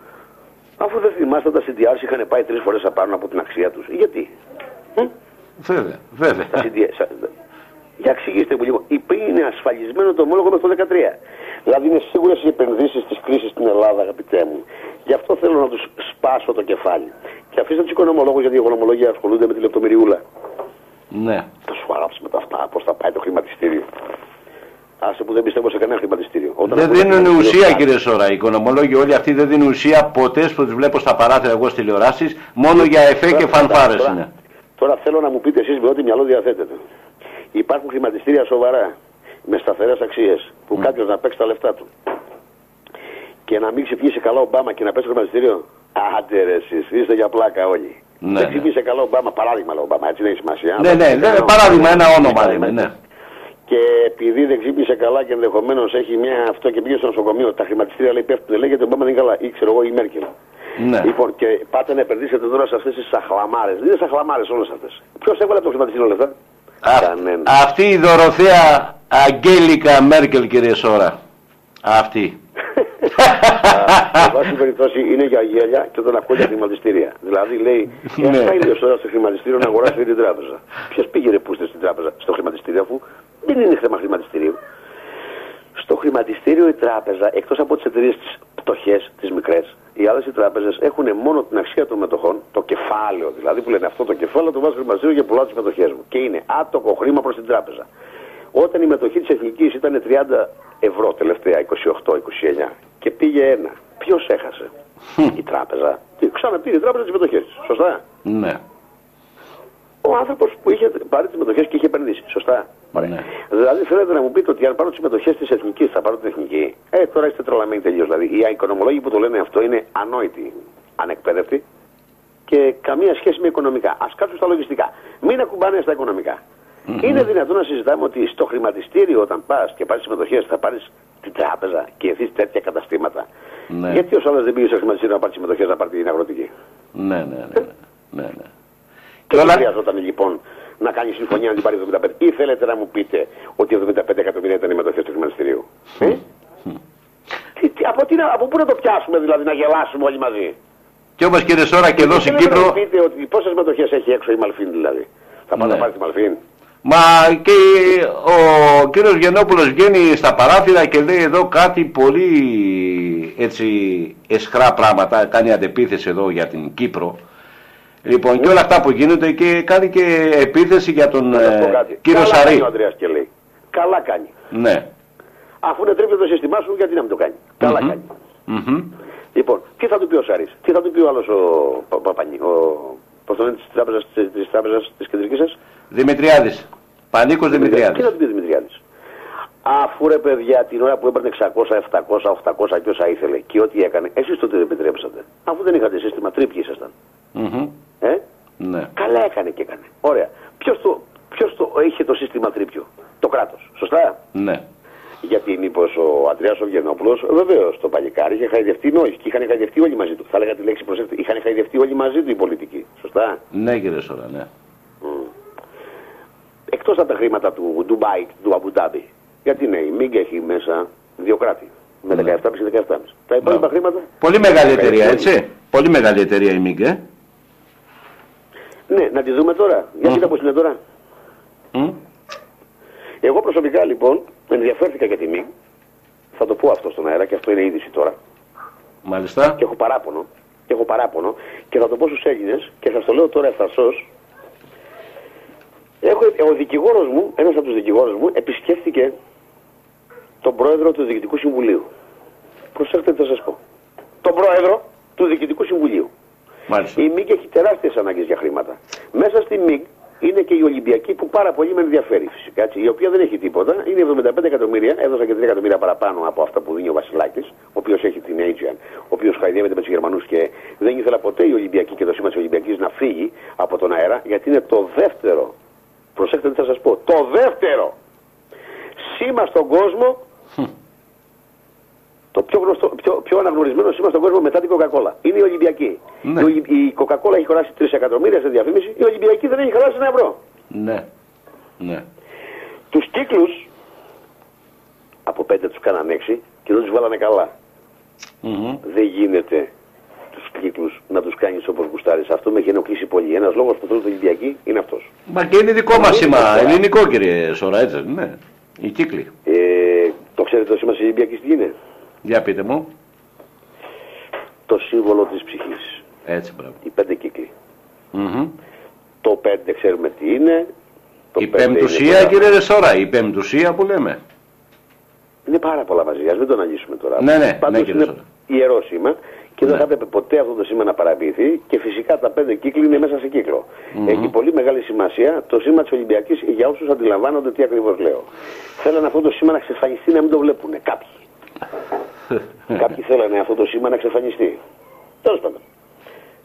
Αφού δεν θυμάστε, τα CDRs είχαν πάει 3 φορές απάνω από την αξία τους. Γιατί? Βέβαια, βέβαια. Για εξηγήστε μου λίγο. Είναι ασφαλισμένο το ομόλογο μέχρι το 2013. Δηλαδή είναι σίγουρες οι επενδύσεις της κρίσης στην Ελλάδα, αγαπητέ μου. Γι' αυτό θέλω να τους σπάσω το κεφάλι. Και αφήστε τους οικονομολόγους, γιατί οι οικονομολόγοι ασχολούνται με τη λεπτομεριούλα. Ναι. Θα σου γράψουμε τα αυτά, πώς θα πάει το χρηματιστήριο. Άσε που δεν πιστεύω σε κανένα χρηματιστήριο. Δεν δίνουν ουσία, κύριε Σόρα. Οι οικονομολόγοι όλοι αυτοί δεν δίνουν ουσία ποτέ που τους βλέπω στα παράθυρα εγώ στις τηλεοράσεις. Μόνο για εφέ και φανφάρες είναι. Τώρα θέλω να μου πείτε εσείς με ό,τι μυαλό διαθέτετε. Υπάρχουν χρηματιστήρια σοβαρά, με σταθερές αξίες, που κάποιος να παίξει τα λεφτά του. Και να μην ξυπνήσει καλά ο Ομπάμα και να πέσει στο χρηματιστήριο. Άντε ρε εσείς, είστε για πλάκα όλοι. Ναι, δεν ξυπνήσει καλά ο Ομπάμα, παράδειγμα ο Ομπάμα, έτσι δεν έχει σημασία. Ναι, παράδειγμα, ένα όνομα είναι, ναι. Και επειδή δεν ξύπνησε καλά και ενδεχομένως έχει μια αυτό και πήγε στο νοσοκομείο, τα χρηματιστήρια λέει πέφτουν, λέγεται ο Ομπάμα δεν είναι καλά, ή ξέρω εγώ η Μέρκελ. Ναι. Λοιπόν, και πάτε να επενδύσετε τώρα σε αυτές τις σαχλαμάρες. Δεν είναι σαχλαμάρες όλες αυτές. Ποιος έβαλε από το χρηματιστήριο λεφτά? Αυτή η Δωροθέα Αγγέλικα Μέρκελ, κύριε Σόρα. Αυτή. Εν πάση περιπτώσει είναι για γέλια και τον ακούω για χρηματιστήρια. Δηλαδή λέει, θα είναι τώρα στο χρηματιστήριο να αγοράσει την τράπεζα. Ποιος πήγε ρε πούστε στην τράπεζα, στο χρηματιστήριο, αφού δεν είναι θέμα χρηματιστήριο. Στο χρηματιστήριο η τράπεζα, εκτός από τις εταιρείες τις πτωχές, τις μικρές, οι άλλες οι τράπεζες έχουν μόνο την αξία των μετοχών, το κεφάλαιο δηλαδή, που λένε αυτό το κεφάλαιο το βάζω στο χρηματιστήριο και πουλάω τις μετοχές μου. Και είναι άτοκο χρήμα προς την τράπεζα. Όταν η μετοχή της Εθνικής ήταν 30 ευρώ τελευταία, 28-29, και πήγε 1, ποιος έχασε? Η τράπεζα. Ξαναπήρε η τράπεζα τις μετοχές της. Σωστά? Ναι. Ο άνθρωπος που είχε πάρει τις μετοχές και είχε επενδύσει. Σωστά? Ναι. Δηλαδή θέλετε να μου πείτε ότι αν πάρω τις μετοχές της Εθνικής θα πάρω την Εθνική. Τώρα είστε τρελαμένοι τελείως. Δηλαδή οι οικονομολόγοι που το λένε αυτό είναι ανόητοι, ανεκπαίδευτοι και καμία σχέση με οικονομικά. Ας κάτσουν στα λογιστικά. Μην ακουμπάνε στα οικονομικά. Είναι δυνατόν να συζητάμε ότι στο χρηματιστήριο όταν πας και πάρεις τις μετοχές θα πάρεις την τράπεζα και ευθύς τέτοια καταστήματα? Ναι. Γιατί ο άλλος δεν πήγε στο χρηματιστήριο να πάρει τις μετοχές, να πάρει την αγροτική? Ναι. Και δεν χρειαζόταν λοιπόν να κάνει συμφωνία να την πάρει 75. Ή θέλετε να μου πείτε ότι 75 εκατομμύρια ήταν οι μετοχές του χρηματιστηρίου? Από πού να το πιάσουμε δηλαδή, να γελάσουμε όλοι μαζί? Και όμως κύριε Σόρα και εδώ στην Κύπρο... Να μου πείτε ότι πόσες μετοχές έχει έξω η Μαλφίν δηλαδή? Θα πάει να πάρει τη Μαλφίν? Μα και ο κύριος Γεννόπουλος βγαίνει στα παράθυρα και λέει εδώ κάτι πολύ έτσι εσχρά πράγματα, κάνει αντεπίθεση εδώ για την Κύπρο. Λοιπόν, και όλα αυτά που γίνονται και κάνει και επίθεση για τον κύριο Σαρή. Κάνει ο Ανδρέας και λέει. Καλά κάνει. Ναι. Αφού είναι τρίπλο το σύστημά σου, γιατί να μην το κάνει? Καλά κάνει. Λοιπόν, τι θα του πει ο Σαρής, τι θα του πει ο άλλος ο Παπανί, πώς το λένε της τράπεζας της κεντρικής σας? Δημητριάδης. Πανίκος Δημητριάδης. Τι θα του πει ο Δημητριάδης? Αφού ρε παιδιά την ώρα που έπαιρνε 600, 700, 800 και όσα ήθελε και ό,τι έκανε, εσείς τότε δεν επιτρέψατε. Αφού δεν είχατε σύστημα, τρίπιοι ήσασταν. Ναι. Καλά έκανε και έκανε. Ωραία. Ποιος το είχε το σύστημα τρίπιο? Το κράτος. Σωστά? Ναι. Γιατί μήπως ο Ανδρέας ο Γεννόπουλος, βεβαίως το παλικάρι είχε χαϊδευτεί νόης και είχαν χαϊδευτεί όλοι μαζί του. Θα έλεγα τη λέξη προσέξτε, είχαν χαϊδευτεί όλοι μαζί του οι πολιτικοί. Σωστά? Ναι κύριε Σόρα, ναι. Εκτός από τα χρήματα του Ντουμπάι, του Αμπουντάμπι. Γιατί ναι, η ΜΙΓ έχει μέσα 2 κράτη. Με 17,5-17,5. Τα υπόλοιπα χρήματα. Πολύ μεγάλη εταιρεία, έτσι. Πολύ μεγάλη εταιρεία η ΜΙΓ, Ναι, να τη δούμε τώρα. Για κοίτα πώς είναι τώρα. Εγώ προσωπικά λοιπόν ενδιαφέρθηκα για τη ΜΙΓ. Θα το πω αυτό στον αέρα και αυτό είναι είδηση τώρα. Μάλιστα. Και έχω παράπονο και θα το πω στους Έλληνες και σας το λέω τώρα ευθαρσώς. Ο δικηγόρος μου, ένας από τους δικηγόρους μου, επισκέφθηκε τον πρόεδρο του Διοικητικού Συμβουλίου. Προσέξτε τι θα σας πω. Τον πρόεδρο του Διοικητικού Συμβουλίου. Μάλιστα. Η ΜΙΓ έχει τεράστιες ανάγκες για χρήματα. Μέσα στη ΜΙΓ είναι και η Ολυμπιακή που πάρα πολύ με ενδιαφέρει φυσικά. Έτσι, η οποία δεν έχει τίποτα. Είναι 75 εκατομμύρια. Έδωσα και 3 εκατομμύρια παραπάνω από αυτά που δίνει ο Βασιλάκης, ο οποίος έχει την Aegean, ο οποίος χαϊδεύεται με τους Γερμανούς και δεν ήθελα ποτέ η Ολυμπιακή και το σήμα της Ολυμπιακής να φύγει από τον αέρα, γιατί είναι το δεύτερο. Προσέξτε τι θα σας πω. Το δεύτερο σήμα στον κόσμο. Το πιο αναγνωρισμένο σήμα στον κόσμο μετά την Coca-Cola. Είναι η Ολυμπιακή. Ναι. Η Coca-Cola έχει χωράσει 3 εκατομμύρια σε διαφήμιση, η Ολυμπιακή δεν έχει χωράσει 1 ευρώ. Ναι. Ναι. Τους κύκλους, από 5 τους κάνανε 6 και δεν τους βάλανε καλά. Δεν γίνεται τους κύκλους να τους κάνεις όπως γουστάρεις. Αυτό με έχει ενοχλήσει πολύ. Ένας λόγος που θέλω το Ολυμπιακή είναι αυτός. Μα και είναι δικό μας σήμα, ελληνικό κύριε Σόρα, έτσι, ναι. Οι κύκλοι. Το ξέρετε το σήμα της Ολυμπιακής τι είναι? Για πείτε μου. Το σύμβολο της ψυχής. Έτσι, μπράβο. Οι 5 κύκλοι. Το 5 ξέρουμε τι είναι. Η πεμπτουσία, κύριε Σόρα, η πεμπτουσία που λέμε. Είναι πάρα πολλά μαζί, ας μην το αναλύσουμε τώρα. Ναι, πάντως ναι, είναι ιερό σήμα και δεν θα έπρεπε ποτέ αυτό το σήμα να παραποιηθεί και φυσικά τα 5 κύκλοι είναι μέσα σε κύκλο. Έχει πολύ μεγάλη σημασία το σήμα της Ολυμπιακής για όσους αντιλαμβάνονται τι ακριβώς λέω. Θέλανε αυτό το σήμα να εξαφανιστεί, να μην το βλέπουν κάποιοι. Κάποιοι θέλανε αυτό το σήμα να εξαφανιστεί. Τέλος πάντων.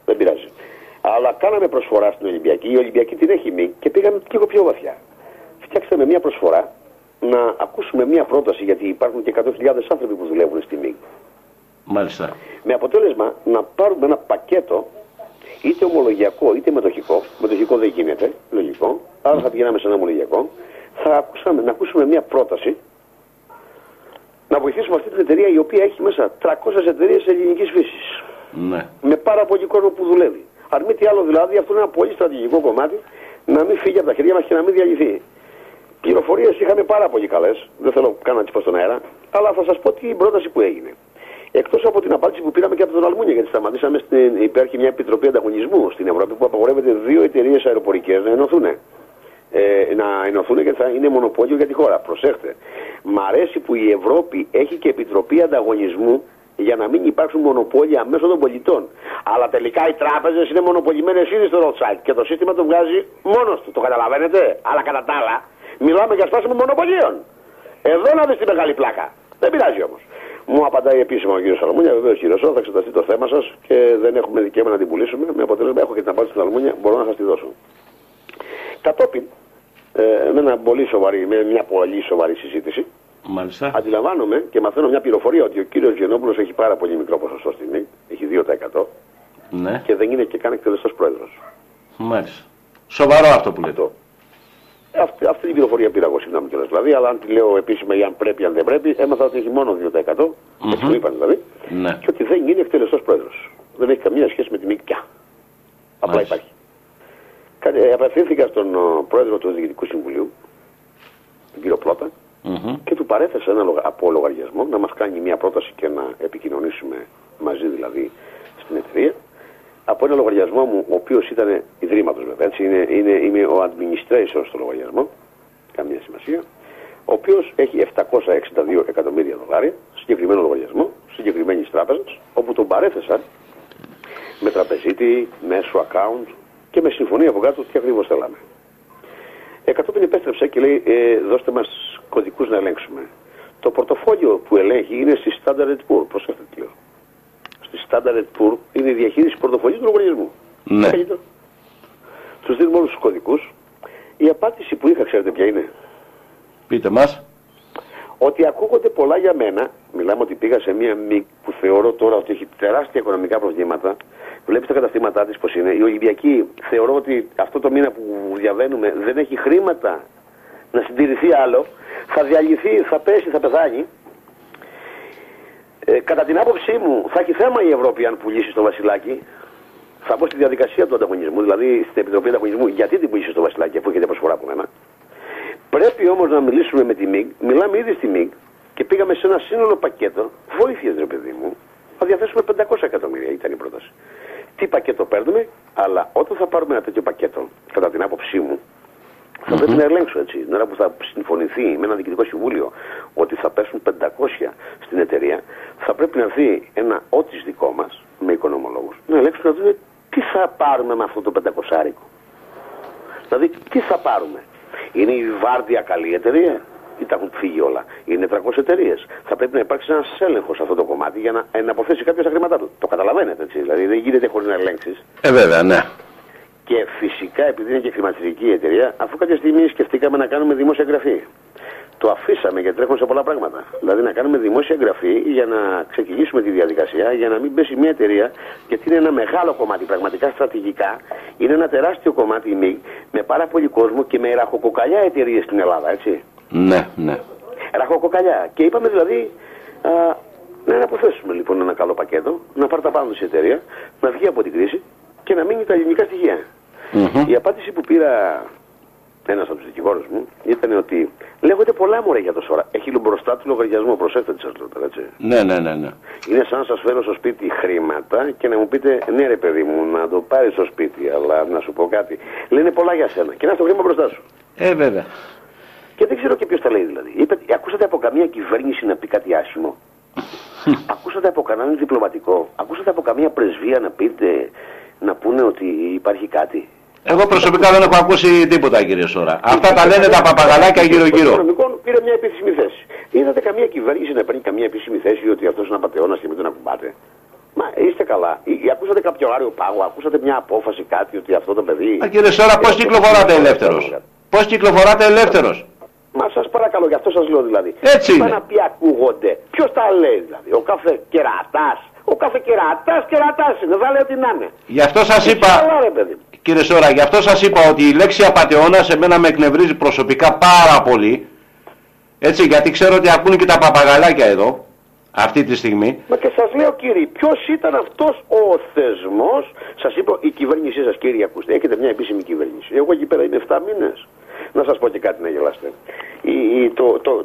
Δεν πειράζει. Αλλά κάναμε προσφορά στην Ολυμπιακή. Η Ολυμπιακή την έχει μη και πήγαμε λίγο πιο βαθιά. Φτιάξαμε μια προσφορά να ακούσουμε μια πρόταση, γιατί υπάρχουν και 100.000 άνθρωποι που δουλεύουν στη ΜΙΓ. Μάλιστα. Με αποτέλεσμα να πάρουμε ένα πακέτο, είτε ομολογιακό είτε μετοχικό. Μετοχικό δεν γίνεται, λογικό. Άρα θα πηγαίναμε σε ένα ομολογιακό. Να ακούσουμε μια πρόταση να βοηθήσουμε αυτή την εταιρεία, η οποία έχει μέσα 300 εταιρείες ελληνικής φύσης. Ναι. Με πάρα πολύ κόσμο που δουλεύει. Αν μη τι άλλο δηλαδή, αυτό είναι ένα πολύ στρατηγικό κομμάτι, να μην φύγει από τα χέρια μας και να μην διαλυθεί. Πληροφορίες είχαμε πάρα πολύ καλές, δεν θέλω καν να τις πω στον αέρα, αλλά θα σας πω την πρόταση που έγινε. Εκτός από την απάντηση που πήραμε και από τον Αλμούνια, γιατί σταματήσαμε υπάρχει μια επιτροπή ανταγωνισμού στην Ευρώπη που απαγορεύεται 2 εταιρείες αεροπορικές να ενωθούν. Να ενωθούν γιατί θα είναι μονοπόλιο για τη χώρα. Προσέχτε. Μ' αρέσει που η Ευρώπη έχει και επιτροπή ανταγωνισμού για να μην υπάρξουν μονοπόλια μέσω των πολιτών. Αλλά τελικά οι τράπεζες είναι μονοπολιμένες ήδη στο roadside και το σύστημα το βγάζει μόνος του. Το καταλαβαίνετε? Αλλά κατά τα άλλα, μιλάμε για σπάσιμο μονοπωλίων. Εδώ να δεις τη μεγάλη πλάκα. Δεν πειράζει όμως. Μου απαντάει επίσημα ο κ. Σαλμούνια, βεβαίως κύριε Σόρα, θα εξεταστεί το θέμα σας και δεν έχουμε δικαίωμα να την πουλήσουμε. Με αποτέλεσμα, έχω και την απάντηση του Σαλμούνια, μπορώ να σας τη δώσω. Κατόπιν, με μια πολύ σοβαρή συζήτηση, μάλιστα, αντιλαμβάνομαι και μαθαίνω μια πληροφορία ότι ο κύριος Γενόπουλος έχει πάρα πολύ μικρό ποσοστό στην ΜΙΓ, έχει 2%, ναι, και δεν είναι και καν εκτελεστός πρόεδρος. Μάλιστα. Σοβαρό αυτό που λέτε. Αυτή την πληροφορία πήρα εγώ, συγγνώμη κιόλας δηλαδή, αλλά αν τη λέω επίσημα ή αν πρέπει, αν δεν πρέπει, έμαθα ότι έχει μόνο 2%, έτσι μου είπαν δηλαδή, ναι, και ότι δεν είναι εκτελεστός πρόεδρος. Δεν έχει καμία σχέση με τη ΜΙΓ πια. Απλά υπάρχει. Απευθύνθηκα στον πρόεδρο του Διοικητικού Συμβουλίου, τον κύριο Πλότα, και του παρέθεσα ένα από λογαριασμό να μας κάνει μια πρόταση και να επικοινωνήσουμε μαζί δηλαδή στην εταιρεία. Από ένα λογαριασμό μου, ο οποίος ήταν ιδρύματος βέβαια, έτσι, είμαι ο administration στο λογαριασμό, καμία σημασία, ο οποίος έχει 762 εκατομμύρια δολάρια, συγκεκριμένο λογαριασμό, συγκεκριμένης τράπεζας, όπου τον παρέθεσα με τραπεζίτη, μέσω account και με συμφωνία από κάτω τι ακριβώς θέλαμε. Κατόπιν επέστρεψε και λέει, δώστε μας κωδικούς να ελέγξουμε. Το πορτοφόλιο που ελέγχει είναι στη Standard & Poor's, προσέξτε τι λέω. Στη Standard & Poor's είναι η διαχείριση πορτοφολίου του λογαριασμού. Ναι. Τους δίνουμε όλους τους κωδικούς. Η απάντηση που είχα, ξέρετε ποια είναι? Πείτε μας. Ότι ακούγονται πολλά για μένα. Μιλάμε ότι πήγα σε μια ΜΙΓ που θεωρώ τώρα ότι έχει τεράστια οικονομικά προβλήματα. Βλέπεις τα καταστήματά της πως είναι. Η Ολυμπιακή θεωρώ ότι αυτό το μήνα που διαβαίνουμε δεν έχει χρήματα να συντηρηθεί άλλο. Θα διαλυθεί, θα πέσει, θα πεθάνει. Κατά την άποψή μου θα έχει θέμα η Ευρώπη αν πουλήσει στο Βασιλάκι. Θα πω στη διαδικασία του ανταγωνισμού, δηλαδή στην Επιτροπή Ανταγωνισμού, γιατί την πουλήσει στο Βασιλάκι αφού έχετε προσφορά από μένα. Πρέπει όμως να μιλήσουμε με τη ΜΙΓ. Μιλάμε ήδη στη ΜΙΓ και πήγαμε σε ένα σύνολο πακέτο βοήθειας, ρε παιδί μου. Θα διαθέσουμε 500 εκατομμύρια, ήταν η πρόταση. Τι πακέτο παίρνουμε, αλλά όταν θα πάρουμε ένα τέτοιο πακέτο, κατά την άποψή μου, θα πρέπει να ελέγξω έτσι. Την ώρα που θα συμφωνηθεί με ένα διοικητικό συμβούλιο ότι θα πέσουν 500 στην εταιρεία, θα πρέπει να έρθει ένα ότις δικό μας, με οικονομολόγους, να ελέγξουμε να δούμε τι θα πάρουμε με αυτό το 500άρικο. Δηλαδή, τι θα πάρουμε? Είναι η Βάρδια καλή εταιρεία ή τα έχουν φύγει όλα? Είναι 300 εταιρείες. Θα πρέπει να υπάρξει ένας έλεγχος σε αυτό το κομμάτι για να αποθέσει κάποιος τα χρήματά του. Το καταλαβαίνετε, έτσι? Δηλαδή, δεν γίνεται χωρίς να ελέγξεις. Βέβαια, ναι. Και φυσικά, επειδή είναι και χρηματιστική εταιρεία, αφού κάποια στιγμή σκεφτήκαμε να κάνουμε δημόσια εγγραφή. Το αφήσαμε γιατί τρέχουμε σε πολλά πράγματα. Δηλαδή να κάνουμε δημόσια εγγραφή για να ξεκινήσουμε τη διαδικασία, για να μην πέσει μια εταιρεία, γιατί είναι ένα μεγάλο κομμάτι, πραγματικά στρατηγικά. Είναι ένα τεράστιο κομμάτι η ΜΙΓ, με πάρα πολύ κόσμο και με ραχοκοκαλιά εταιρείες στην Ελλάδα, έτσι. Ναι, ναι. Ραχοκοκαλιά. Και είπαμε δηλαδή να αποθέσουμε λοιπόν ένα καλό πακέτο, να πάρει τα πάνω της εταιρεία, να βγει από την κρίση και να μείνει τα ελληνικά στοιχεία. Η απάντηση που πήρα ένας από τους δικηγόρους μου ήταν ότι λέγονται πολλά μωρέ για τόσο ώρα. Έχει μπροστά του λογαριασμό, προσέξτε τι σας λέω τώρα, έτσι. Ναι. Είναι σαν να σας φέρω στο σπίτι χρήματα και να μου πείτε ναι ρε παιδί μου να το πάρεις στο σπίτι, αλλά να σου πω κάτι. Λένε πολλά για σένα και να στο χρήμα μπροστά σου. Βέβαια. Και δεν ξέρω και ποιος τα λέει δηλαδή. Είπε, ακούσατε από καμία κυβέρνηση να πει κάτι άσχημο? Ακούσατε από κανέναν διπλωματικό? Ακούσατε από καμία πρεσβεία να πούνε ότι υπάρχει κάτι? Εγώ προσωπικά δεν έχω ακούσει τίποτα, κύριε Σόρα. Αυτά τα λένε τα παπαγαλάκια γύρω-γύρω. Ο οικονομικών πήρε μια επίσημη θέση. Είδατε καμία κυβέρνηση να παίρνει καμία επίσημη θέση ότι αυτός είναι απατεώνας και μην τον ακουμπάτε? Μα είστε καλά. Ακούσατε κάποιο άριο πάγο, ακούσατε μια απόφαση, κάτι ότι αυτό το παιδί. Κύριε Σόρα, πώς κυκλοφοράτε ελεύθερος? Πώς κυκλοφοράτε ελεύθερος? Μα σας παρακαλώ, γι' αυτό σας λέω δηλαδή. Έτσι είναι. Να πει ακούγονται. Ποιος τα λέει δηλαδή? Ο κάθε κερατάς. Ο κάθε κερατάς είναι, θα λέει ότι να είναι. Γι' αυτό σας είπα, κύριε Σόρα, γι' αυτό σας είπα ότι η λέξη απατεώνας εμένα με εκνευρίζει προσωπικά πάρα πολύ. Έτσι, γιατί ξέρω ότι ακούνε και τα παπαγαλάκια εδώ, αυτή τη στιγμή. Μα και σας λέω κύριε, ποιος ήταν αυτός ο θεσμός? Σας είπα, η κυβέρνησή σας κύριε, ακούστε, έχετε μια επίσημη κυβέρνηση. Εγώ εκεί πέρα είμαι 7 μήνες. Να σας πω και κάτι να γελάστε.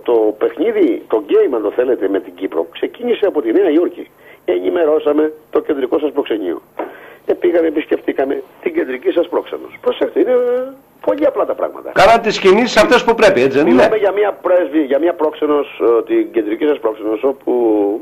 Το παιχνίδι, το game αν το θέλετε με την Κύπρο, ξεκίνησε από τη Νέα Υόρκη. Ενημερώσαμε το κεντρικό σας προξενείο. Πήγαμε, επισκεφτήκαμε την κεντρική σας πρόξενος. Προσέξτε, είναι πολύ απλά τα πράγματα. Καλά τις κινήσεις αυτές που πρέπει, έτσι δεν είναι? Μιλάμε για μια πρέσβη, για μια πρόξενος, την κεντρική σας πρόξενος, όπου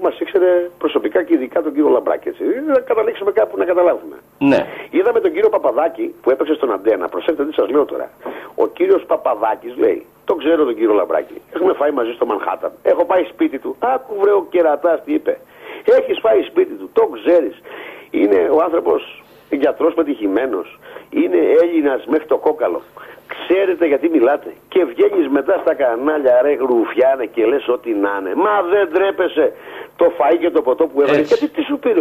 μας ήξερε προσωπικά και ειδικά τον κύριο Λαμπράκη. Έτσι. Να καταλήξουμε κάπου να καταλάβουμε. Ναι. Είδαμε τον κύριο Παπαδάκη που έπαιξε στον Αντένα. Προσέξτε τι σας λέω τώρα. Ο κύριος Παπαδάκης λέει: το ξέρω τον κύριο Λαμπράκη. Έχουμε φάει μαζί στο Μανχάταν. Έχω πάει σπίτι του. Άκου βρε ο κερατάς τι είπε. Έχεις φάει σπίτι του. Το ξέρεις. Είναι ο άνθρωπος γιατρός πετυχημένος. Είναι Έλληνας μέχρι το κόκαλο. Ξέρετε γιατί μιλάτε? Και βγαίνεις μετά στα κανάλια ρε γρουφιάνε και λες ό,τι να είναι. Μα δεν τρέπεσαι το φαΐ και το ποτό που έβαλε? Γιατί τι σου πήρε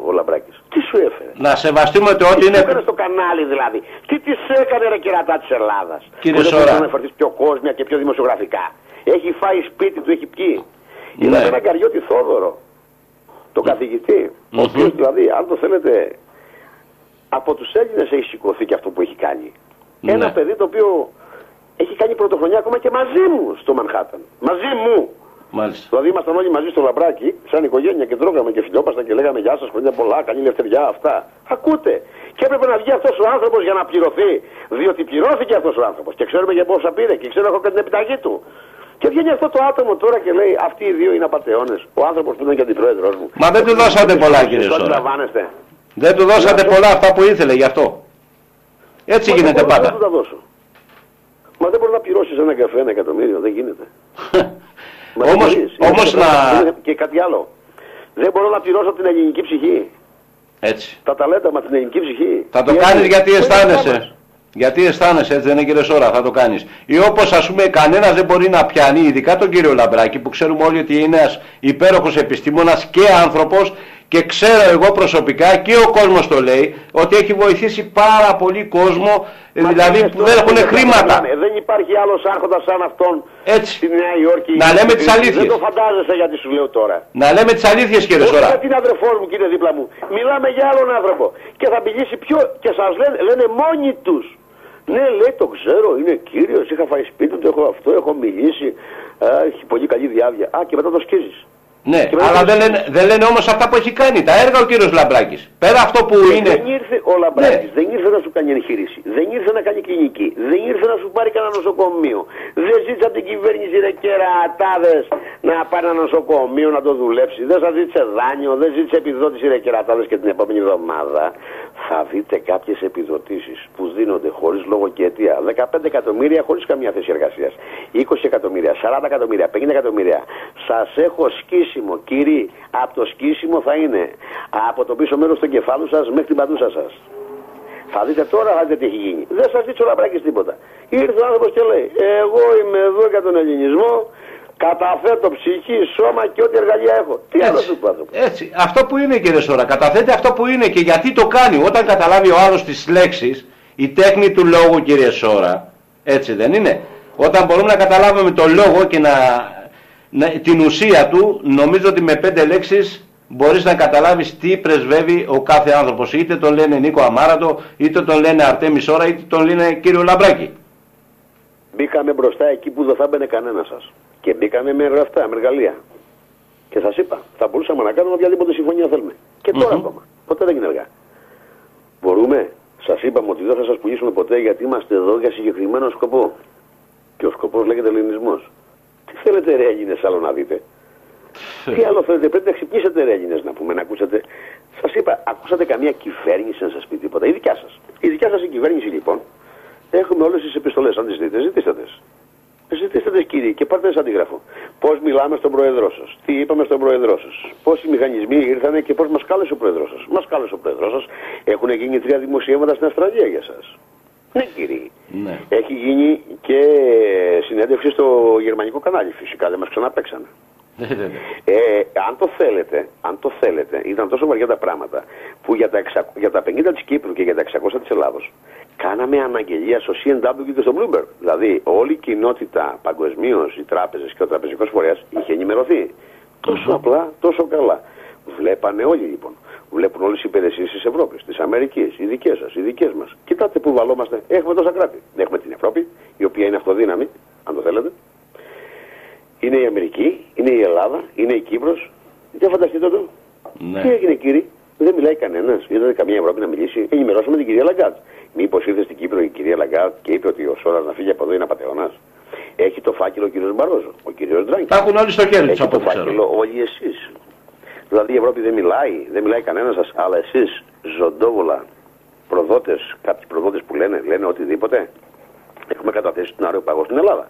ο Λαμπράκης? Τι σου έφερε? Να σεβαστούμε ότι ό,τι είναι. Τι έκανε στο κανάλι δηλαδή? Τι της έκανε ρε κερατά της Ελλάδας? Κύριε Σόρα. Δεν μπορεί να φερθείς πιο κόσμια και πιο δημοσιογραφικά. Έχει φάει σπίτι του, έχει πιει. Ναι. Είδαμε έναν Καριώτη Θόδωρο, τον καθηγητή, ο οποίος δηλαδή, αν το θέλετε, από τους Έλληνες έχει σηκωθεί και αυτό που έχει κάνει. Ναι. Ένα παιδί το οποίο έχει κάνει πρωτοχρονιά ακόμα και μαζί μου στο Μανχάταν. Μαζί μου. Μάλιστα. Δηλαδή ήμασταν όλοι μαζί στο Λαμπράκι, σαν οικογένεια και τρώγαμε και φιλιόπασταν και λέγαμε γεια σας, χρόνια πολλά, καλή ελευθεριά, αυτά. Ακούτε. Και έπρεπε να βγει αυτός ο άνθρωπος για να πληρωθεί. Διότι πληρώθηκε αυτός ο άνθρωπος. Και ξέρουμε για πόσα πήρε και ξέρω εγώ και την επιταγή του. Και βγαίνει αυτό το άτομο τώρα και λέει: αυτοί οι δύο είναι απατεώνες. Ο άνθρωπος που ήταν και αντιπρόεδρος μου. Μα δεν του δώσατε πολλά, κύριε Σόρα. Δεν του δώσατε πολλά αυτά που ήθελε γι' αυτό. Έτσι γίνεται πάντα. Δεν του τα δώσω. Μα δεν μπορεί να πληρώσεις ένα καφέ 1 εκατομμύριο. Δεν γίνεται. Όμως να. Και κάτι άλλο. Δεν μπορώ να πληρώσω την ελληνική ψυχή. Έτσι. Τα ταλέντα μας, την ελληνική ψυχή. Θα το κάνεις γιατί αισθάνεσαι. Γιατί αισθάνεσαι, έτσι δεν είναι, κύριε Σόρα? Θα το κάνεις. Ή όπως ας πούμε κανένας δεν μπορεί να πιάνει, ειδικά τον κύριο Λαμπράκη που ξέρουμε όλοι ότι είναι ένας υπέροχος επιστήμονας και άνθρωπος, και ξέρω εγώ προσωπικά και ο κόσμος το λέει ότι έχει βοηθήσει πάρα πολύ κόσμο, δηλαδή που δεν έχουν χρήματα. Δεν υπάρχει άλλος άρχοντας σαν αυτόν στη Νέα Υόρκη. Να λέμε τις αλήθειες. Δεν το φαντάζεσαι γιατί σου λέω τώρα. Να λέμε τις αλήθειες, κύριε Σόρα. Όχι για την αδερφό μου, κύριε δίπλα μου. Μιλάμε για άλλον άνθρωπο. Και θα μιλήσει πιο. Και σας λένε μόνοι τους. Ναι, λέει, το ξέρω, είναι κύριος, είχα φάει σπίτι του, έχω αυτό, έχω μιλήσει, έχει πολύ καλή διάβια. Και μετά το σκίζεις. Ναι, αλλά δεν λένε όμως αυτά που έχει κάνει, τα έργα ο κύριος Λαμπράκης. Πέρα αυτό που είναι. Δεν ήρθε ο Λαμπράκης, δεν ήρθε να σου κάνει εγχείρηση, δεν ήρθε να κάνει κλινική, δεν ήρθε να σου πάρει κανένα νοσοκομείο. Δεν ζήτησε από την κυβέρνηση ρε κερατάδες να πάει ένα νοσοκομείο να το δουλέψει. Δεν θα ζήτησε δάνειο, δεν ζήτησε επιδότηση ρε κερατάδες και την επόμενη εβδομάδα θα δείτε κάποιες επιδοτήσεις που δίνονται χωρίς λόγο και αιτία. 15 εκατομμύρια χωρίς καμία θέση εργασίας. 20 εκατομμύρια, 40 εκατομμύρια, 50 εκατομμύρια. Σας έχω σκίσιμο, κύριοι. Από το σκίσιμο θα είναι από το πίσω μέρος του κεφάλου σας μέχρι την παντούσα σας. Θα δείτε τώρα, θα δείτε τι έχει γίνει. Δεν σας δείξω Λαμπράκης τίποτα. Ήρθε ο άνθρωπος και λέει: εγώ είμαι εδώ για τον ελληνισμό. Καταθέτω ψυχή, σώμα και ό,τι εργαλεία έχω. Τι άλλο σου πω άνθρωπο. Έτσι. Αυτό που είναι, κύριε Σόρα, καταθέτει αυτό που είναι και γιατί το κάνει. Όταν καταλάβει ο άλλος τις λέξεις, η τέχνη του λόγου, κύριε Σόρα, έτσι δεν είναι. Όταν μπορούμε να καταλάβουμε το λόγο και την ουσία του, νομίζω ότι με 5 λέξεις μπορείς να καταλάβεις τι πρεσβεύει ο κάθε άνθρωπος. Είτε τον λένε Νίκο Αμάρατο, είτε τον λένε Αρτέμι Σόρα, είτε τον λένε κύριο Λαμπράκη. Μπήκαμε μπροστά εκεί που δεν θα μπαινε κανένα σας. Και μπήκαμε με γραφτά, με εργαλεία. Και σας είπα, θα μπορούσαμε να κάνουμε οποιαδήποτε συμφωνία θέλουμε. Και τώρα ακόμα. Ποτέ δεν είναι αργά. Μπορούμε. Σας είπαμε ότι δεν θα σας πουλήσουμε ποτέ γιατί είμαστε εδώ για συγκεκριμένο σκοπό. Και ο σκοπός λέγεται ελληνισμός. Τι θέλετε ρε Έλληνες άλλο να δείτε. Τι άλλο θέλετε, πρέπει να ξυπνήσετε ρε Έλληνες να πούμε, να ακούσετε. Σας είπα, ακούσατε καμία κυβέρνηση να σας πει τίποτα. Η δικιά σας. Η δικιά σας η κυβέρνηση λοιπόν. Έχουμε όλες τις επιστολές. Αν τις δείτε, ζητήστε τις. Ζητήστε τις κύριοι και πάρτε τις αντίγραφο. Πώς μιλάμε στον πρόεδρό σας, τι είπαμε στον πρόεδρό σας, πώς οι μηχανισμοί ήρθανε και πώς μας κάλεσε ο πρόεδρός σας. Μας κάλεσε ο πρόεδρός σας, έχουν γίνει 3 δημοσιεύματα στην Αυστραλία για σας. Ναι κύριοι. Ναι. Έχει γίνει και συνέντευξη στο γερμανικό κανάλι, φυσικά δεν μας ξαναπαίξανε. Αν το θέλετε, ήταν τόσο βαριά τα πράγματα που για τα 50 της Κύπρου και για τα 600 της Ελλάδος κάναμε αναγγελία στο CNW και στο Bloomberg. Δηλαδή όλη η κοινότητα παγκοσμίως, οι τράπεζες και ο τραπεζικός φορέας είχε ενημερωθεί. Τόσο απλά, τόσο καλά. Βλέπανε όλοι λοιπόν. Βλέπουν όλες οι υπηρεσίες της Ευρώπης, της Αμερικής, οι δικές σας, οι δικές μας. Κοιτάτε που βαλόμαστε. Έχουμε τόσα κράτη. Έχουμε την Ευρώπη, η οποία είναι αυτοδύναμη, αν το θέλετε. Είναι η Αμερική, είναι η Ελλάδα, είναι η Κύπρος. Για φανταστείτε το. Ναι. Τι έγινε κύριε, δεν μιλάει κανένας. Είδατε καμία Ευρώπη να μιλήσει. Ενημερώσαμε την κυρία Λαγκάρντ. Μήπως ήρθε στην Κύπρο η κυρία Λαγκάρντ και είπε ότι ο Σόρας να φύγει από εδώ είναι απατεώνας. Έχει το φάκελο ο κύριος Μπαρόζο, ο κύριος Ντράγκη. Τα έχουν όλοι στο χέρι τους από το φάκελο όλοι εσείς. Δηλαδή η Ευρώπη δεν μιλάει κανένας σας, αλλά εσείς ζωντόβολα προδότες, κάποιοι προδότες που λένε οτιδήποτε. Έχουμε καταθέσει τον Αεροπαγό στην Ελλάδα.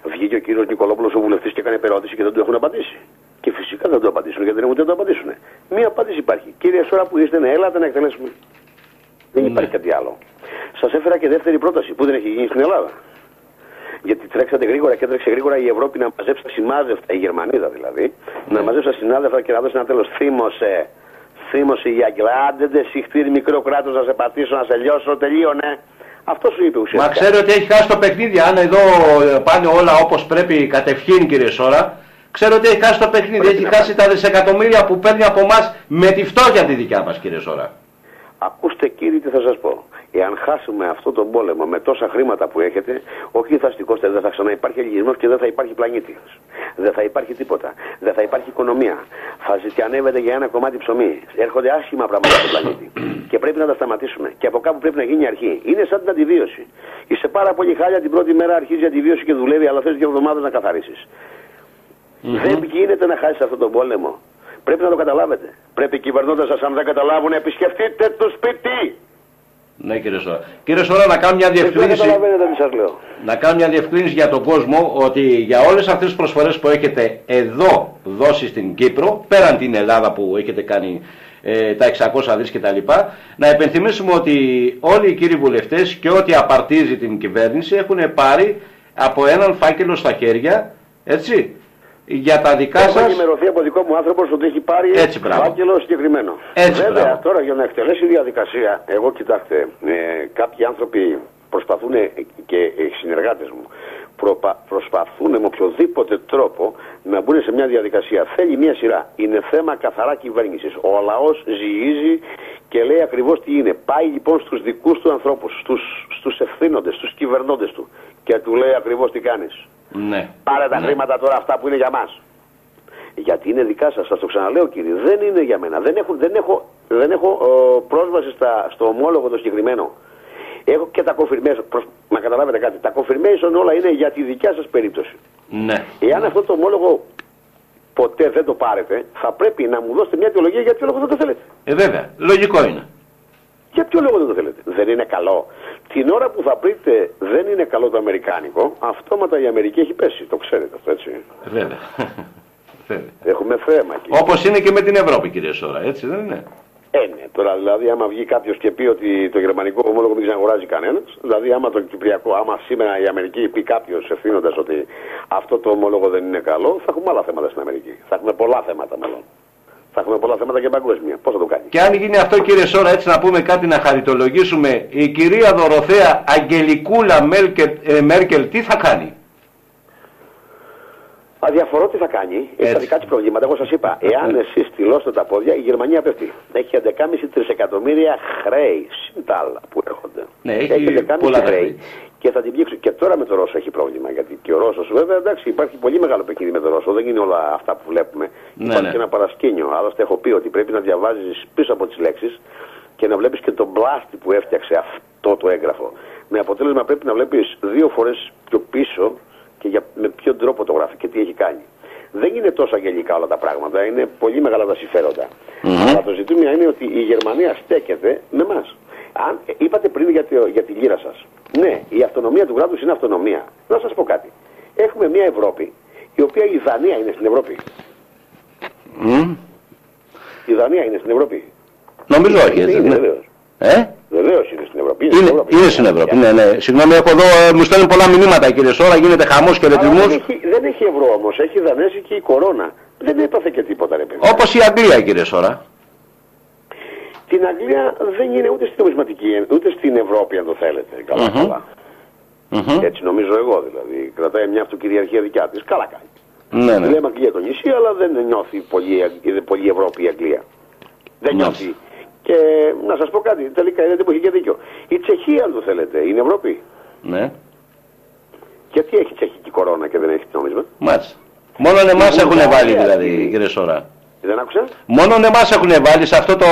Βγήκε ο κύριος Νικολόπουλος ο βουλευτής και έκανε περώτηση και δεν του έχουν απαντήσει. Και φυσικά δεν το απαντήσουν γιατί δεν έχουν ούτε το απαντήσουν. Μία απάντηση υπάρχει. Κύριε Σόρα που είστε, έλατε να εκτελέσουμε. Δεν υπάρχει κάτι άλλο. Σας έφερα και δεύτερη πρόταση που δεν έχει γίνει στην Ελλάδα. Γιατί τρέξατε γρήγορα και έτρεξε γρήγορα η Ευρώπη να μαζέψει τα σημάδευτα, η Γερμανίδα δηλαδή, να μαζέψει τα συνάδελφα και να δώσει ένα τέλος. Θύμωσε η Αγγλά, άντε συχτήρι μικρό κράτος να σε πατήσω, να σε λιώσω, τελείωνε. Αυτό σου είπε ουσιαστικά. Μα ξέρει ότι έχει χάσει το παιχνίδι. Αν εδώ πάνε όλα όπως πρέπει κατευχήν, κύριε Σόρα, ξέρω ότι έχει χάσει το παιχνίδι. Έχει χάσει τα δισεκατομμύρια που παίρνει από εμάς με τη φτώχεια τη δικιά μας, κύριε Σόρα. Ακούστε κύριε, τι θα σας πω. Εάν χάσουμε αυτό τον πόλεμο με τόσα χρήματα που έχετε, όχι θα στικώστε, δεν θα ξαναυπάρχει ελληνισμός και δεν θα υπάρχει πλανήτης. Δεν θα υπάρχει τίποτα. Δεν θα υπάρχει οικονομία. Θα ζητιανεύεται για ένα κομμάτι ψωμί. Έρχονται άσχημα πράγματα στον πλανήτη. Και πρέπει να τα σταματήσουμε. Και από κάπου πρέπει να γίνει αρχή. Είναι σαν την αντιβίωση. Είσαι πάρα πολύ χάλια την πρώτη μέρα, αρχίζει η αντιβίωση και δουλεύει, αλλά θες 2 εβδομάδες να καθαρίσεις. Δεν γίνεται να χάσεις αυτόν τον πόλεμο. Πρέπει να το καταλάβετε. Πρέπει οι κυβερνώντες σας, αν δεν καταλάβουν, να επισκεφτείτε το σπίτι. Ναι, κύριε Σόρα. Κύριε Σόρα, να κάνω μια διευκρίνηση. Να κάνω μια διευκρίνηση για τον κόσμο ότι για όλες αυτές τις προσφορές που έχετε εδώ δώσει στην Κύπρο, πέραν την Ελλάδα που έχετε κάνει τα 600 δις κτλ. Να υπενθυμίσουμε ότι όλοι οι κύριοι βουλευτές και ό,τι απαρτίζει την κυβέρνηση έχουν πάρει από έναν φάκελο στα χέρια, έτσι. Για τα δικά σας. Έχω ενημερωθεί από δικό μου άνθρωπο ότι έχει πάρει φάκελο συγκεκριμένο. Βέβαια, τώρα για να εκτελέσει η διαδικασία, εγώ κοιτάξτε, κάποιοι άνθρωποι προσπαθούν και οι συνεργάτες μου προσπαθούν με οποιοδήποτε τρόπο να μπουν σε μια διαδικασία. Θέλει μια σειρά. Είναι θέμα καθαρά κυβέρνησης. Ο λαός ζυγίζει και λέει ακριβώς τι είναι. Πάει λοιπόν στους δικούς του ανθρώπους, στους ευθύνοντες, στους κυβερνώντες του και του λέει ακριβώς τι κάνεις. Ναι. Πάρε τα χρήματα τώρα αυτά που είναι για μας. Γιατί είναι δικά σας, σας το ξαναλέω κύριε, δεν είναι για μένα. Δεν έχω πρόσβαση στο ομόλογο το συγκεκριμένο. Έχω και τα confirmation, να καταλάβετε κάτι, τα confirmation όλα είναι για τη δικιά σας περίπτωση. Ναι. Εάν αυτό το ομόλογο ποτέ δεν το πάρετε, θα πρέπει να μου δώσετε μια αιτιολογία για ποιο λόγο δεν το θέλετε. Βέβαια, λογικό είναι. Για ποιο λόγο δεν το θέλετε? Δεν είναι καλό? Την ώρα που θα πείτε δεν είναι καλό το αμερικάνικο, αυτόματα η Αμερική έχει πέσει. Το ξέρετε αυτό, έτσι? Βέβαια. Έχουμε θέμα εκεί. Όπως είναι και με την Ευρώπη, κύριε Σόρα, έτσι δεν είναι? Ναι. Τώρα δηλαδή, άμα βγει κάποιος και πει ότι το γερμανικό ομόλογο δεν ξαναγοράζει κανένας, δηλαδή άμα το κυπριακό, άμα σήμερα η Αμερική πει κάποιος ευθύνοντας ότι αυτό το ομόλογο δεν είναι καλό, θα έχουμε άλλα θέματα στην Αμερική. Θα έχουμε πολλά θέματα μάλλον. Θα έχουμε πολλά θέματα και παγκόσμια. Πώς θα το κάνει? Και αν γίνει αυτό, κύριε Σόρα, έτσι να πούμε κάτι, να χαριτολογήσουμε, η κυρία Δωροθέα Αγγελικούλα Μέρκελ τι θα κάνει? Αδιαφορώ τι θα κάνει. Έχει τα δικά της προβλήματα. Εγώ σας είπα, εάν εσείς στυλώσετε τα πόδια, η Γερμανία πέφτει. Έχει 11,5 τρισεκατομμύρια χρέη. Συν τα άλλα που έρχονται. Ναι, έχει 11,5 χρέη. Και θα την πιέξω. Και τώρα με το Ρώσο έχει πρόβλημα. Γιατί και ο Ρώσος, βέβαια, εντάξει, υπάρχει πολύ μεγάλο παιχνίδι με το Ρώσο. Δεν είναι όλα αυτά που βλέπουμε. Υπάρχει και ένα παρασκήνιο. Άλλωστε, έχω πει ότι πρέπει να διαβάζεις πίσω από τις λέξεις και να βλέπεις και τον μπλάστη που έφτιαξε αυτό το έγγραφο. Με αποτέλεσμα πρέπει να βλέπεις 2 φορές πιο πίσω και με ποιον τρόπο το γράφει και τι έχει κάνει. Δεν είναι τόσο αγγελικά όλα τα πράγματα, είναι πολύ μεγάλα τα συμφέροντα. Αλλά το ζητούμενο είναι ότι η Γερμανία στέκεται με εμάς. Είπατε πριν για τη λίρα σας. Ναι, η αυτονομία του κράτους είναι αυτονομία. Να σας πω κάτι. Έχουμε μια Ευρώπη, η οποία η Δανία είναι στην Ευρώπη. Η Δανία είναι στην Ευρώπη. Νομίζω όχι, έτσι. Βεβαίως είναι στην Ευρώπη. Είναι στην Ευρώπη. Ναι. Συγγνώμη, έχω εδώ, μου στέλνουν πολλά μηνύματα, κύριε Σόρα, γίνεται χαμός και ρετισμούς. Δεν έχει ευρώ όμως, έχει δανέζικη η κορώνα. Δεν έπαθε και τίποτα, ρε παιδί. Όπως η Αγγλία, κύριε Σόρα. Την Αγγλία δεν είναι ούτε στην νομισματική, ούτε στην Ευρώπη, αν το θέλετε. Καλά. Έτσι νομίζω εγώ δηλαδή. Κρατάει μια αυτοκυριαρχία δικιά της. Καλά κάνει. Ναι. Λέμε Αγγλία το νησί, αλλά δεν νιώθει πολύ Ευρώπη η Αγγλία. Δεν νιώθει. Και να σας πω κάτι, τελικά είδατε που έχει και δίκιο. Η Τσεχία, αν το θέλετε, είναι Ευρώπη. Ναι. Γιατί έχει τσεχική κορώνα και δεν έχει νόμισμα? Μάλιστα. Μόνο εμάς έχουν βάλει δηλαδή, κύριε Σόρα. Δεν άκουσα? Μόνο εμάς έχουν βάλει σε αυτό το...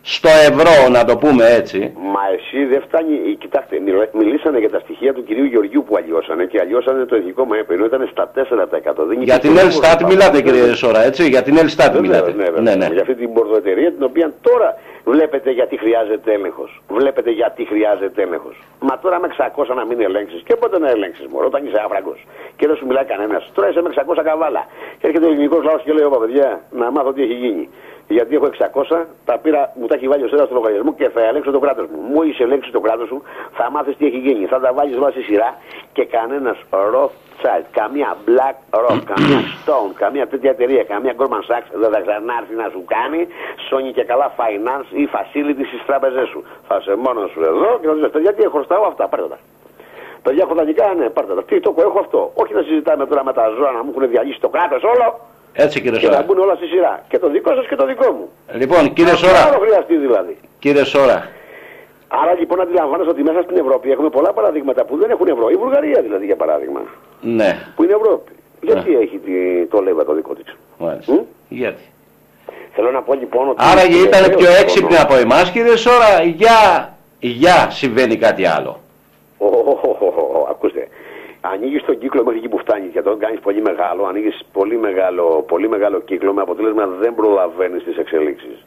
στο ευρώ, να το πούμε έτσι. Μα εσύ δεν φτάνει. Κοιτάξτε, μιλήσανε για τα στοιχεία του κυρίου Γεωργιού που αλλιώσανε και αλλιώσανε το εθνικό ΜΕΠ, ενώ ήταν στα 4%. Για την Ελστάτ μιλάτε, κύριε Σόρα, έτσι. Για την Ελστάτ μιλάτε. Ναι. Για αυτή την πορδοεταιρεία, την οποία τώρα βλέπετε γιατί χρειάζεται έλεγχος. Βλέπετε γιατί χρειάζεται έλεγχος. Μα τώρα με 600 να μην ελέγξεις. Και πότε να ελέγξεις, μωρό, όταν είσαι άφραγκος. Και δεν σου μιλάει κανένας. Τώρα είσαι με 600 καβάλα. Και έρχεται ο ελληνικός λαός και λέει: Ωπα παιδιά, να μάθω τι έχει γίνει. Γιατί έχω 600, τα πήρα, μου τα έχει βάλει ο Σέρας στο λογαριασμό και θα ελέγξω το κράτος μου. Μόλις ελέγξεις το κράτος σου, θα μάθεις τι έχει γίνει. Θα τα βάλεις όλα στη σειρά και κανένας Rothschild, καμία BlackRock, καμία Stone, καμία τέτοια εταιρεία, καμία Goldman Sachs δεν θα ξανάρθει να σου κάνει Sony και καλά finance ή facility στις τράπεζές σου. Θα είσαι μόνος σου εδώ και θα του λες: παιδιά, τι χρωστάω αυτά, πάρτε τα. Παιδιά, έχω δανεικά, ναι, πάρτε τα. Τι το έχω αυτό. Όχι να συζητάμε τώρα με τα ζώα να μου έχουν διαλύσει το κράτος όλο. Έτσι, κύριε Σόρα. Σόρα. Και να μπουν όλα στη σειρά. Και το δικό σας και το δικό μου. Λοιπόν, κύριε Σόρα. Αυτό χρειαστεί δηλαδή. Κύριε Σόρα. Άρα λοιπόν αντιλαμβάνεστε ότι μέσα στην Ευρώπη έχουμε πολλά παραδείγματα που δεν έχουν ευρώ. Η Βουλγαρία δηλαδή για παράδειγμα. Ναι. Που είναι Ευρώπη. Γιατί έχει το ΛΕΒΑ το δικό της. Μάλιστα. Γιατί. Θέλω να πω λοιπόν ότι... Άρα ήταν πιο έξυπνοι από εμάς, κύριε Σόρα. Για συμβαίνει κάτι άλλο. Ακούστε. Ανοίγεις τον κύκλο μέχρι εκεί που φτάνεις και τον κάνεις πολύ μεγάλο, ανοίγεις πολύ μεγάλο κύκλο, με αποτέλεσμα δεν προλαβαίνεις τις εξελίξεις.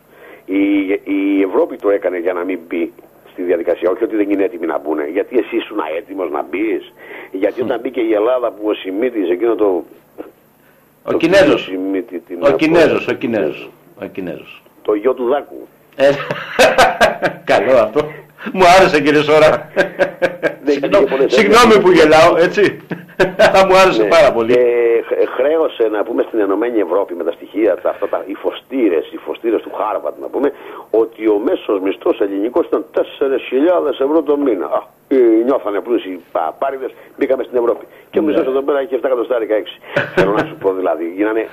Η Ευρώπη το έκανε για να μην μπει στη διαδικασία, όχι ότι δεν είναι έτοιμοι να μπουν. Γιατί εσύ ήσουν έτοιμος να μπεις? Γιατί όταν μπήκε η Ελλάδα που ο Σιμίτης, εκείνο το... Ο Κινέζος. Το γιο του Δάκου. Καλό αυτό. Μου άρεσε, κύριε Σόρα. Συγγνώμη που γελάω, έτσι. Αλλά μου άρεσε πάρα πολύ. Χρέωσε να πούμε στην Ενωμένη Ευρώπη με τα στοιχεία, οι φωστήρες του Χάρβαρντ να πούμε, ότι ο μέσος μισθός ελληνικός ήταν 4.000 ευρώ το μήνα. Νιώθανε πλούσιοι παπάριδες, μπήκαμε στην Ευρώπη. Και ο μισθός εδώ πέρα είχε 7 εκατοστάρικα 6. Θέλω να σου πω δηλαδή, γίνανε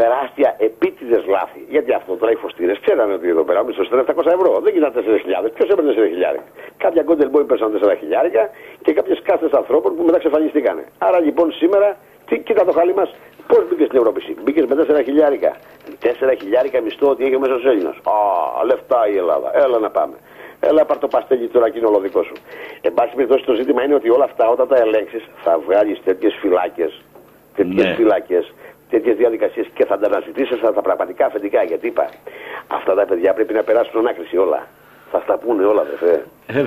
τεράστια επίτηδες λάθη. Γιατί αυτό τώρα οι φωστήρες ξέρανε ότι εδώ πέρα ο μισθός ήταν 700 ευρώ. Δεν ήταν 4.000. Ποιος έπαιρνε 4.000? Κάποια γκόντελ μπόι πέσαν 4.000 και κάποιες κάστες ανθρώπων που μετά ξεφανιστήκανε. Άρα λοιπόν σήμερα, κοίτα το χαλί μας, πώς μπήκες στην Ευρώπη? Μπήκες με 4.000. 4.000 μισθό ότι έχει ο μέσος Έλληνας. Λεφτά η Ελλάδα. Έλα να πάμε. Έλα πάρ' το παστέλι τώρα και είναι όλο δικό σου. Εν πάση περιπτώσει το ζήτημα είναι ότι όλα αυτά όταν τα ελέγξεις θα βγάλεις τέτοιες φυλάκες τέτοιες φυλάκες, τέτοιες διαδικασίες και θα τα αναζητήσεις τα πραγματικά αφεντικά. Γιατί είπα, αυτά τα παιδιά πρέπει να περάσουν ανάκριση όλα. Θα στα πούνε όλα, αδερφέ.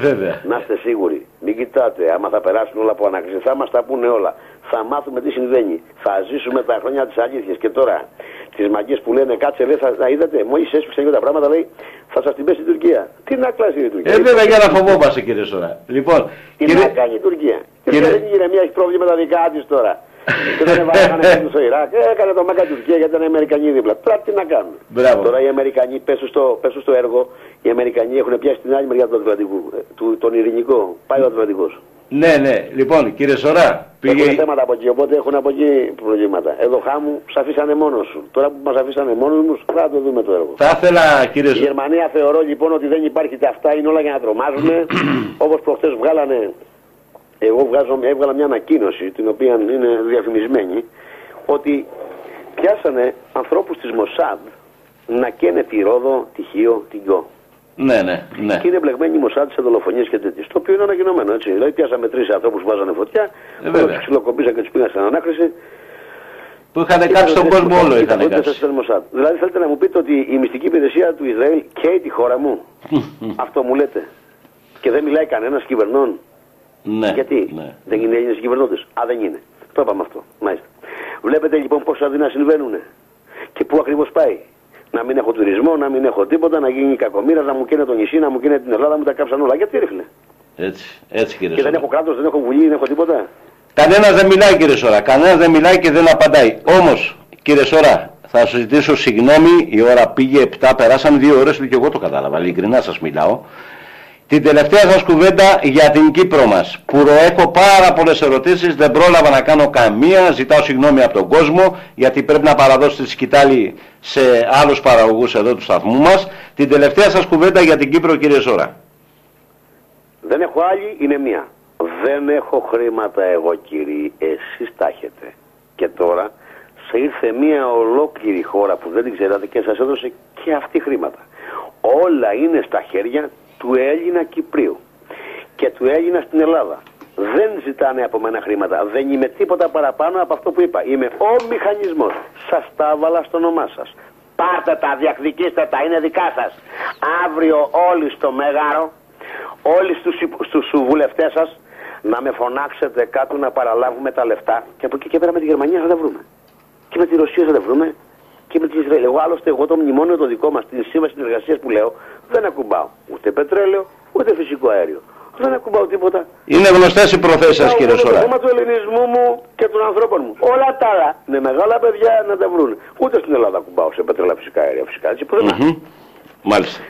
Βέβαια. Να είστε σίγουροι. Μην κοιτάτε, άμα θα περάσουν όλα από ανάκριση, θα μας τα πούνε όλα. Θα μάθουμε τι συμβαίνει. Θα ζήσουμε τα χρόνια της αλήθειας. Και τώρα, τις μαγκές που λένε κάτσε, λέει, θα είδατε, μόλις έσπιξαν τα πράγματα, λέει, θα σας την πέσει η Τουρκία. Τι να κλάσει η Τουρκία. Βέβαια, για να φοβόμαστε, κύριε Σωρά. Λοιπόν, τι να κάνει η Τουρκία. Η Τουρκία δεν είναι μια, έχει πρόβλημα τα δικά της τώρα. Και δεν έβαλαν στο Ιράκ. Έκανε το μάγκα Τουρκία γιατί ήταν οι Αμερικανοί δίπλα. Τώρα τι να κάνουν. Μπράβο. Τώρα οι Αμερικανοί πέσουν στο έργο. Οι Αμερικανοί έχουν πιάσει την άλλη μεριά του Ατλαντικού. Τον Ειρηνικό. Πάει ο Ατλαντικός. Ναι, ναι. Λοιπόν, κύριε Σωρά. Έχουν θέματα από εκεί, οπότε έχουν από εκεί προβλήματα. Εδώ χάμου, σε αφήσανε μόνος σου. Τώρα που μας αφήσανε μόνος μου, θα το δούμε το έργο. Θα ήθελα, κύριε Σωρά. Η Γερμανία θεωρώ λοιπόν ότι δεν υπάρχει αυτά, είναι όλα για να τρομάζουμε. Όπως προχθές βγάλανε. Εγώ έβγαλα μια ανακοίνωση, την οποία είναι διαφημισμένη, ότι πιάσανε ανθρώπους της Μοσάντ να καίνε τη Ρόδο, τη Χίο, την Γκο. Ναι, ναι, ναι. Και είναι μπλεγμένοι η Μοσάντ σε δολοφονίες και τέτοιες. Το οποίο είναι ανακοινωμένο, έτσι. Δηλαδή πιάσαμε 3 ανθρώπους που βάζανε φωτιά, που τους ξυλοκοπήσαν και τους πήγαν στην ανάκριση. Που είχαν κάψει τον κόσμο όλο, είχαν κάψει. Δηλαδή θέλετε να μου πείτε ότι η μυστική υπηρεσία του Ισραήλ καίει τη χώρα μου. Αυτό μου λέτε. Και δεν μιλάει κανένας κυβερνών. Ναι, γιατί ναι. Δεν είναι Έλληνες κυβερνώντες. Δεν είναι. Το είπαμε αυτό. Μάλιστα. Βλέπετε λοιπόν πόσα δεινά συμβαίνουν και πού ακριβώς πάει. Να μην έχω τουρισμό, να μην έχω τίποτα, να γίνει κακομοίρα, να μου καίνε το νησί, να μου καίνε την Ελλάδα, μου τα κάψαν όλα. Γιατί ρε φίλε. Έτσι κύριε Και Σωρά. δεν έχω κράτος, δεν έχω βουλή, δεν έχω τίποτα. Κανένας δεν μιλάει κύριε Σωρά. Κανένας δεν μιλάει και δεν απαντάει. Όμως κύριε Σωρά, θα σου ζητήσω συγγνώμη, η ώρα πήγε 7, περάσαν 2 ώρες και εγώ το κατάλαβα. Ειλικρινά σας μιλάω. Την τελευταία σας κουβέντα για την Κύπρο μας, που έχω πάρα πολλές ερωτήσεις, δεν πρόλαβα να κάνω καμία, ζητάω συγγνώμη από τον κόσμο, γιατί πρέπει να παραδώσετε τη σκητάλη σε άλλους παραγωγούς εδώ του σταθμού μας. Την τελευταία σας κουβέντα για την Κύπρο, κύριε Σωρά. Δεν έχω άλλη, είναι μία. Δεν έχω χρήματα εγώ κύριοι, εσείς τα έχετε. Και τώρα σε ήρθε μία ολόκληρη χώρα που δεν την ξέρατε και σας έδωσε και αυτή χρήματα. Όλα είναι στα χέρια του Έλληνα Κυπρίου και του Έλληνα στην Ελλάδα. Δεν ζητάνε από μένα χρήματα. Δεν είμαι τίποτα παραπάνω από αυτό που είπα. Είμαι ο μηχανισμός. Σας τα έβαλα στο όνομά σας. Πάρτε τα, διεκδικήστε τα, είναι δικά σας. Αύριο όλοι στο Μέγαρο, όλοι στους βουλευτές σας, να με φωνάξετε κάτω να παραλάβουμε τα λεφτά. Και από εκεί και πέρα με τη Γερμανία θα τα βρούμε. Και με τη Ρωσία θα τα βρούμε. Και με τη Ισραήλ. Εγώ το μνημόνιο το δικό μας, την σύμβαση συνεργασίας που λέω, δεν ακουμπάω ούτε πετρέλαιο, ούτε φυσικό αέριο. Δεν ακουμπάω τίποτα. Είναι γνωστές οι προθέσεις σας, κύριε Σωρά. Το θέμα του ελληνισμού μου και των ανθρώπων μου. Όλα τα άλλα με μεγάλα παιδιά να τα βρουν. Ούτε στην Ελλάδα ακουμπάω σε πετρέλα, φυσικά αέρια, φυσικά έτσι πουθενά. Μάλιστα.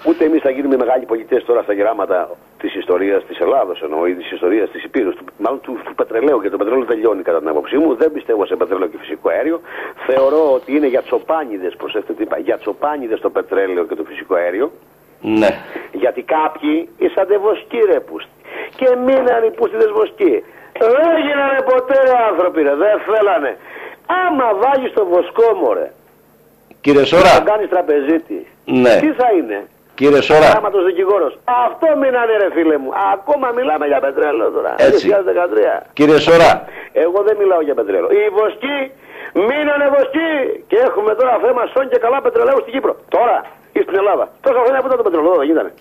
Ούτε εμείς θα γίνουμε μεγάλοι πολιτές τώρα στα γεράματα της ιστορίας της Ελλάδος, εννοώ, ή της ιστορίας της Υπήρους, μάλλον του πετρελαίου, και το πετρέλαιο τελειώνει κατά την άποψή μου. Δεν πιστεύω σε πετρέλαιο και φυσικό αέριο. Θεωρώ ότι είναι για τσοπάνιδες, προσέξτε τι είπα, για τσοπάνιδες το πετρέλαιο και το φυσικό αέριο. Ναι. Γιατί κάποιοι είσατε βοσκοί ρε πούστη. Και μείναν οι πούστιδες βοσκοί. Δεν γίνανε ποτέ άνθρωποι ρε, δεν θέλανε. Άμα βάλεις το βοσκό μωρέ, Κύριε Σωρά. να κάνεις τραπεζίτη, Ναι. τι θα είναι? Κύριε Σωρά. Γράμματος δικηγόρος. Αυτό μείνανε ρε φίλε μου. Ακόμα μιλάμε για πετρέλαιο τώρα. Έτσι. 2013. Κύριε Σωρά. Εγώ δεν μιλάω για πετρέλαιο. Οι βοσκοί μείνανε βοσκοί. Και έχουμε τώρα θέμα σόν και καλά πετρελαίου στην Κύπρο. Τώρα ή στην Ελλάδα. Τόσα χρόνια που ήταν το πετρέλαιο εδώ δεν γινανε.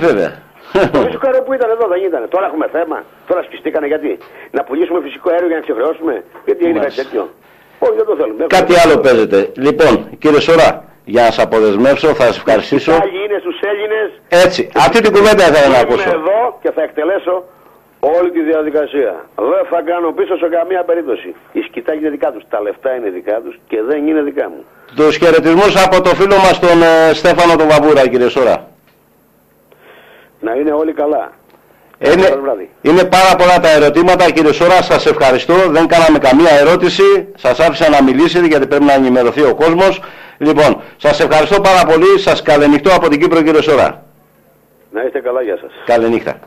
Βέβαια. Το φυσικό αέριο που ήταν εδώ δεν γινανε. Τώρα έχουμε θέμα. Τώρα σκιστήκανε γιατί? Να πουλήσουμε φυσικό αέριο για να ξεχρεώσουμε? Γιατί έγινε κάτι τέτοιο? Όχι, δεν το θέλουμε. Κάτι άλλο παίζεται. Λοιπόν, κύριε Σωρά, για να σας αποδεσμεύσω, θα σας ευχαριστήσω. Άλλοι είναι στους Έλληνες. Έτσι, αυτή την κουβέντα ήθελα να ακούσω. Είμαι εδώ και θα εκτελέσω όλη τη διαδικασία. Δεν θα κάνω πίσω σε καμία περίπτωση. Η σκητάλη είναι δικά τους, τα λεφτά είναι δικά τους και δεν είναι δικά μου. Τους χαιρετισμούς από το φίλο μας τον Στέφανο τον Βαμπούρα, κύριε Σωρά. Να είναι όλοι καλά. Είναι πάρα πολλά τα ερωτήματα, κύριε Σωρά, σας ευχαριστώ. Δεν κάναμε καμία ερώτηση, σας άφησα να μιλήσετε γιατί πρέπει να ενημερωθεί ο κόσμος. Λοιπόν, σας ευχαριστώ πάρα πολύ, σας καληνυχτώ από την Κύπρο, κύριε Σωρά. Να είστε καλά, γεια σας. Καληνύχτα.